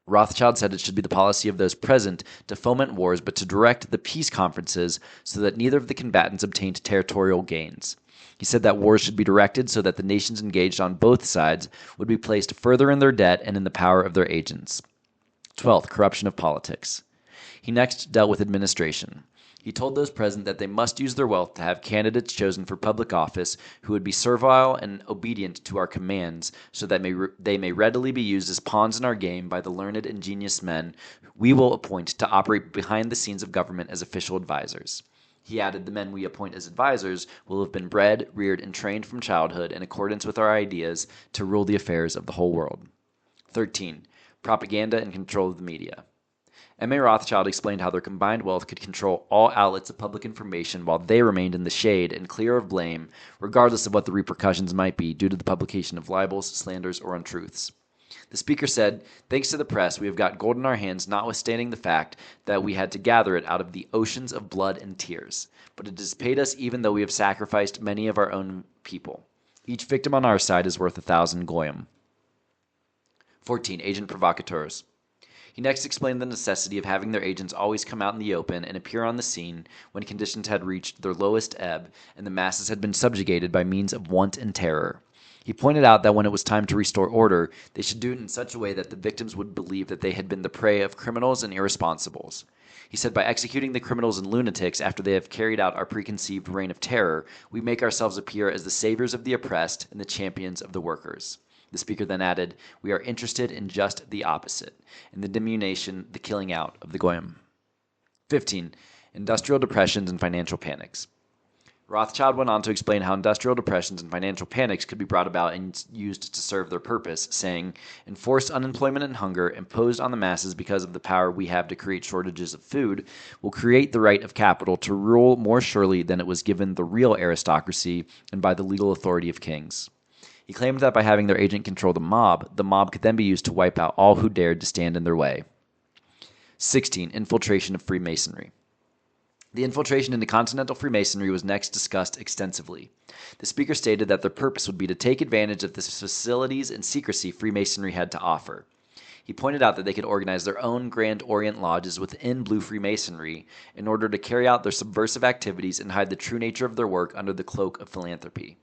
Rothschild said it should be the policy of those present to foment wars, but to direct the peace conferences so that neither of the combatants obtained territorial gains. He said that wars should be directed so that the nations engaged on both sides would be placed further in their debt and in the power of their agents. 12th, corruption of politics. He next dealt with administration. He told those present that they must use their wealth to have candidates chosen for public office who would be servile and obedient to our commands, so that they may readily be used as pawns in our game by the learned, ingenious men we will appoint to operate behind the scenes of government as official advisors. He added, the men we appoint as advisors will have been bred, reared, and trained from childhood in accordance with our ideas to rule the affairs of the whole world. 13. Propaganda and control of the media. M.A. Rothschild explained how their combined wealth could control all outlets of public information while they remained in the shade and clear of blame, regardless of what the repercussions might be due to the publication of libels, slanders, or untruths. The speaker said, thanks to the press, we have got gold in our hands, notwithstanding the fact that we had to gather it out of the oceans of blood and tears. But it has paid us even though we have sacrificed many of our own people. Each victim on our side is worth 1,000 goyim. 14. Agent provocateurs. He next explained the necessity of having their agents always come out in the open and appear on the scene when conditions had reached their lowest ebb and the masses had been subjugated by means of want and terror. He pointed out that when it was time to restore order, they should do it in such a way that the victims would believe that they had been the prey of criminals and irresponsibles. He said, by executing the criminals and lunatics after they have carried out our preconceived reign of terror, we make ourselves appear as the saviors of the oppressed and the champions of the workers. The speaker then added, we are interested in just the opposite, in the diminution, the killing out of the goyim. 15. Industrial depressions and financial panics. Rothschild went on to explain how industrial depressions and financial panics could be brought about and used to serve their purpose, saying, enforced unemployment and hunger imposed on the masses because of the power we have to create shortages of food will create the right of capital to rule more surely than it was given the real aristocracy and by the legal authority of kings. He claimed that by having their agent control the mob could then be used to wipe out all who dared to stand in their way. 16. Infiltration of Freemasonry. The infiltration into continental Freemasonry was next discussed extensively. The speaker stated that their purpose would be to take advantage of the facilities and secrecy Freemasonry had to offer. He pointed out that they could organize their own Grand Orient lodges within Blue Freemasonry in order to carry out their subversive activities and hide the true nature of their work under the cloak of philanthropy.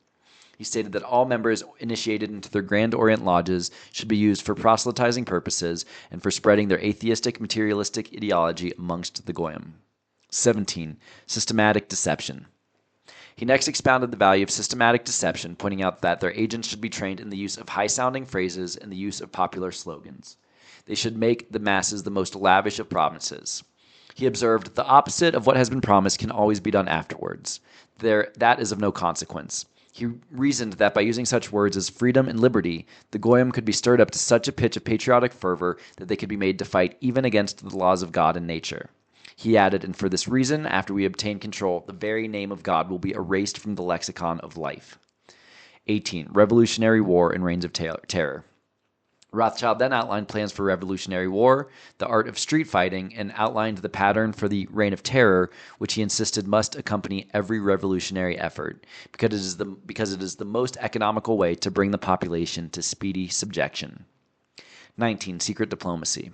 He stated that all members initiated into their Grand Orient lodges should be used for proselytizing purposes and for spreading their atheistic, materialistic ideology amongst the goyim. 17. Systematic deception. He next expounded the value of systematic deception, pointing out that their agents should be trained in the use of high-sounding phrases and the use of popular slogans. They should make the masses the most lavish of promises. He observed, the opposite of what has been promised can always be done afterwards. That is of no consequence. He reasoned that by using such words as freedom and liberty, the goyim could be stirred up to such a pitch of patriotic fervor that they could be made to fight even against the laws of God and nature. He added, and for this reason, after we obtain control, the very name of God will be erased from the lexicon of life. 18. Revolutionary War and Reigns of Terror. Rothschild then outlined plans for Revolutionary War, the art of street fighting, and outlined the pattern for the Reign of Terror, which he insisted must accompany every revolutionary effort, because it is the most economical way to bring the population to speedy subjection. 19. Secret diplomacy.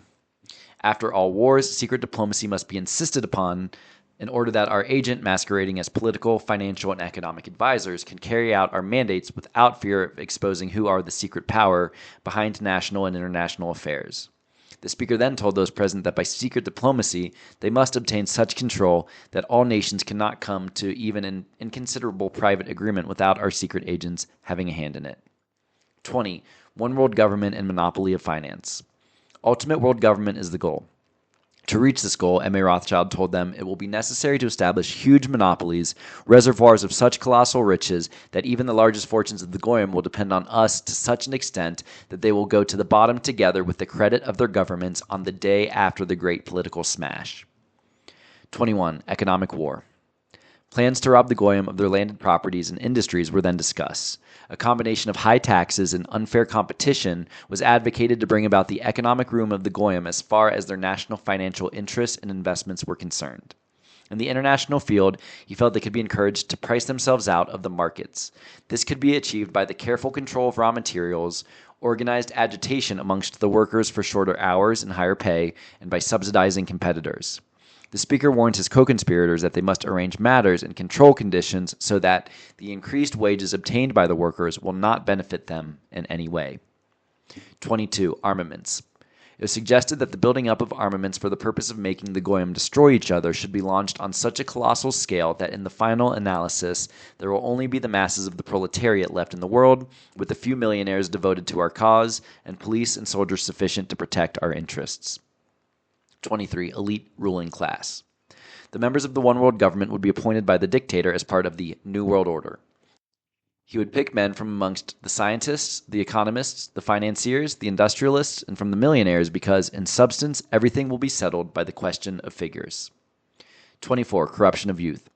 After all wars, secret diplomacy must be insisted upon in order that our agent, masquerading as political, financial, and economic advisors, can carry out our mandates without fear of exposing who are the secret power behind national and international affairs. The speaker then told those present that by secret diplomacy, they must obtain such control that all nations cannot come to even an inconsiderable private agreement without our secret agents having a hand in it. 20. One world government and monopoly of finance. Ultimate world government is the goal. To reach this goal, M.A. Rothschild told them it will be necessary to establish huge monopolies, reservoirs of such colossal riches that even the largest fortunes of the goyim will depend on us to such an extent that they will go to the bottom together with the credit of their governments on the day after the great political smash. 21. Economic war. Plans to rob the goyim of their landed properties and industries were then discussed. A combination of high taxes and unfair competition was advocated to bring about the economic ruin of the goyim as far as their national financial interests and investments were concerned. In the international field, he felt they could be encouraged to price themselves out of the markets. This could be achieved by the careful control of raw materials organized agitation amongst the workers for shorter hours and higher pay, and by subsidizing competitors. The speaker warns his co-conspirators that they must arrange matters and control conditions so that the increased wages obtained by the workers will not benefit them in any way. 22. Armaments. It was suggested that the building up of armaments for the purpose of making the Goyim destroy each other should be launched on such a colossal scale that in the final analysis there will only be the masses of the proletariat left in the world, with a few millionaires devoted to our cause, and police and soldiers sufficient to protect our interests. 23. Elite ruling class. The members of the one world government would be appointed by the dictator as part of the New World Order. He would pick men from amongst the scientists, the economists, the financiers, the industrialists, and from the millionaires because, in substance, everything will be settled by the question of figures. 24. Corruption of youth.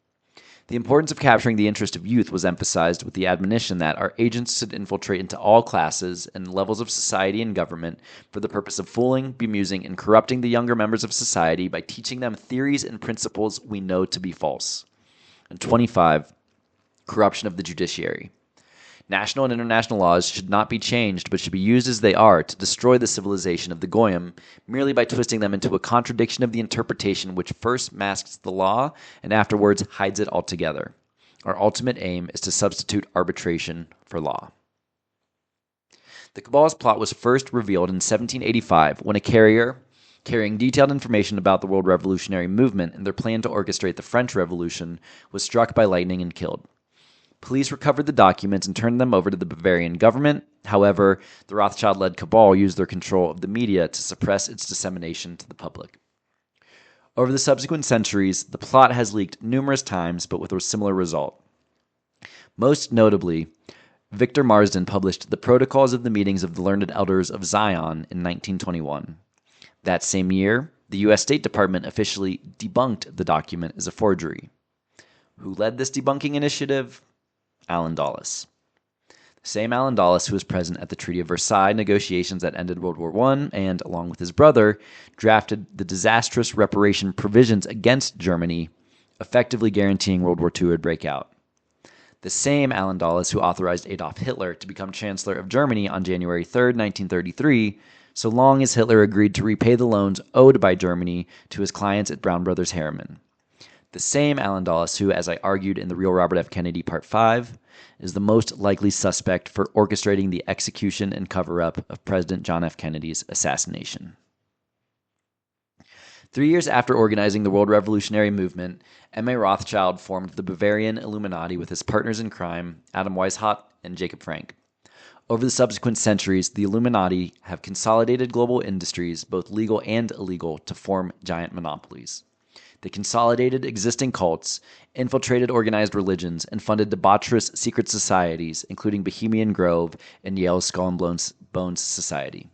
The importance of capturing the interest of youth was emphasized with the admonition that our agents should infiltrate into all classes and levels of society and government for the purpose of fooling, bemusing, and corrupting the younger members of society by teaching them theories and principles we know to be false. And 25. Corruption of the judiciary. National and international laws should not be changed, but should be used as they are to destroy the civilization of the Goyim, merely by twisting them into a contradiction of the interpretation which first masks the law and afterwards hides it altogether. Our ultimate aim is to substitute arbitration for law. The cabal's plot was first revealed in 1785 when a carrier carrying detailed information about the World Revolutionary Movement and their plan to orchestrate the French Revolution was struck by lightning and killed. Police recovered the documents and turned them over to the Bavarian government. However, the Rothschild-led cabal used their control of the media to suppress its dissemination to the public. Over the subsequent centuries, the plot has leaked numerous times, but with a similar result. Most notably, Victor Marsden published the Protocols of the Meetings of the Learned Elders of Zion in 1921. That same year, the U.S. State Department officially debunked the document as a forgery. Who led this debunking initiative? Allen Dulles. The same Allen Dulles who was present at the Treaty of Versailles negotiations that ended World War I and, along with his brother, drafted the disastrous reparation provisions against Germany, effectively guaranteeing World War II would break out. The same Allen Dulles who authorized Adolf Hitler to become Chancellor of Germany on January 3, 1933, so long as Hitler agreed to repay the loans owed by Germany to his clients at Brown Brothers Harriman. The same Allen Dulles who, as I argued in The Real Robert F. Kennedy Part 5, is the most likely suspect for orchestrating the execution and cover-up of President John F. Kennedy's assassination. 3 years after organizing the World Revolutionary Movement, M.A. Rothschild formed the Bavarian Illuminati with his partners in crime, Adam Weishaupt and Jacob Frank. Over the subsequent centuries, the Illuminati have consolidated global industries, both legal and illegal, to form giant monopolies. They consolidated existing cults, infiltrated organized religions, and funded debaucherous secret societies, including Bohemian Grove and Yale's Skull and Bones Society.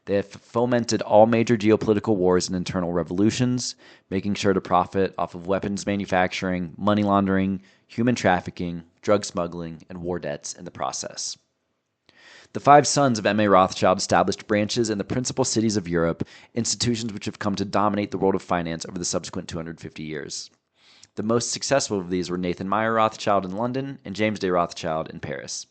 They have fomented all major geopolitical wars and internal revolutions, making sure to profit off of weapons manufacturing, money laundering, human trafficking, drug smuggling, and war debts in the process. The five sons of M.A. Rothschild established branches in the principal cities of Europe, institutions which have come to dominate the world of finance over the subsequent 250 years. The most successful of these were Nathan Meyer Rothschild in London and James Day Rothschild in Paris.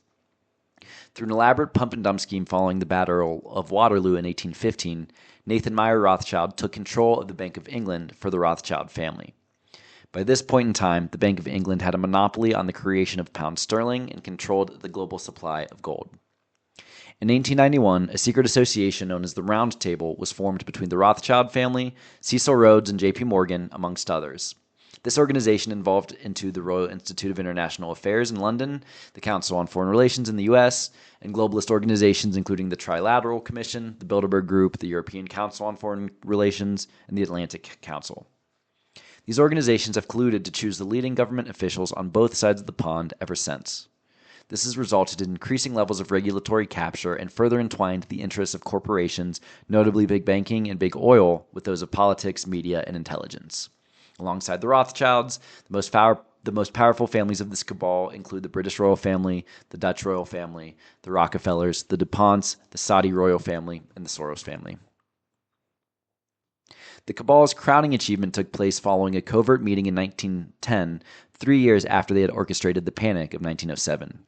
Through an elaborate pump-and-dump scheme following the Battle of Waterloo in 1815, Nathan Meyer Rothschild took control of the Bank of England for the Rothschild family. By this point in time, the Bank of England had a monopoly on the creation of pound sterling and controlled the global supply of gold. In 1891, a secret association known as the Round Table was formed between the Rothschild family, Cecil Rhodes, and J.P. Morgan, amongst others. This organization involved into the Royal Institute of International Affairs in London, the Council on Foreign Relations in the U.S., and globalist organizations including the Trilateral Commission, the Bilderberg Group, the European Council on Foreign Relations, and the Atlantic Council. These organizations have colluded to choose the leading government officials on both sides of the pond ever since. This has resulted in increasing levels of regulatory capture and further entwined the interests of corporations, notably big banking and big oil, with those of politics, media, and intelligence. Alongside the Rothschilds, the most powerful families of this cabal include the British royal family, the Dutch royal family, the Rockefellers, the DuPonts, the Saudi royal family, and the Soros family. The cabal's crowning achievement took place following a covert meeting in 1910, 3 years after they had orchestrated the Panic of 1907.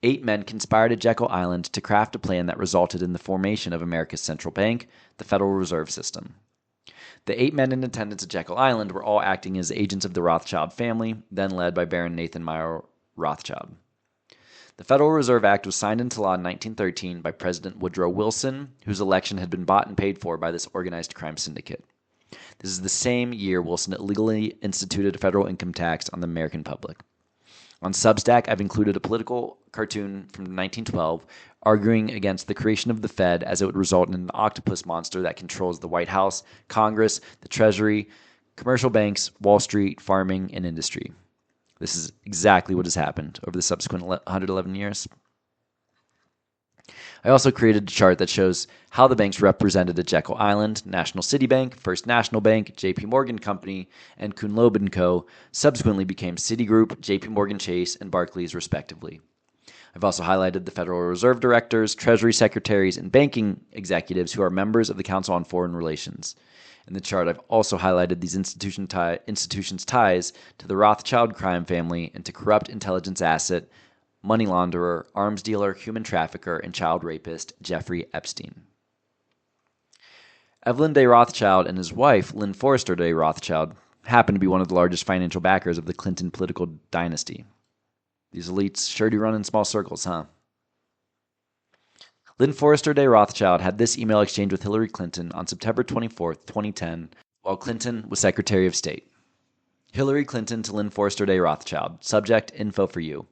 8 men conspired at Jekyll Island to craft a plan that resulted in the formation of America's central bank, the Federal Reserve System. The 8 men in attendance at Jekyll Island were all acting as agents of the Rothschild family, then led by Baron Nathan Meyer Rothschild. The Federal Reserve Act was signed into law in 1913 by President Woodrow Wilson, whose election had been bought and paid for by this organized crime syndicate. This is the same year Wilson illegally instituted a federal income tax on the American public. On Substack, I've included a political cartoon from 1912 arguing against the creation of the Fed as it would result in an octopus monster that controls the White House, Congress, the Treasury, commercial banks, Wall Street, farming, and industry. This is exactly what has happened over the subsequent 111 years. I also created a chart that shows how the banks represented at Jekyll Island, National City Bank, First National Bank, J.P. Morgan Company, and Kuhn Loeb & Co. subsequently became Citigroup, J.P. Morgan Chase, and Barclays, respectively. I've also highlighted the Federal Reserve directors, Treasury secretaries, and banking executives who are members of the Council on Foreign Relations. In the chart, I've also highlighted these institutions' ties to the Rothschild crime family and to corrupt intelligence asset, money launderer, arms dealer, human trafficker, and child rapist Jeffrey Epstein. Evelyn Day Rothschild and his wife, Lynn Forrester Day Rothschild, happen to be one of the largest financial backers of the Clinton political dynasty. These elites sure do run in small circles, huh? Lynn Forrester Day Rothschild had this email exchange with Hillary Clinton on September 24, 2010, while Clinton was Secretary of State. Hillary Clinton to Lynn Forrester Day Rothschild. Subject, info for you.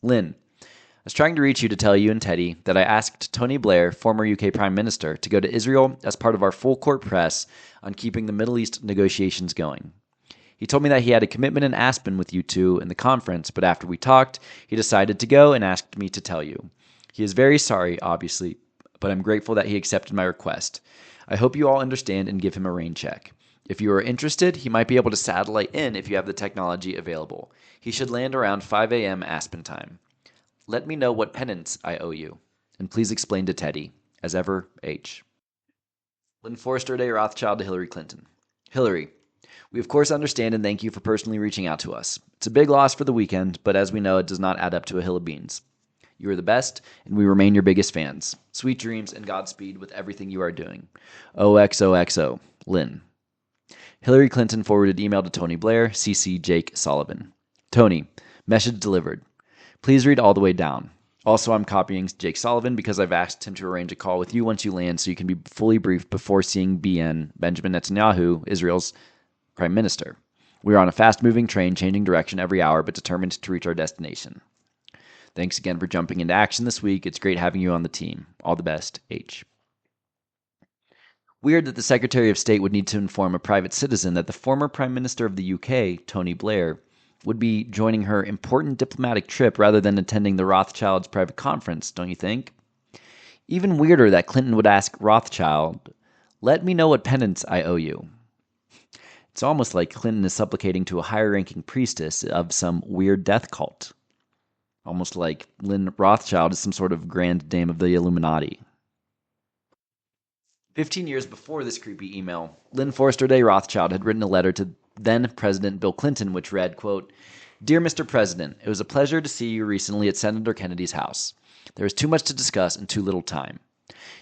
Lynn, I was trying to reach you to tell you and Teddy that I asked Tony Blair, former UK Prime Minister, to go to Israel as part of our full-court press on keeping the Middle East negotiations going. He told me that he had a commitment in Aspen with you two in the conference, but after we talked, he decided to go and asked me to tell you. He is very sorry, obviously, but I'm grateful that he accepted my request. I hope you all understand and give him a rain check. If you are interested, he might be able to satellite in if you have the technology available. He should land around 5 a.m. Aspen time. Let me know what penance I owe you, and please explain to Teddy. As ever, H. Lynn Forrester Day Rothschild to Hillary Clinton. Hillary, we of course understand and thank you for personally reaching out to us. It's a big loss for the weekend, but as we know, it does not add up to a hill of beans. You are the best, and we remain your biggest fans. Sweet dreams and Godspeed with everything you are doing. OXOXO, Lynn. Hillary Clinton forwarded email to Tony Blair, CC Jake Sullivan. Tony, message delivered. Please read all the way down. Also, I'm copying Jake Sullivan because I've asked him to arrange a call with you once you land so you can be fully briefed before seeing BN, Benjamin Netanyahu, Israel's Prime Minister. We are on a fast-moving train changing direction every hour but determined to reach our destination. Thanks again for jumping into action this week. It's great having you on the team. All the best, H. Weird that the Secretary of State would need to inform a private citizen that the former Prime Minister of the UK, Tony Blair, would be joining her important diplomatic trip rather than attending the Rothschilds' private conference, don't you think? Even weirder that Clinton would ask Rothschild, let me know what penance I owe you. It's almost like Clinton is supplicating to a higher-ranking priestess of some weird death cult. Almost like Lynn Rothschild is some sort of grand dame of the Illuminati. 15 years before this creepy email, Lynn Forrester Day Rothschild had written a letter to then-President Bill Clinton, which read, quote, Dear Mr. President, it was a pleasure to see you recently at Senator Kennedy's house. There is too much to discuss and too little time.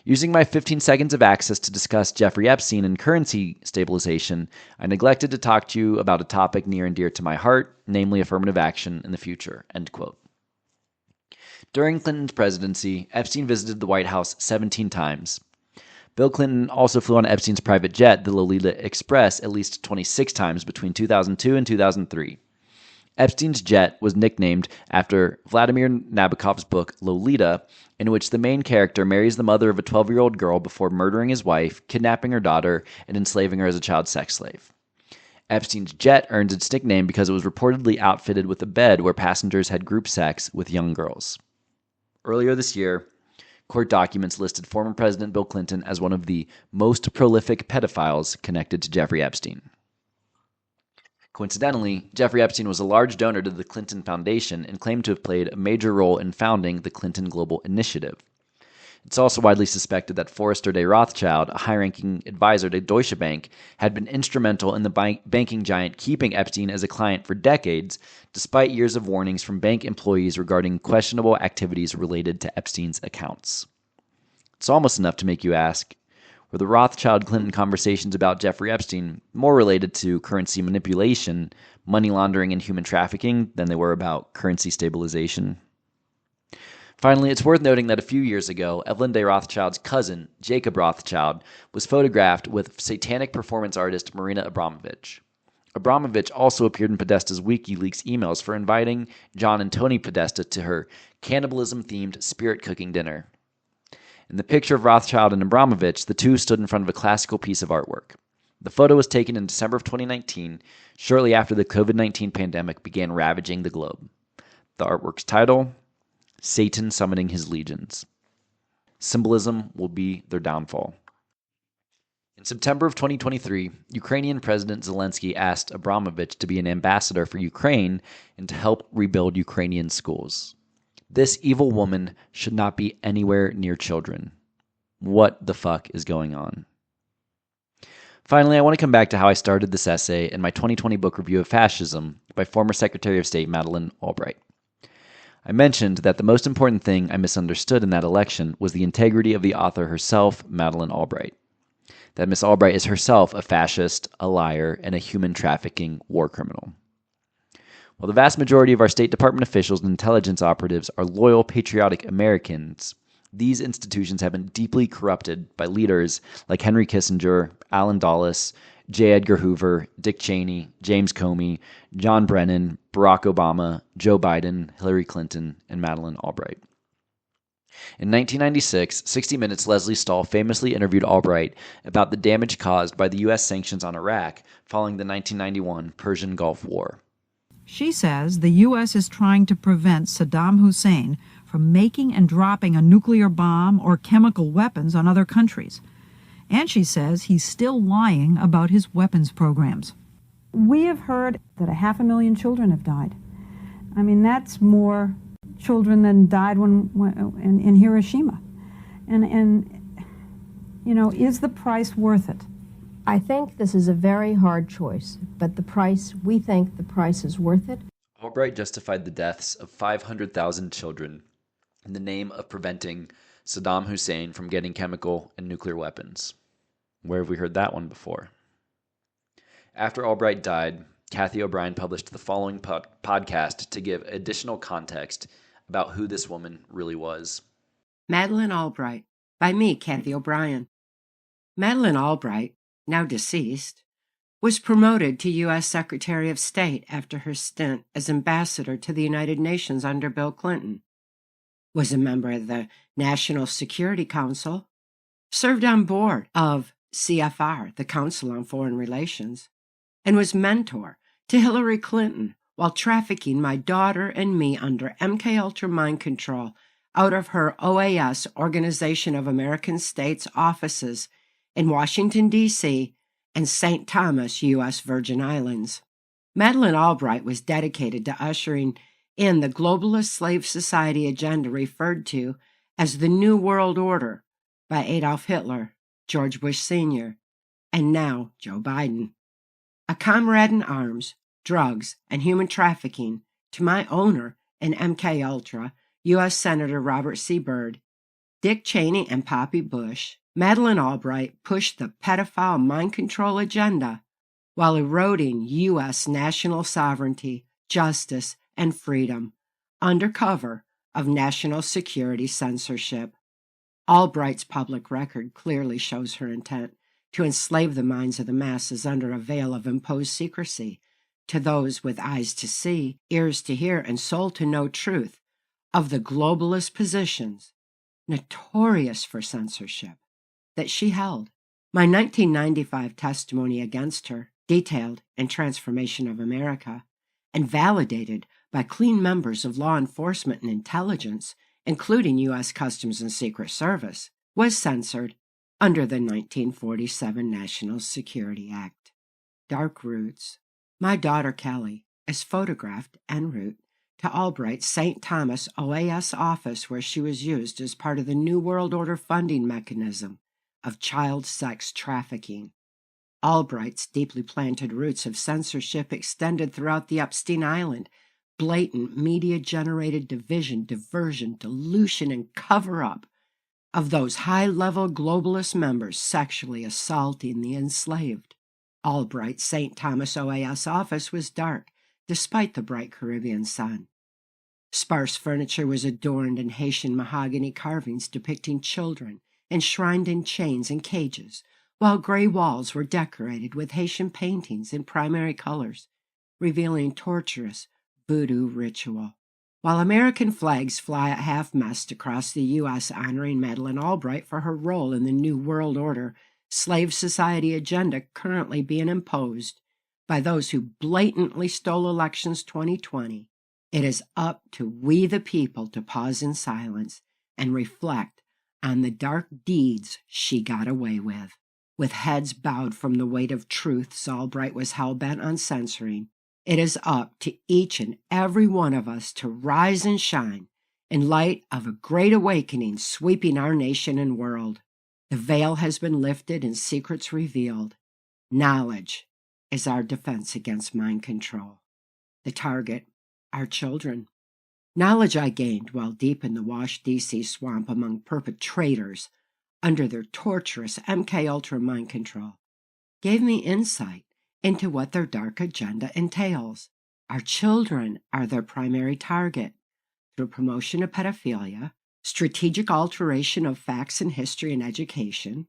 Using my 15 seconds of access to discuss Jeffrey Epstein and currency stabilization, I neglected to talk to you about a topic near and dear to my heart, namely affirmative action in the future, end quote. During Clinton's presidency, Epstein visited the White House 17 times. Bill Clinton also flew on Epstein's private jet, the Lolita Express, at least 26 times between 2002 and 2003. Epstein's jet was nicknamed after Vladimir Nabokov's book Lolita, in which the main character marries the mother of a 12-year-old girl before murdering his wife, kidnapping her daughter, and enslaving her as a child sex slave. Epstein's jet earned its nickname because it was reportedly outfitted with a bed where passengers had group sex with young girls. Earlier this year, court documents listed former President Bill Clinton as one of the most prolific pedophiles connected to Jeffrey Epstein. Coincidentally, Jeffrey Epstein was a large donor to the Clinton Foundation and claimed to have played a major role in founding the Clinton Global Initiative. It's also widely suspected that Forrester de Rothschild, a high-ranking advisor to Deutsche Bank, had been instrumental in the banking giant keeping Epstein as a client for decades, despite years of warnings from bank employees regarding questionable activities related to Epstein's accounts. It's almost enough to make you ask, were the Rothschild-Clinton conversations about Jeffrey Epstein more related to currency manipulation, money laundering, and human trafficking than they were about currency stabilization? Finally, it's worth noting that a few years ago, Evelyn de Rothschild's cousin, Jacob Rothschild, was photographed with satanic performance artist Marina Abramovich. Abramovich also appeared in Podesta's WikiLeaks emails for inviting John and Tony Podesta to her cannibalism-themed spirit cooking dinner. In the picture of Rothschild and Abramovich, the two stood in front of a classical piece of artwork. The photo was taken in December of 2019, shortly after the COVID-19 pandemic began ravaging the globe. The artwork's title: Satan Summoning His Legions. Symbolism will be their downfall. In September of 2023, Ukrainian President Zelensky asked Abramovich to be an ambassador for Ukraine and to help rebuild Ukrainian schools. This evil woman should not be anywhere near children. What the fuck is going on? Finally, I want to come back to how I started this essay in my 2020 book review of Fascism by former Secretary of State Madeleine Albright. I mentioned that the most important thing I misunderstood in that election was the integrity of the author herself, Madeleine Albright. That Miss Albright is herself a fascist, a liar, and a human trafficking war criminal. While the vast majority of our State Department officials and intelligence operatives are loyal, patriotic Americans, these institutions have been deeply corrupted by leaders like Henry Kissinger, Alan Dulles, J. Edgar Hoover, Dick Cheney, James Comey, John Brennan, Barack Obama, Joe Biden, Hillary Clinton, and Madeleine Albright. In 1996, 60 Minutes' Leslie Stahl famously interviewed Albright about the damage caused by the U.S. sanctions on Iraq following the 1991 Persian Gulf War. She says the U.S. is trying to prevent Saddam Hussein from making and dropping a nuclear bomb or chemical weapons on other countries. And she says he's still lying about his weapons programs. We have heard that 500,000 children have died. I mean, that's more children than died in Hiroshima. And you know, is the price worth it? I think this is a very hard choice, but we think the price is worth it. Albright justified the deaths of 500,000 children in the name of preventing Saddam Hussein from getting chemical and nuclear weapons. Where have we heard that one before? After Albright died, Kathy O'Brien published the following podcast to give additional context about who this woman really was. Madeleine Albright, by me, Kathy O'Brien. Madeleine Albright, now deceased, was promoted to U.S. Secretary of State after her stint as ambassador to the United Nations under Bill Clinton, was a member of the National Security Council, served on board of CFR, the Council on Foreign Relations, and was mentor to Hillary Clinton while trafficking my daughter and me under MKUltra mind control out of her OAS, Organization of American States offices in Washington, D.C., and St. Thomas, U.S. Virgin Islands. Madeleine Albright was dedicated to ushering in the globalist slave society agenda referred to as the New World Order by Adolf Hitler, George Bush Sr., and now Joe Biden. A comrade in arms, drugs, and human trafficking to my owner and MKUltra, U.S. Senator Robert C. Byrd, Dick Cheney, and Poppy Bush, Madeleine Albright pushed the pedophile mind control agenda while eroding U.S. national sovereignty, justice, and freedom under cover of national security censorship. Albright's public record clearly shows her intent to enslave the minds of the masses under a veil of imposed secrecy to those with eyes to see, ears to hear, and soul to know truth of the globalist positions, notorious for censorship, that she held. My 1995 testimony against her, detailed in Transformation of America, and validated by clean members of law enforcement and intelligence, including U.S. Customs and Secret Service, was censored under the 1947 National Security Act. Dark Roots. My daughter Kelly is photographed en route to Albright's St. Thomas OAS office, where she was used as part of the New World Order funding mechanism of child sex trafficking. Albright's deeply planted roots of censorship extended throughout the Epstein Island. Blatant media-generated division, diversion, dilution, and cover-up of those high-level globalist members sexually assaulting the enslaved. Albright's St. Thomas OAS office was dark, despite the bright Caribbean sun. Sparse furniture was adorned in Haitian mahogany carvings depicting children enshrined in chains and cages, while gray walls were decorated with Haitian paintings in primary colors, revealing torturous voodoo ritual. While American flags fly at half-mast across the U.S. honoring Madeleine Albright for her role in the New World Order slave society agenda currently being imposed by those who blatantly stole elections 2020, it is up to we the people to pause in silence and reflect on the dark deeds she got away with. With heads bowed from the weight of truths Albright was hell-bent on censoring, it is up to each and every one of us to rise and shine in light of a great awakening sweeping our nation and world. The veil has been lifted and secrets revealed. Knowledge is our defense against mind control. The target, our children. Knowledge I gained while deep in the Wash, D.C. swamp among perpetrators under their torturous MKUltra mind control gave me insight into what their dark agenda entails. Our children are their primary target through promotion of pedophilia, strategic alteration of facts in history and education,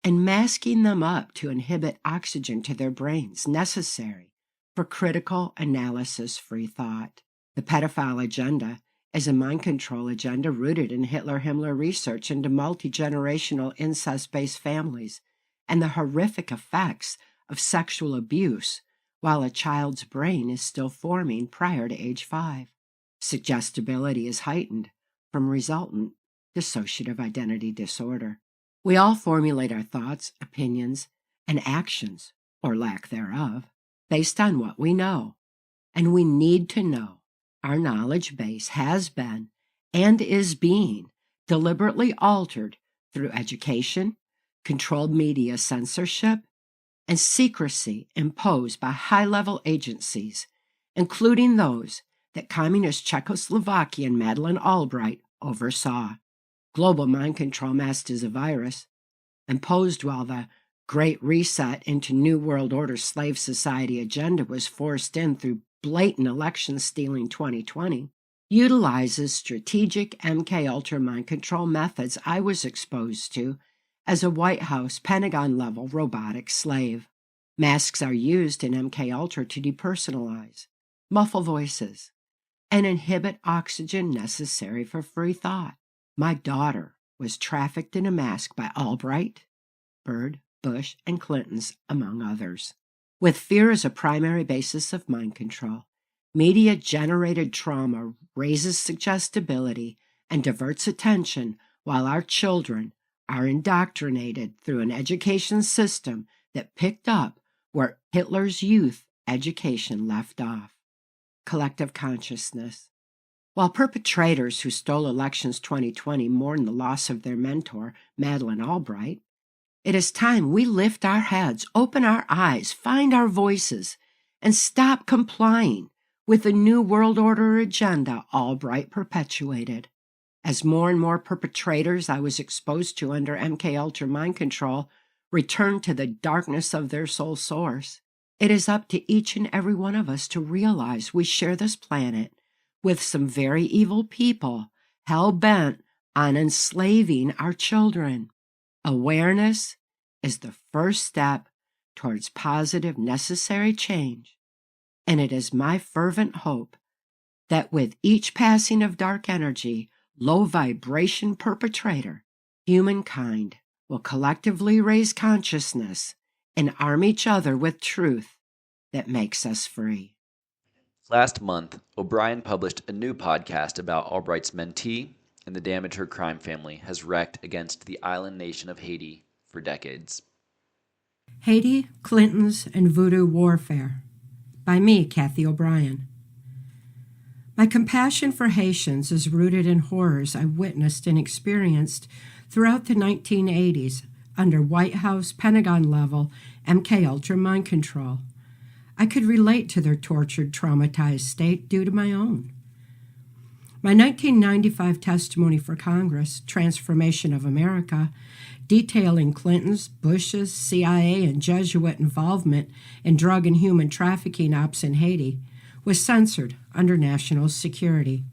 and masking them up to inhibit oxygen to their brains necessary for critical analysis-free thought. The pedophile agenda is a mind control agenda rooted in Hitler-Himmler research into multi-generational incest-based families and the horrific effects of sexual abuse while a child's brain is still forming prior to age 5. Suggestibility is heightened from resultant dissociative identity disorder. We all formulate our thoughts, opinions, and actions, or lack thereof, based on what we know. And we need to know our knowledge base has been and is being deliberately altered through education, controlled media censorship, and secrecy imposed by high-level agencies, including those that Communist Czechoslovakian Madeleine Albright oversaw. Global mind control masked as a virus, imposed while the Great Reset into New World Order slave society agenda was forced in through blatant election stealing 2020, utilizes strategic MKUltra mind control methods I was exposed to as a White House Pentagon-level robotic slave. Masks are used in MKUltra to depersonalize, muffle voices, and inhibit oxygen necessary for free thought. My daughter was trafficked in a mask by Albright, Byrd, Bush, and Clinton's, among others. With fear as a primary basis of mind control, media-generated trauma raises suggestibility and diverts attention while our children are indoctrinated through an education system that picked up where Hitler's youth education left off. Collective consciousness. While perpetrators who stole elections 2020 mourn the loss of their mentor, Madeleine Albright, it is time we lift our heads, open our eyes, find our voices, and stop complying with the New World Order agenda Albright perpetuated. As more and more perpetrators I was exposed to under MKUltra mind control return to the darkness of their soul source, it is up to each and every one of us to realize we share this planet with some very evil people hell-bent on enslaving our children. Awareness is the first step towards positive, necessary change, and it is my fervent hope that with each passing of dark energy, low-vibration perpetrator, humankind will collectively raise consciousness and arm each other with truth that makes us free. Last month, O'Brien published a new podcast about Albright's mentee and the damage her crime family has wreaked against the island nation of Haiti for decades. Haiti, Clintons, and Voodoo Warfare by me, Kathy O'Brien. My compassion for Haitians is rooted in horrors I witnessed and experienced throughout the 1980s under White House, Pentagon-level, MKUltra mind control. I could relate to their tortured, traumatized state due to my own. My 1995 testimony for Congress, Transformation of America, detailing Clinton's, Bush's, CIA, and Jesuit involvement in drug and human trafficking ops in Haiti, was censored under national security.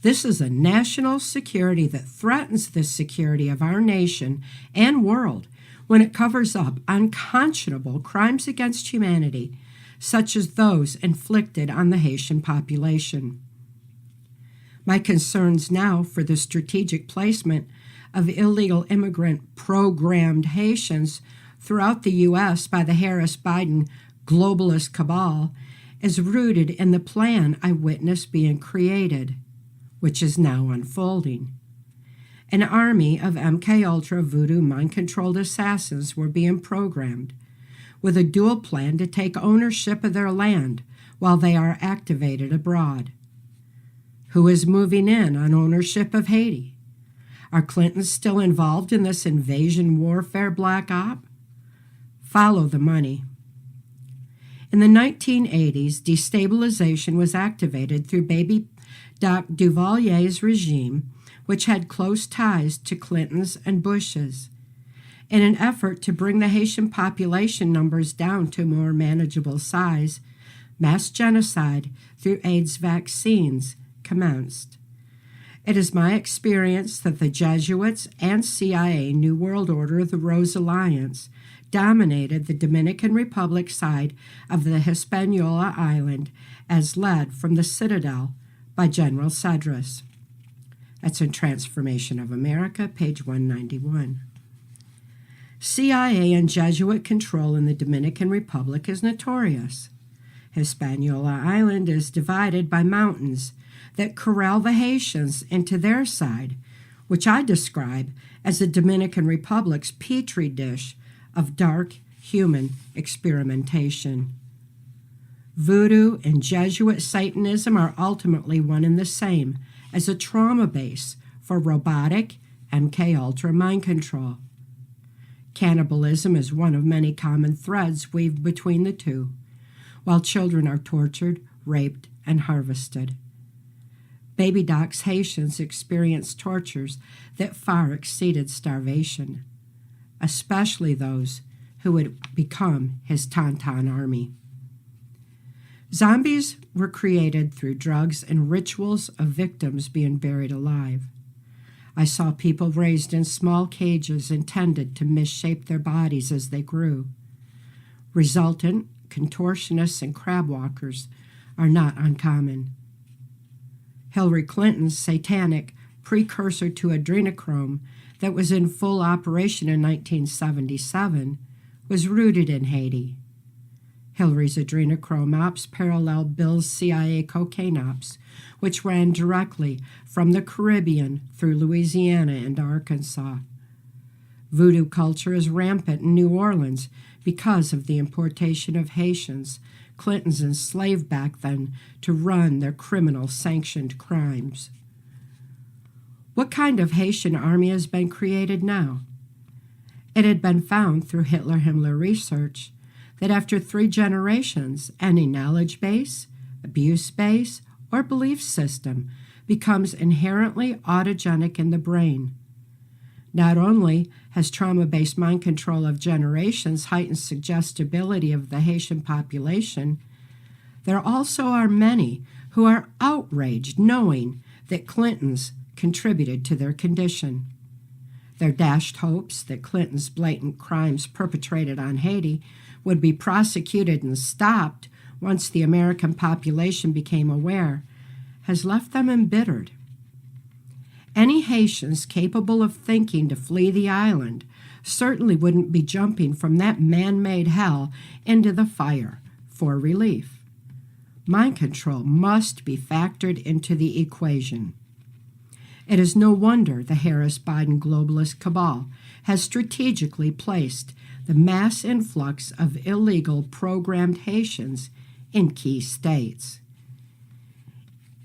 This is a national security that threatens the security of our nation and world when it covers up unconscionable crimes against humanity, such as those inflicted on the Haitian population. My concerns now for the strategic placement of illegal immigrant programmed Haitians throughout the U.S. by the Harris-Biden globalist cabal is rooted in the plan I witnessed being created, which is now unfolding. An army of MKUltra voodoo mind-controlled assassins were being programmed, with a dual plan to take ownership of their land while they are activated abroad. Who is moving in on ownership of Haiti? Are Clintons still involved in this invasion warfare black op? Follow the money. In the 1980s, destabilization was activated through baby Doc Duvalier's regime, which had close ties to Clinton's and Bush's. In an effort to bring the Haitian population numbers down to a more manageable size, mass genocide through AIDS vaccines commenced. It is my experience that the Jesuits and CIA New World Order, the Rose Alliance, dominated the Dominican Republic side of the Hispaniola Island as led from the Citadel by General Cedras. That's in Transformation of America, page 191. CIA and Jesuit control in the Dominican Republic is notorious. Hispaniola Island is divided by mountains that corral the Haitians into their side, which I describe as the Dominican Republic's petri dish of dark human experimentation. Voodoo and Jesuit Satanism are ultimately one and the same as a trauma base for robotic MKUltra mind control. Cannibalism is one of many common threads weaved between the two, while children are tortured, raped, and harvested. Baby Doc's Haitians experienced tortures that far exceeded starvation, especially those who would become his Tauntaun army. Zombies were created through drugs and rituals of victims being buried alive. I saw people raised in small cages intended to misshape their bodies as they grew. Resultant contortionists and crab walkers are not uncommon. Hillary Clinton's satanic precursor to adrenochrome that was in full operation in 1977 was rooted in Haiti. Hillary's adrenochrome ops paralleled Bill's CIA cocaine ops, which ran directly from the Caribbean through Louisiana and Arkansas. Voodoo culture is rampant in New Orleans because of the importation of Haitians, Clintons enslaved back then to run their criminal sanctioned crimes. What kind of Haitian army has been created now? It had been found through Hitler-Himmler research that after 3 generations, any knowledge base, abuse base, or belief system becomes inherently autogenic in the brain. Not only has trauma-based mind control of generations heightened suggestibility of the Haitian population, there also are many who are outraged knowing that Clintons contributed to their condition. Their dashed hopes that Clinton's blatant crimes perpetrated on Haiti would be prosecuted and stopped once the American population became aware has left them embittered. Any Haitians capable of thinking to flee the island certainly wouldn't be jumping from that man-made hell into the fire for relief. Mind control must be factored into the equation. It is no wonder the Harris-Biden globalist cabal has strategically placed the mass influx of illegal programmed Haitians in key states.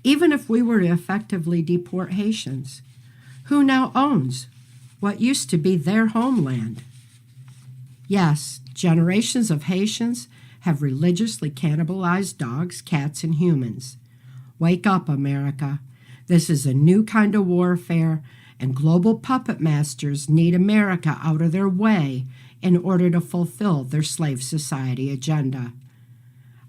even if we were to effectively deport Haitians, who now owns what used to be their homeland? Yes, generations of Haitians have religiously cannibalized dogs, cats, and humans. Wake up, America. This is a new kind of warfare, and global puppet masters need America out of their way in order to fulfill their slave society agenda.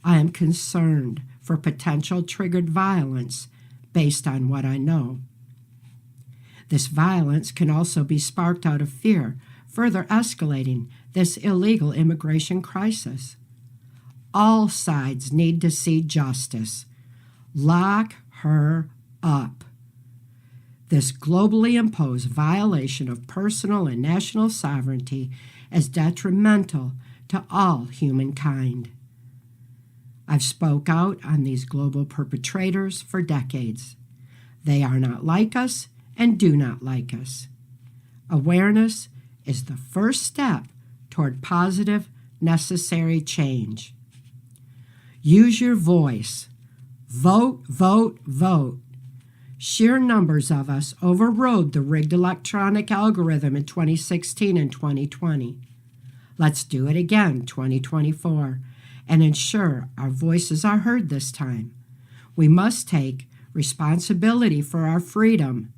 I am concerned for potential triggered violence based on what I know. This violence can also be sparked out of fear, further escalating this illegal immigration crisis. All sides need to see justice. Lock her up. This globally imposed violation of personal and national sovereignty is detrimental to all humankind. I've spoke out on these global perpetrators for decades. They are not like us and do not like us. Awareness is the first step toward positive, necessary change. Use your voice. Vote, vote, vote. Sheer numbers of us overrode the rigged electronic algorithm in 2016 and 2020. Let's do it again, 2024, and ensure our voices are heard this time. We must take responsibility for our freedom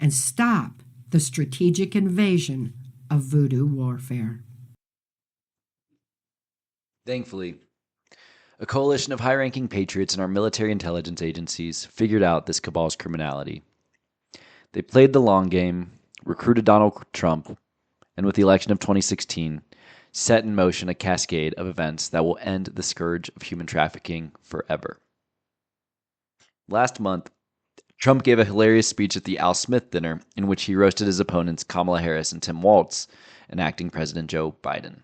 and stop the strategic invasion of voodoo warfare. Thankfully, a coalition of high-ranking patriots in our military intelligence agencies figured out this cabal's criminality. They played the long game, recruited Donald Trump, and with the election of 2016, set in motion a cascade of events that will end the scourge of human trafficking forever. Last month, Trump gave a hilarious speech at the Al Smith dinner in which he roasted his opponents Kamala Harris and Tim Walz and acting President Joe Biden.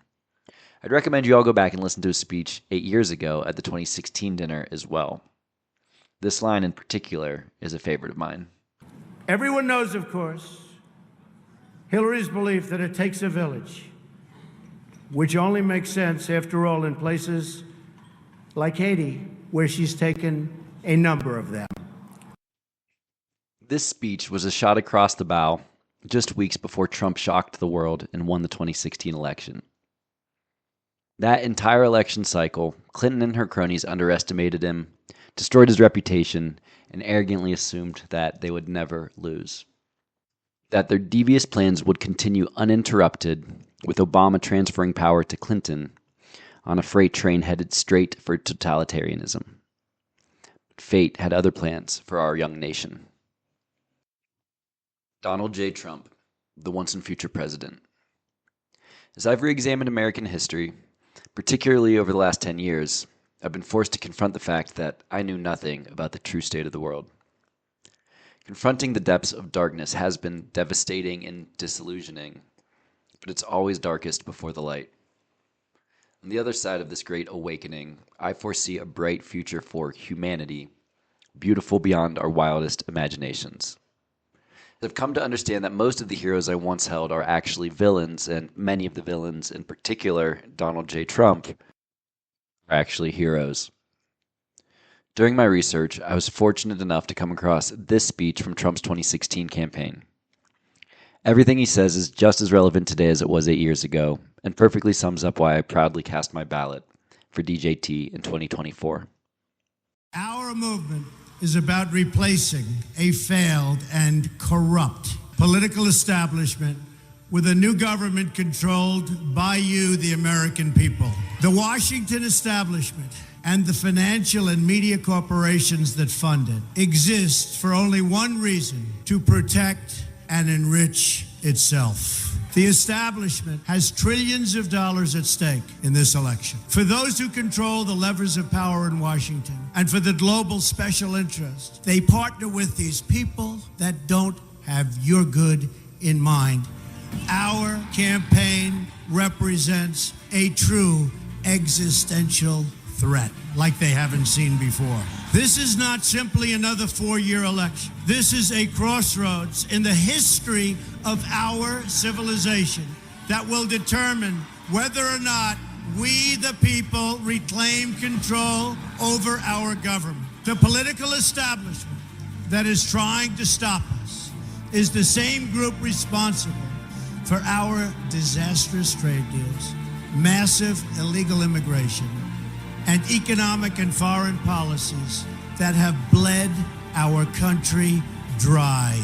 I'd recommend you all go back and listen to his speech 8 years ago at the 2016 dinner as well. This line in particular is a favorite of mine. Everyone knows, of course, Hillary's belief that it takes a village, which only makes sense, after all, in places like Haiti, where she's taken a number of them. This speech was a shot across the bow just weeks before Trump shocked the world and won the 2016 election. That entire election cycle, Clinton and her cronies underestimated him, destroyed his reputation, and arrogantly assumed that they would never lose. That their devious plans would continue uninterrupted, with Obama transferring power to Clinton on a freight train headed straight for totalitarianism. But fate had other plans for our young nation. Donald J. Trump, the once and future president. As I've re-examined American history, particularly over the last 10 years, I've been forced to confront the fact that I knew nothing about the true state of the world. Confronting the depths of darkness has been devastating and disillusioning, but it's always darkest before the light. On the other side of this great awakening, I foresee a bright future for humanity, beautiful beyond our wildest imaginations. I've come to understand that most of the heroes I once held are actually villains, and many of the villains, in particular Donald J. Trump, are actually heroes. During my research, I was fortunate enough to come across this speech from Trump's 2016 campaign. Everything he says is just as relevant today as it was 8 years ago, and perfectly sums up why I proudly cast my ballot for DJT in 2024. Our movement is about replacing a failed and corrupt political establishment with a new government controlled by you, the American people. The Washington establishment and the financial and media corporations that fund it exist for only one reason: to protect and enrich itself. The establishment has trillions of dollars at stake in this election. For those who control the levers of power in Washington and for the global special interest, they partner with these people that don't have your good in mind. Our campaign represents a true existential threat like they haven't seen before. This is not simply another 4-year election. This is a crossroads in the history of our civilization that will determine whether or not we the people reclaim control over our government. The political establishment that is trying to stop us is the same group responsible for our disastrous trade deals, massive illegal immigration, and economic and foreign policies that have bled our country dry.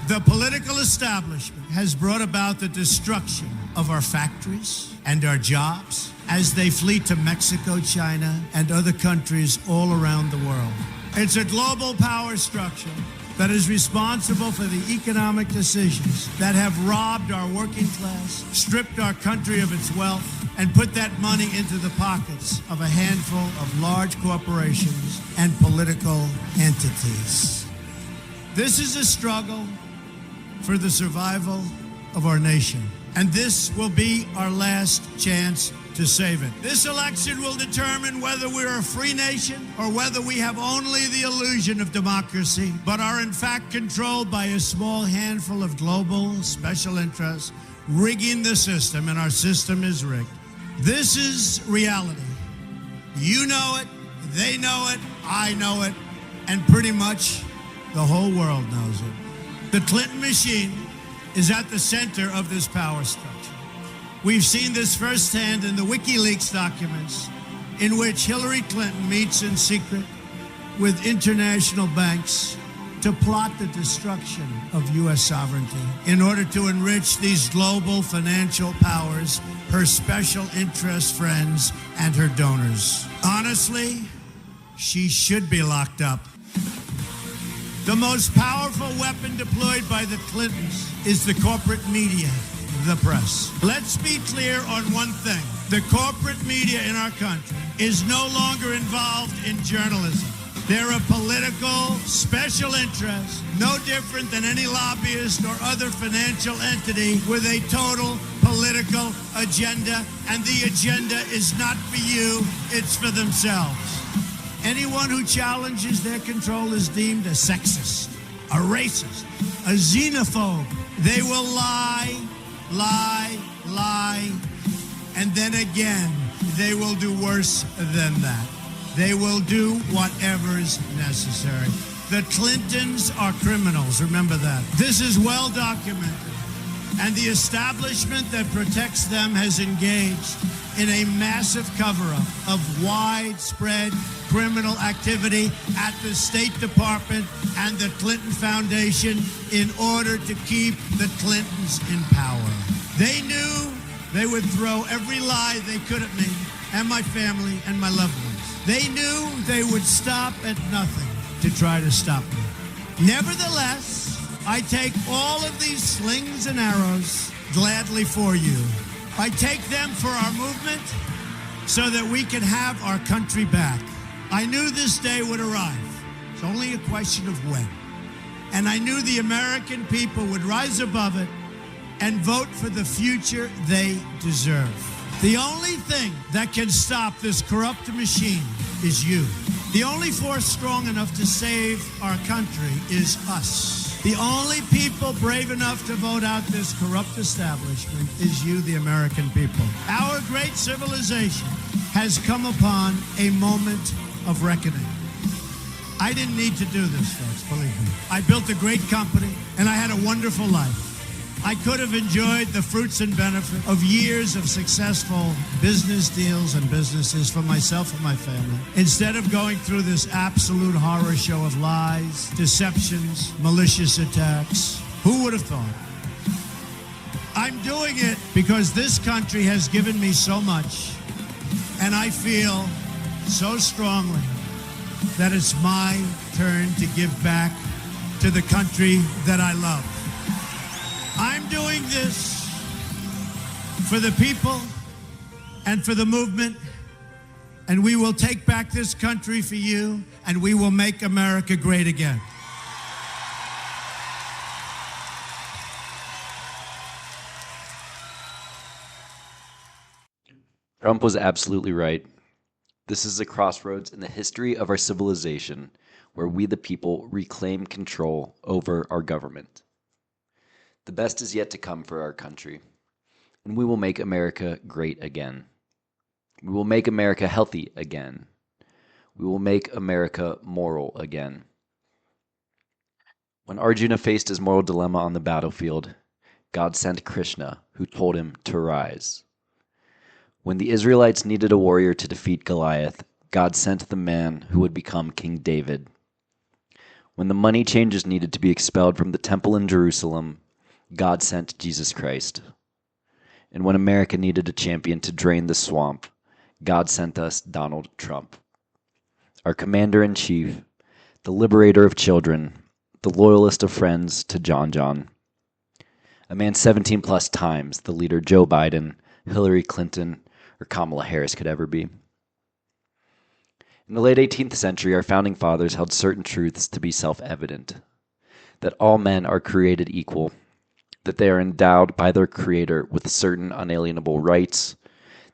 The political establishment has brought about the destruction of our factories and our jobs as they flee to Mexico, China, and other countries all around the world. It's a global power structure that is responsible for the economic decisions that have robbed our working class, stripped our country of its wealth, and put that money into the pockets of a handful of large corporations and political entities. This is a struggle for the survival of our nation, and this will be our last chance to save it. This election will determine whether we're a free nation or whether we have only the illusion of democracy, but are in fact controlled by a small handful of global special interests rigging the system, and our system is rigged. This is reality. You know it, they know it, I know it, and pretty much the whole world knows it. The Clinton machine is at the center of this power structure. We've seen this firsthand in the WikiLeaks documents, in which Hillary Clinton meets in secret with international banks to plot the destruction of U.S. sovereignty in order to enrich these global financial powers, her special interest friends, and her donors. Honestly, she should be locked up. The most powerful weapon deployed by the Clintons is the corporate media, the press. Let's be clear on one thing. The corporate media in our country is no longer involved in journalism. They're a political special interest, no different than any lobbyist or other financial entity with a total political agenda, and the agenda is not for you, it's for themselves. Anyone who challenges their control is deemed a sexist, a racist, a xenophobe. They will lie, and then again, they will do worse than that. They will do whatever is necessary. The Clintons are criminals, remember that. This is well documented, and the establishment that protects them has engaged in a massive cover-up of widespread criminal activity at the State Department and the Clinton Foundation in order to keep the Clintons in power. They knew they would throw every lie they could at me and my family and my loved ones. They knew they would stop at nothing to try to stop me. Nevertheless, I take all of these slings and arrows gladly for you. I take them for our movement so that we can have our country back. I knew this day would arrive. It's only a question of when. And I knew the American people would rise above it and vote for the future they deserve. The only thing that can stop this corrupt machine is you. The only force strong enough to save our country is us. The only people brave enough to vote out this corrupt establishment is you, the American people. Our great civilization has come upon a moment of reckoning. I didn't need to do this, folks, believe me. I built a great company, and I had a wonderful life. I could have enjoyed the fruits and benefit of years of successful business deals and businesses for myself and my family, instead of going through this absolute horror show of lies, deceptions, malicious attacks. Who would have thought? I'm doing it because this country has given me so much, and I feel so strongly that it's my turn to give back to the country that I love. I'm doing this for the people and for the movement, and we will take back this country for you, and we will make America great again. Trump was absolutely right. This is a crossroads in the history of our civilization where we the people reclaim control over our government. The best is yet to come for our country, and we will make America great again. We will make America healthy again. We will make America moral again. When Arjuna faced his moral dilemma on the battlefield, God sent Krishna, who told him to rise. When the Israelites needed a warrior to defeat Goliath, God sent the man who would become King David. When the money changers needed to be expelled from the temple in Jerusalem, God sent Jesus Christ. And when America needed a champion to drain the swamp, God sent us Donald Trump. Our commander-in-chief, the liberator of children, the loyalist of friends to John. A man 17 plus times the leader Joe Biden, Hillary Clinton, or Kamala Harris could ever be. In the late 18th century, our founding fathers held certain truths to be self-evident. That all men are created equal, that they are endowed by their Creator with certain unalienable rights,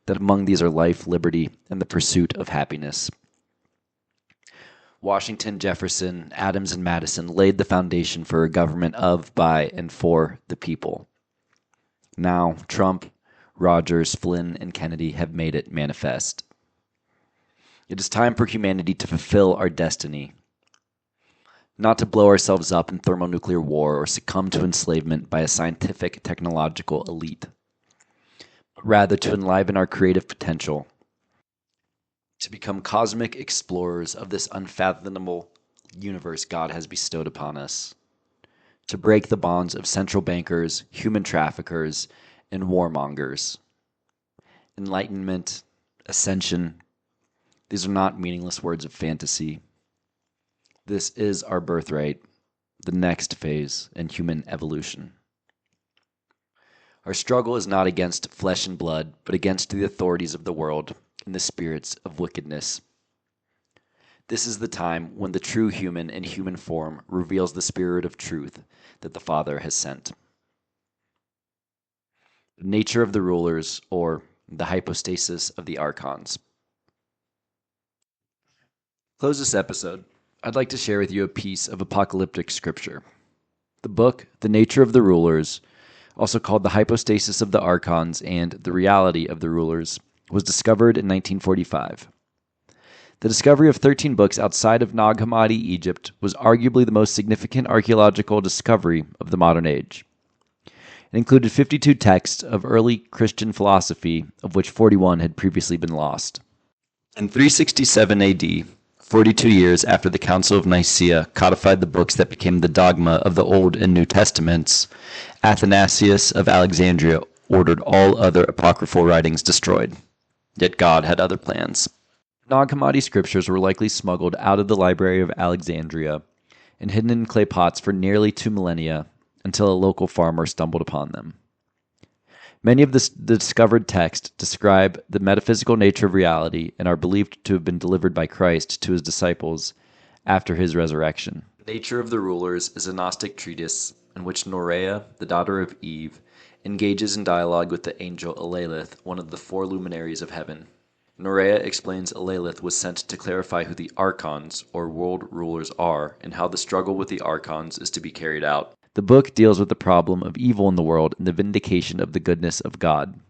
that among these are life, liberty, and the pursuit of happiness. Washington, Jefferson, Adams, and Madison laid the foundation for a government of, by, and for the people. Now, Trump, Rogers, Flynn, and Kennedy have made it manifest. It is time for humanity to fulfill our destiny, not to blow ourselves up in thermonuclear war or succumb to enslavement by a scientific, technological elite, but rather to enliven our creative potential, to become cosmic explorers of this unfathomable universe God has bestowed upon us, to break the bonds of central bankers, human traffickers, and warmongers. Enlightenment, ascension, these are not meaningless words of fantasy. This is our birthright, the next phase in human evolution. Our struggle is not against flesh and blood, but against the authorities of the world and the spirits of wickedness. This is the time when the true human in human form reveals the spirit of truth that the Father has sent. The nature of the rulers, or the hypostasis of the archons. To close this episode, I'd like to share with you a piece of apocalyptic scripture. The book, The Nature of the Rulers, also called The Hypostasis of the Archons and The Reality of the Rulers, was discovered in 1945. The discovery of 13 books outside of Nag Hammadi, Egypt, was arguably the most significant archaeological discovery of the modern age. It included 52 texts of early Christian philosophy, of which 41 had previously been lost. In 367 AD, 42 years after the Council of Nicaea codified the books that became the dogma of the Old and New Testaments, Athanasius of Alexandria ordered all other apocryphal writings destroyed. Yet God had other plans. Nag Hammadi scriptures were likely smuggled out of the Library of Alexandria and hidden in clay pots for nearly 2 millennia until a local farmer stumbled upon them. Many of the discovered texts describe the metaphysical nature of reality and are believed to have been delivered by Christ to his disciples after his resurrection. The Nature of the Rulers is a Gnostic treatise in which Norea, the daughter of Eve, engages in dialogue with the angel Alalith, one of the 4 luminaries of heaven. Norea explains Alalith was sent to clarify who the archons, or world rulers, are, and how the struggle with the archons is to be carried out. The book deals with the problem of evil in the world and the vindication of the goodness of God.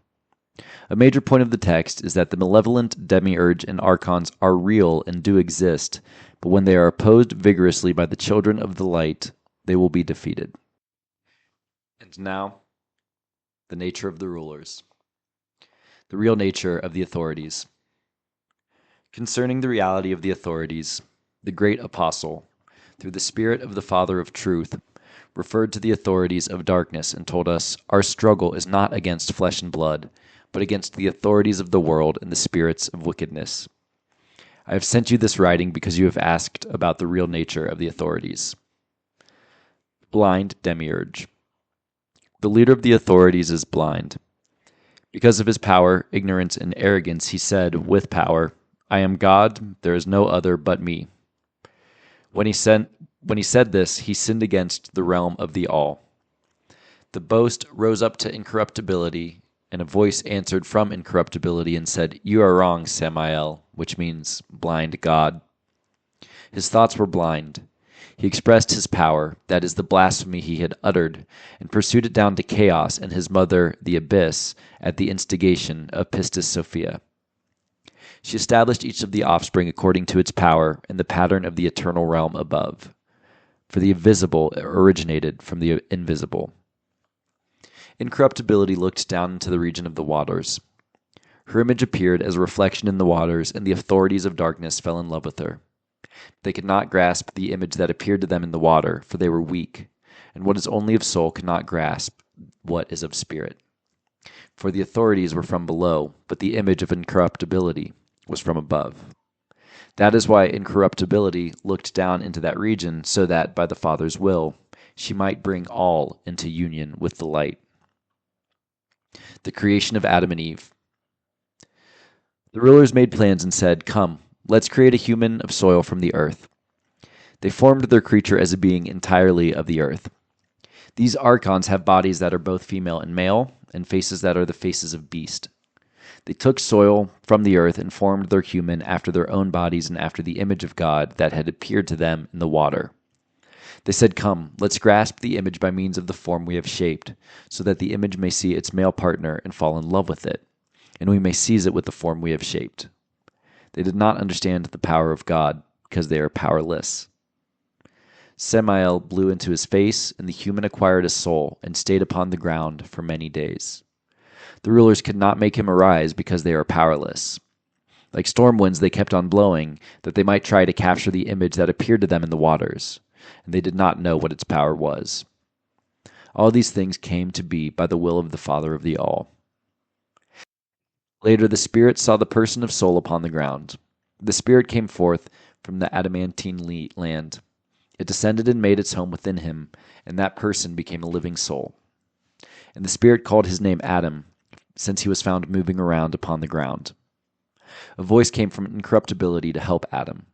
A major point of the text is that the malevolent demiurge and archons are real and do exist, but when they are opposed vigorously by the children of the light, they will be defeated. And now, the nature of the rulers. The real nature of the authorities. Concerning the reality of the authorities, the great apostle, through the Spirit of the Father of Truth, referred to the authorities of darkness and told us, our struggle is not against flesh and blood, but against the authorities of the world and the spirits of wickedness. I have sent you this writing because you have asked about the real nature of the authorities. Blind demiurge. The leader of the authorities is blind. Because of his power, ignorance, and arrogance, he said, with power, I am God, there is no other but me. When he said this, he sinned against the realm of the all. The boast rose up to incorruptibility, and a voice answered from incorruptibility and said, You are wrong, Samael, which means blind God. His thoughts were blind. He expressed his power, that is the blasphemy he had uttered, and pursued it down to chaos and his mother, the abyss, at the instigation of Pistis Sophia. She established each of the offspring according to its power in the pattern of the eternal realm above. For the invisible originated from the invisible. Incorruptibility looked down into the region of the waters. Her image appeared as a reflection in the waters, and the authorities of darkness fell in love with her. They could not grasp the image that appeared to them in the water, for they were weak, and what is only of soul could not grasp what is of spirit. For the authorities were from below, but the image of incorruptibility was from above. That is why incorruptibility looked down into that region, so that, by the Father's will, she might bring all into union with the light. The creation of Adam and Eve. The rulers made plans and said, "Come, let's create a human of soil from the earth." They formed their creature as a being entirely of the earth. These archons have bodies that are both female and male, and faces that are the faces of beast. They took soil from the earth and formed their human after their own bodies and after the image of God that had appeared to them in the water. They said, "Come, let's grasp the image by means of the form we have shaped, so that the image may see its male partner and fall in love with it, and we may seize it with the form we have shaped." They did not understand the power of God, because they are powerless. Samael blew into his face, and the human acquired a soul and stayed upon the ground for many days. The rulers could not make him arise because they are powerless. Like storm winds, they kept on blowing, that they might try to capture the image that appeared to them in the waters, and they did not know what its power was. All these things came to be by the will of the Father of the all. Later the Spirit saw the person of soul upon the ground. The Spirit came forth from the adamantine land. It descended and made its home within him, and that person became a living soul. And the Spirit called his name Adam, since he was found moving around upon the ground. A voice came from incorruptibility to help Adam.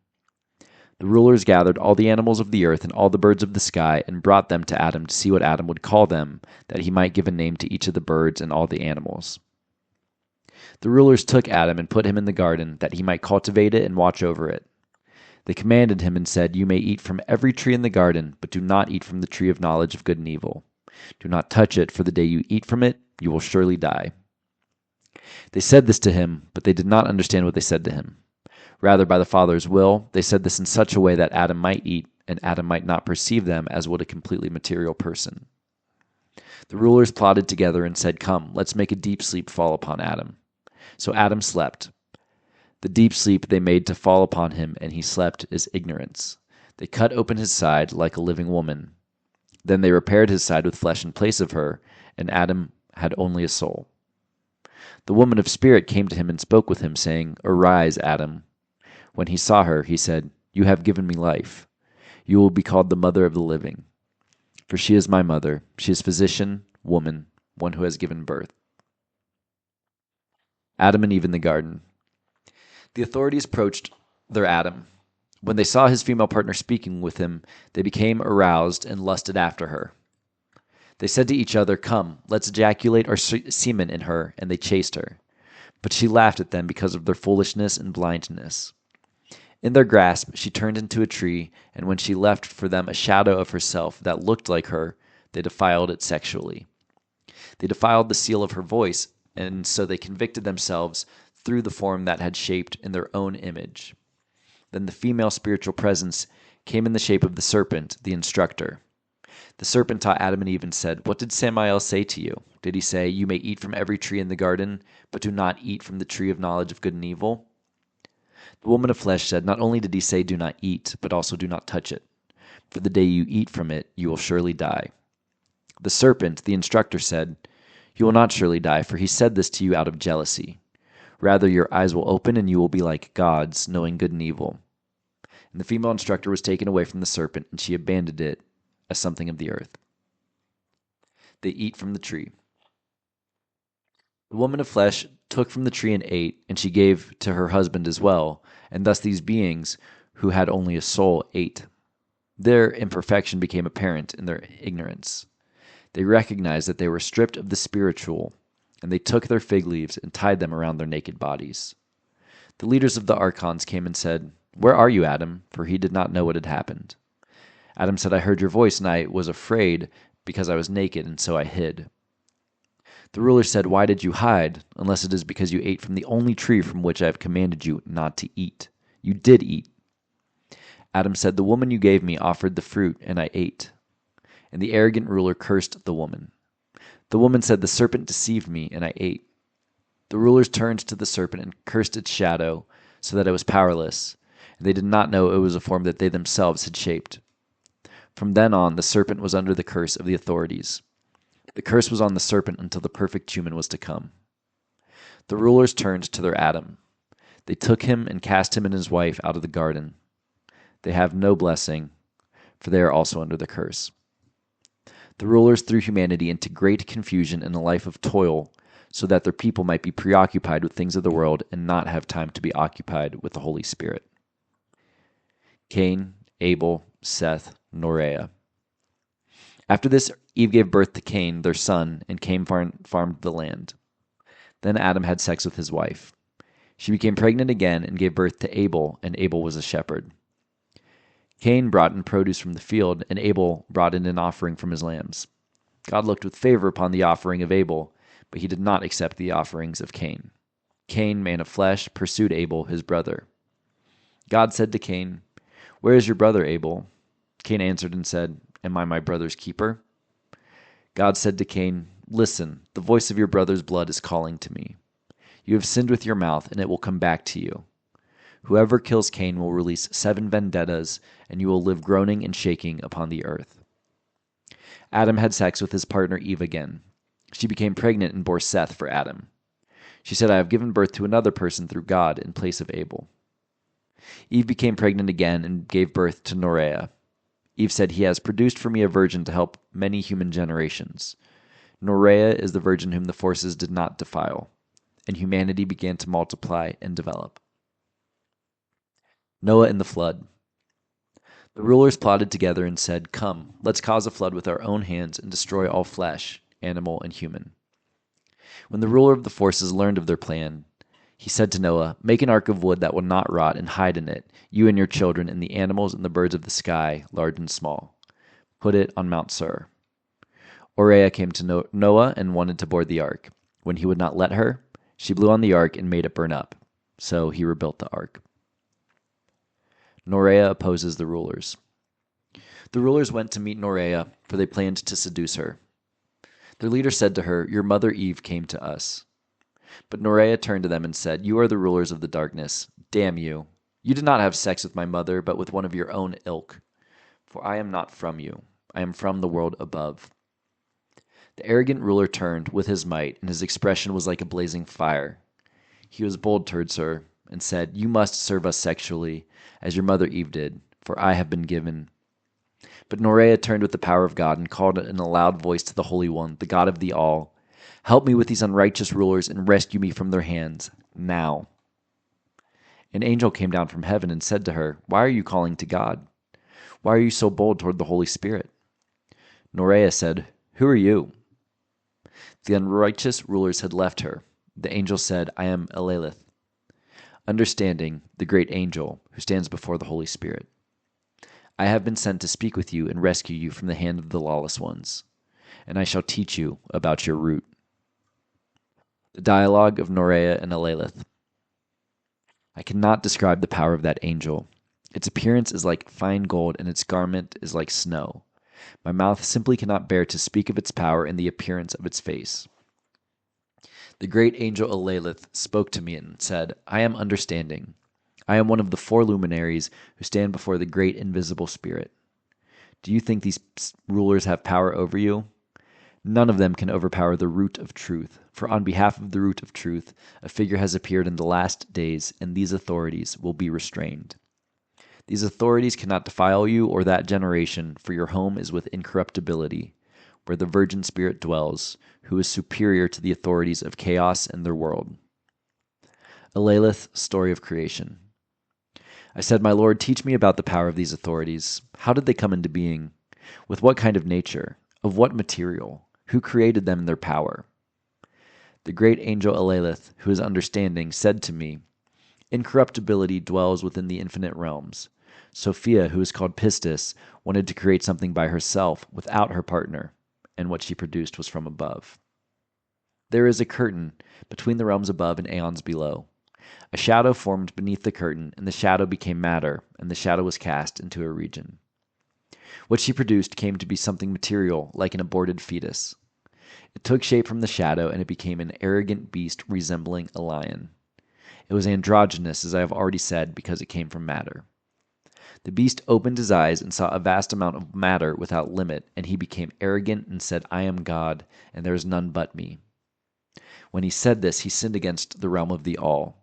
The rulers gathered all the animals of the earth and all the birds of the sky and brought them to Adam to see what Adam would call them, that he might give a name to each of the birds and all the animals. The rulers took Adam and put him in the garden, that he might cultivate it and watch over it. They commanded him and said, "You may eat from every tree in the garden, but do not eat from the tree of knowledge of good and evil. Do not touch it, for the day you eat from it, you will surely die." They said this to him, but they did not understand what they said to him. Rather, by the Father's will, they said this in such a way that Adam might eat, and Adam might not perceive them as would a completely material person. The rulers plotted together and said, "Come, let's make a deep sleep fall upon Adam." So Adam slept. The deep sleep they made to fall upon him, and he slept is ignorance. They cut open his side like a living woman. Then they repaired his side with flesh in place of her, and Adam had only a soul. The woman of spirit came to him and spoke with him, saying, "Arise, Adam." When he saw her, he said, "You have given me life. You will be called the mother of the living. For she is my mother. She is physician, woman, one who has given birth." Adam and Eve in the garden. The authorities approached their Adam. When they saw his female partner speaking with him, they became aroused and lusted after her. They said to each other, "Come, let's ejaculate our semen in her," and they chased her. But she laughed at them because of their foolishness and blindness. In their grasp, she turned into a tree, and when she left for them a shadow of herself that looked like her, they defiled it sexually. They defiled the seal of her voice, and so they convicted themselves through the form that had shaped in their own image. Then the female spiritual presence came in the shape of the serpent, the instructor. The serpent taught Adam and Eve and said, "What did Samael say to you? Did he say, 'You may eat from every tree in the garden, but do not eat from the tree of knowledge of good and evil'?" The woman of flesh said, "Not only did he say, 'Do not eat,' but also 'Do not touch it. For the day you eat from it, you will surely die.' The serpent, the instructor, said, 'You will not surely die, for he said this to you out of jealousy. Rather, your eyes will open and you will be like gods, knowing good and evil.' And the female instructor was taken away from the serpent, and she abandoned it as something of the earth. They eat from the tree. The woman of flesh took from the tree and ate, and she gave to her husband as well, and thus these beings, who had only a soul, ate. Their imperfection became apparent in their ignorance. They recognized that they were stripped of the spiritual, and they took their fig leaves and tied them around their naked bodies. The leaders of the archons came and said, "Where are you, Adam?" For he did not know what had happened. Adam said, "I heard your voice, and I was afraid because I was naked, and so I hid." The ruler said, "Why did you hide, unless it is because you ate from the only tree from which I have commanded you not to eat? You did eat." Adam said, "The woman you gave me offered the fruit, and I ate." And the arrogant ruler cursed the woman. The woman said, "The serpent deceived me, and I ate." The rulers turned to the serpent and cursed its shadow, so that it was powerless, and they did not know it was a form that they themselves had shaped. From then on, the serpent was under the curse of the authorities. The curse was on the serpent until the perfect human was to come. The rulers turned to their Adam. They took him and cast him and his wife out of the garden. They have no blessing, for they are also under the curse. The rulers threw humanity into great confusion and a life of toil, so that their people might be preoccupied with things of the world and not have time to be occupied with the Holy Spirit. Cain, Abel, Seth, Norea. After this, Eve gave birth to Cain, their son, and Cain farmed the land. Then Adam had sex with his wife. She became pregnant again and gave birth to Abel, and Abel was a shepherd. Cain brought in produce from the field, and Abel brought in an offering from his lambs. God looked with favor upon the offering of Abel, but he did not accept the offerings of Cain. Cain, man of flesh, pursued Abel, his brother. God said to Cain, "Where is your brother Abel?" Cain answered and said, "Am I my brother's keeper?" God said to Cain, "Listen, the voice of your brother's blood is calling to me. You have sinned with your mouth, and it will come back to you. Whoever kills Cain will release 7 vendettas, and you will live groaning and shaking upon the earth." Adam had sex with his partner Eve again. She became pregnant and bore Seth for Adam. She said, "I have given birth to another person through God in place of Abel." Eve became pregnant again and gave birth to Norea. Eve said, "He has produced for me a virgin to help many human generations." Norea is the virgin whom the forces did not defile, and humanity began to multiply and develop. Noah and the flood. The rulers plotted together and said, "Come, let's cause a flood with our own hands and destroy all flesh, animal and human." When the ruler of the forces learned of their plan, he said to Noah, "Make an ark of wood that will not rot and hide in it, you and your children and the animals and the birds of the sky, large and small. Put it on Mount Sur." Orea came to Noah and wanted to board the ark. When he would not let her, she blew on the ark and made it burn up. So he rebuilt the ark. Norea opposes the rulers. The rulers went to meet Norea, for they planned to seduce her. Their leader said to her, "Your mother Eve came to us." But Norea turned to them and said, "You are the rulers of the darkness. Damn you. You did not have sex with my mother, but with one of your own ilk. For I am not from you. I am from the world above." The arrogant ruler turned with his might, and his expression was like a blazing fire. He was bold towards her, and said, "You must serve us sexually, as your mother Eve did, for I have been given." But Norea turned with the power of God and called in a loud voice to the Holy One, the God of the All, "Help me with these unrighteous rulers and rescue me from their hands, now." An angel came down from heaven and said to her, "Why are you calling to God? Why are you so bold toward the Holy Spirit?" Norea said, "Who are you?" The unrighteous rulers had left her. The angel said, "I am Elalith, understanding, the great angel who stands before the Holy Spirit. I have been sent to speak with you and rescue you from the hand of the lawless ones, and I shall teach you about your root." The dialogue of Norea and Elalith. I cannot describe the power of that angel. Its appearance is like fine gold, and its garment is like snow. My mouth simply cannot bear to speak of its power and the appearance of its face. The great angel Elalith spoke to me and said, "I am understanding. I am one of the 4 luminaries who stand before the great invisible spirit. Do you think these rulers have power over you? None of them can overpower the root of truth, for on behalf of the root of truth, a figure has appeared in the last days, and these authorities will be restrained. These authorities cannot defile you or that generation, for your home is with incorruptibility, where the virgin spirit dwells, who is superior to the authorities of chaos and their world." Elalith, story of creation. I said, "My Lord, teach me about the power of these authorities. How did they come into being? With what kind of nature? Of what material? Who created them and their power?" The great angel Elalith, who is understanding, said to me, "Incorruptibility dwells within the infinite realms. Sophia, who is called Pistis, wanted to create something by herself, without her partner, and what she produced was from above." There is a curtain between the realms above and aeons below. A shadow formed beneath the curtain, and the shadow became matter, and the shadow was cast into a region. What she produced came to be something material, like an aborted fetus. It took shape from the shadow, and it became an arrogant beast resembling a lion. It was androgynous, as I have already said, because it came from matter. The beast opened his eyes and saw a vast amount of matter without limit, and he became arrogant and said, I am God, and there is none but me. When he said this, he sinned against the realm of the All.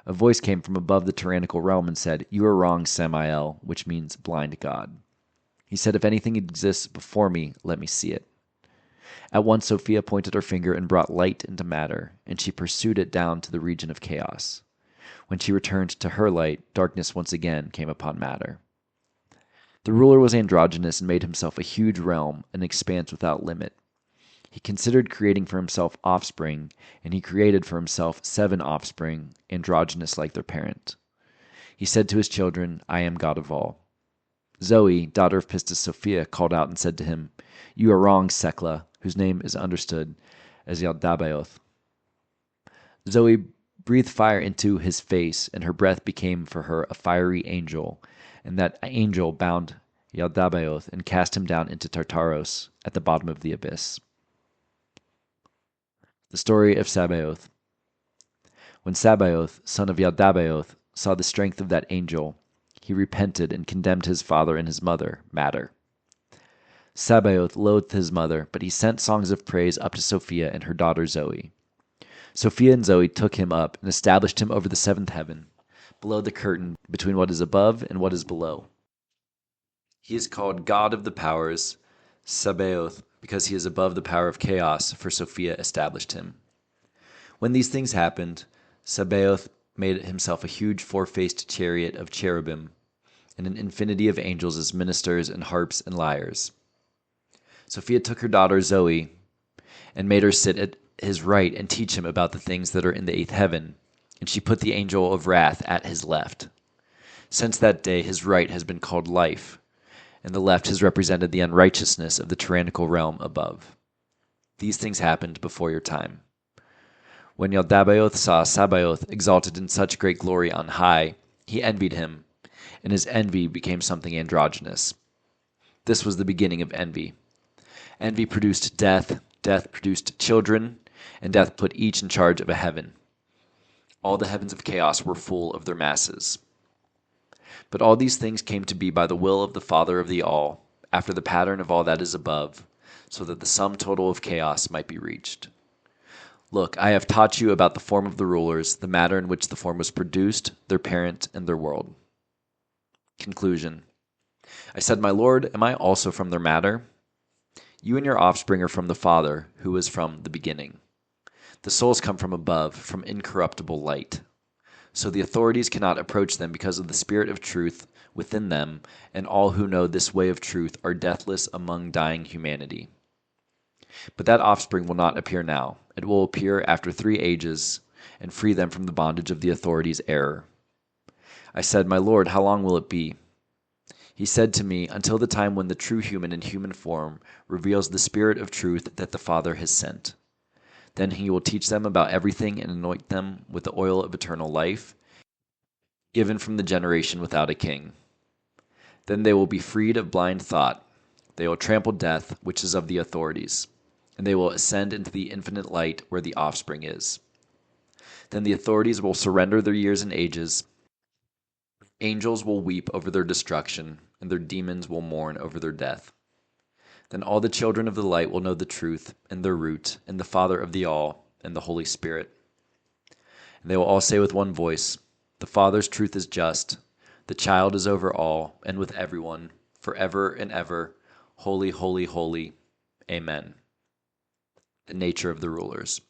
A voice came from above the tyrannical realm and said, You are wrong, Samael, which means blind God. He said, If anything exists before me, let me see it. At once Sophia pointed her finger and brought light into matter, and she pursued it down to the region of chaos. When she returned to her light, darkness once again came upon matter. The ruler was androgynous and made himself a huge realm, an expanse without limit. He considered creating for himself offspring, and he created for himself 7 offspring, androgynous like their parent. He said to his children, I am God of all. Zoe, daughter of Pistis Sophia, called out and said to him, You are wrong, Sekla, whose name is understood as Yaldabaoth. Zoe breathed fire into his face, and her breath became for her a fiery angel, and that angel bound Yaldabaoth and cast him down into Tartaros at the bottom of the abyss. The story of Sabaoth. When Sabaoth, son of Yaldabaoth, saw the strength of that angel, he repented and condemned his father and his mother, Matter. Sabaoth loathed his mother, but he sent songs of praise up to Sophia and her daughter Zoe. Sophia and Zoe took him up and established him over the 7th heaven, below the curtain between what is above and what is below. He is called God of the powers, Sabaoth, because he is above the power of chaos, for Sophia established him. When these things happened, Sabaoth made himself a huge 4-faced chariot of cherubim, and an infinity of angels as ministers and harps and lyres. Sophia took her daughter Zoe and made her sit at his right and teach him about the things that are in the 8th heaven, and she put the angel of wrath at his left. Since that day his right has been called life, and the left has represented the unrighteousness of the tyrannical realm above. These things happened before your time. When Yaldabaoth saw Sabaoth exalted in such great glory on high, he envied him, and his envy became something androgynous. This was the beginning of envy. Envy produced death, death produced children, and death put each in charge of a heaven. All the heavens of chaos were full of their masses. But all these things came to be by the will of the Father of the All, after the pattern of all that is above, so that the sum total of chaos might be reached. Look, I have taught you about the form of the rulers, the matter in which the form was produced, their parent, and their world. Conclusion. I said, My Lord, am I also from their matter? You and your offspring are from the Father, who is from the beginning. The souls come from above, from incorruptible light. So the authorities cannot approach them because of the spirit of truth within them, and all who know this way of truth are deathless among dying humanity. But that offspring will not appear now. It will appear after 3 ages, and free them from the bondage of the authorities' error. I said, My Lord, how long will it be? He said to me, Until the time when the true human in human form reveals the spirit of truth that the Father has sent. Then he will teach them about everything and anoint them with the oil of eternal life, given from the generation without a king. Then they will be freed of blind thought. They will trample death, which is of the authorities, and they will ascend into the infinite light where the offspring is. Then the authorities will surrender their years and ages. Angels will weep over their destruction, and their demons will mourn over their death. Then all the children of the light will know the truth and their root, and the Father of the All, and the Holy Spirit. And they will all say with one voice, The Father's truth is just, the child is over all, and with everyone, forever and ever, holy, holy, holy. Amen. The nature of the rulers.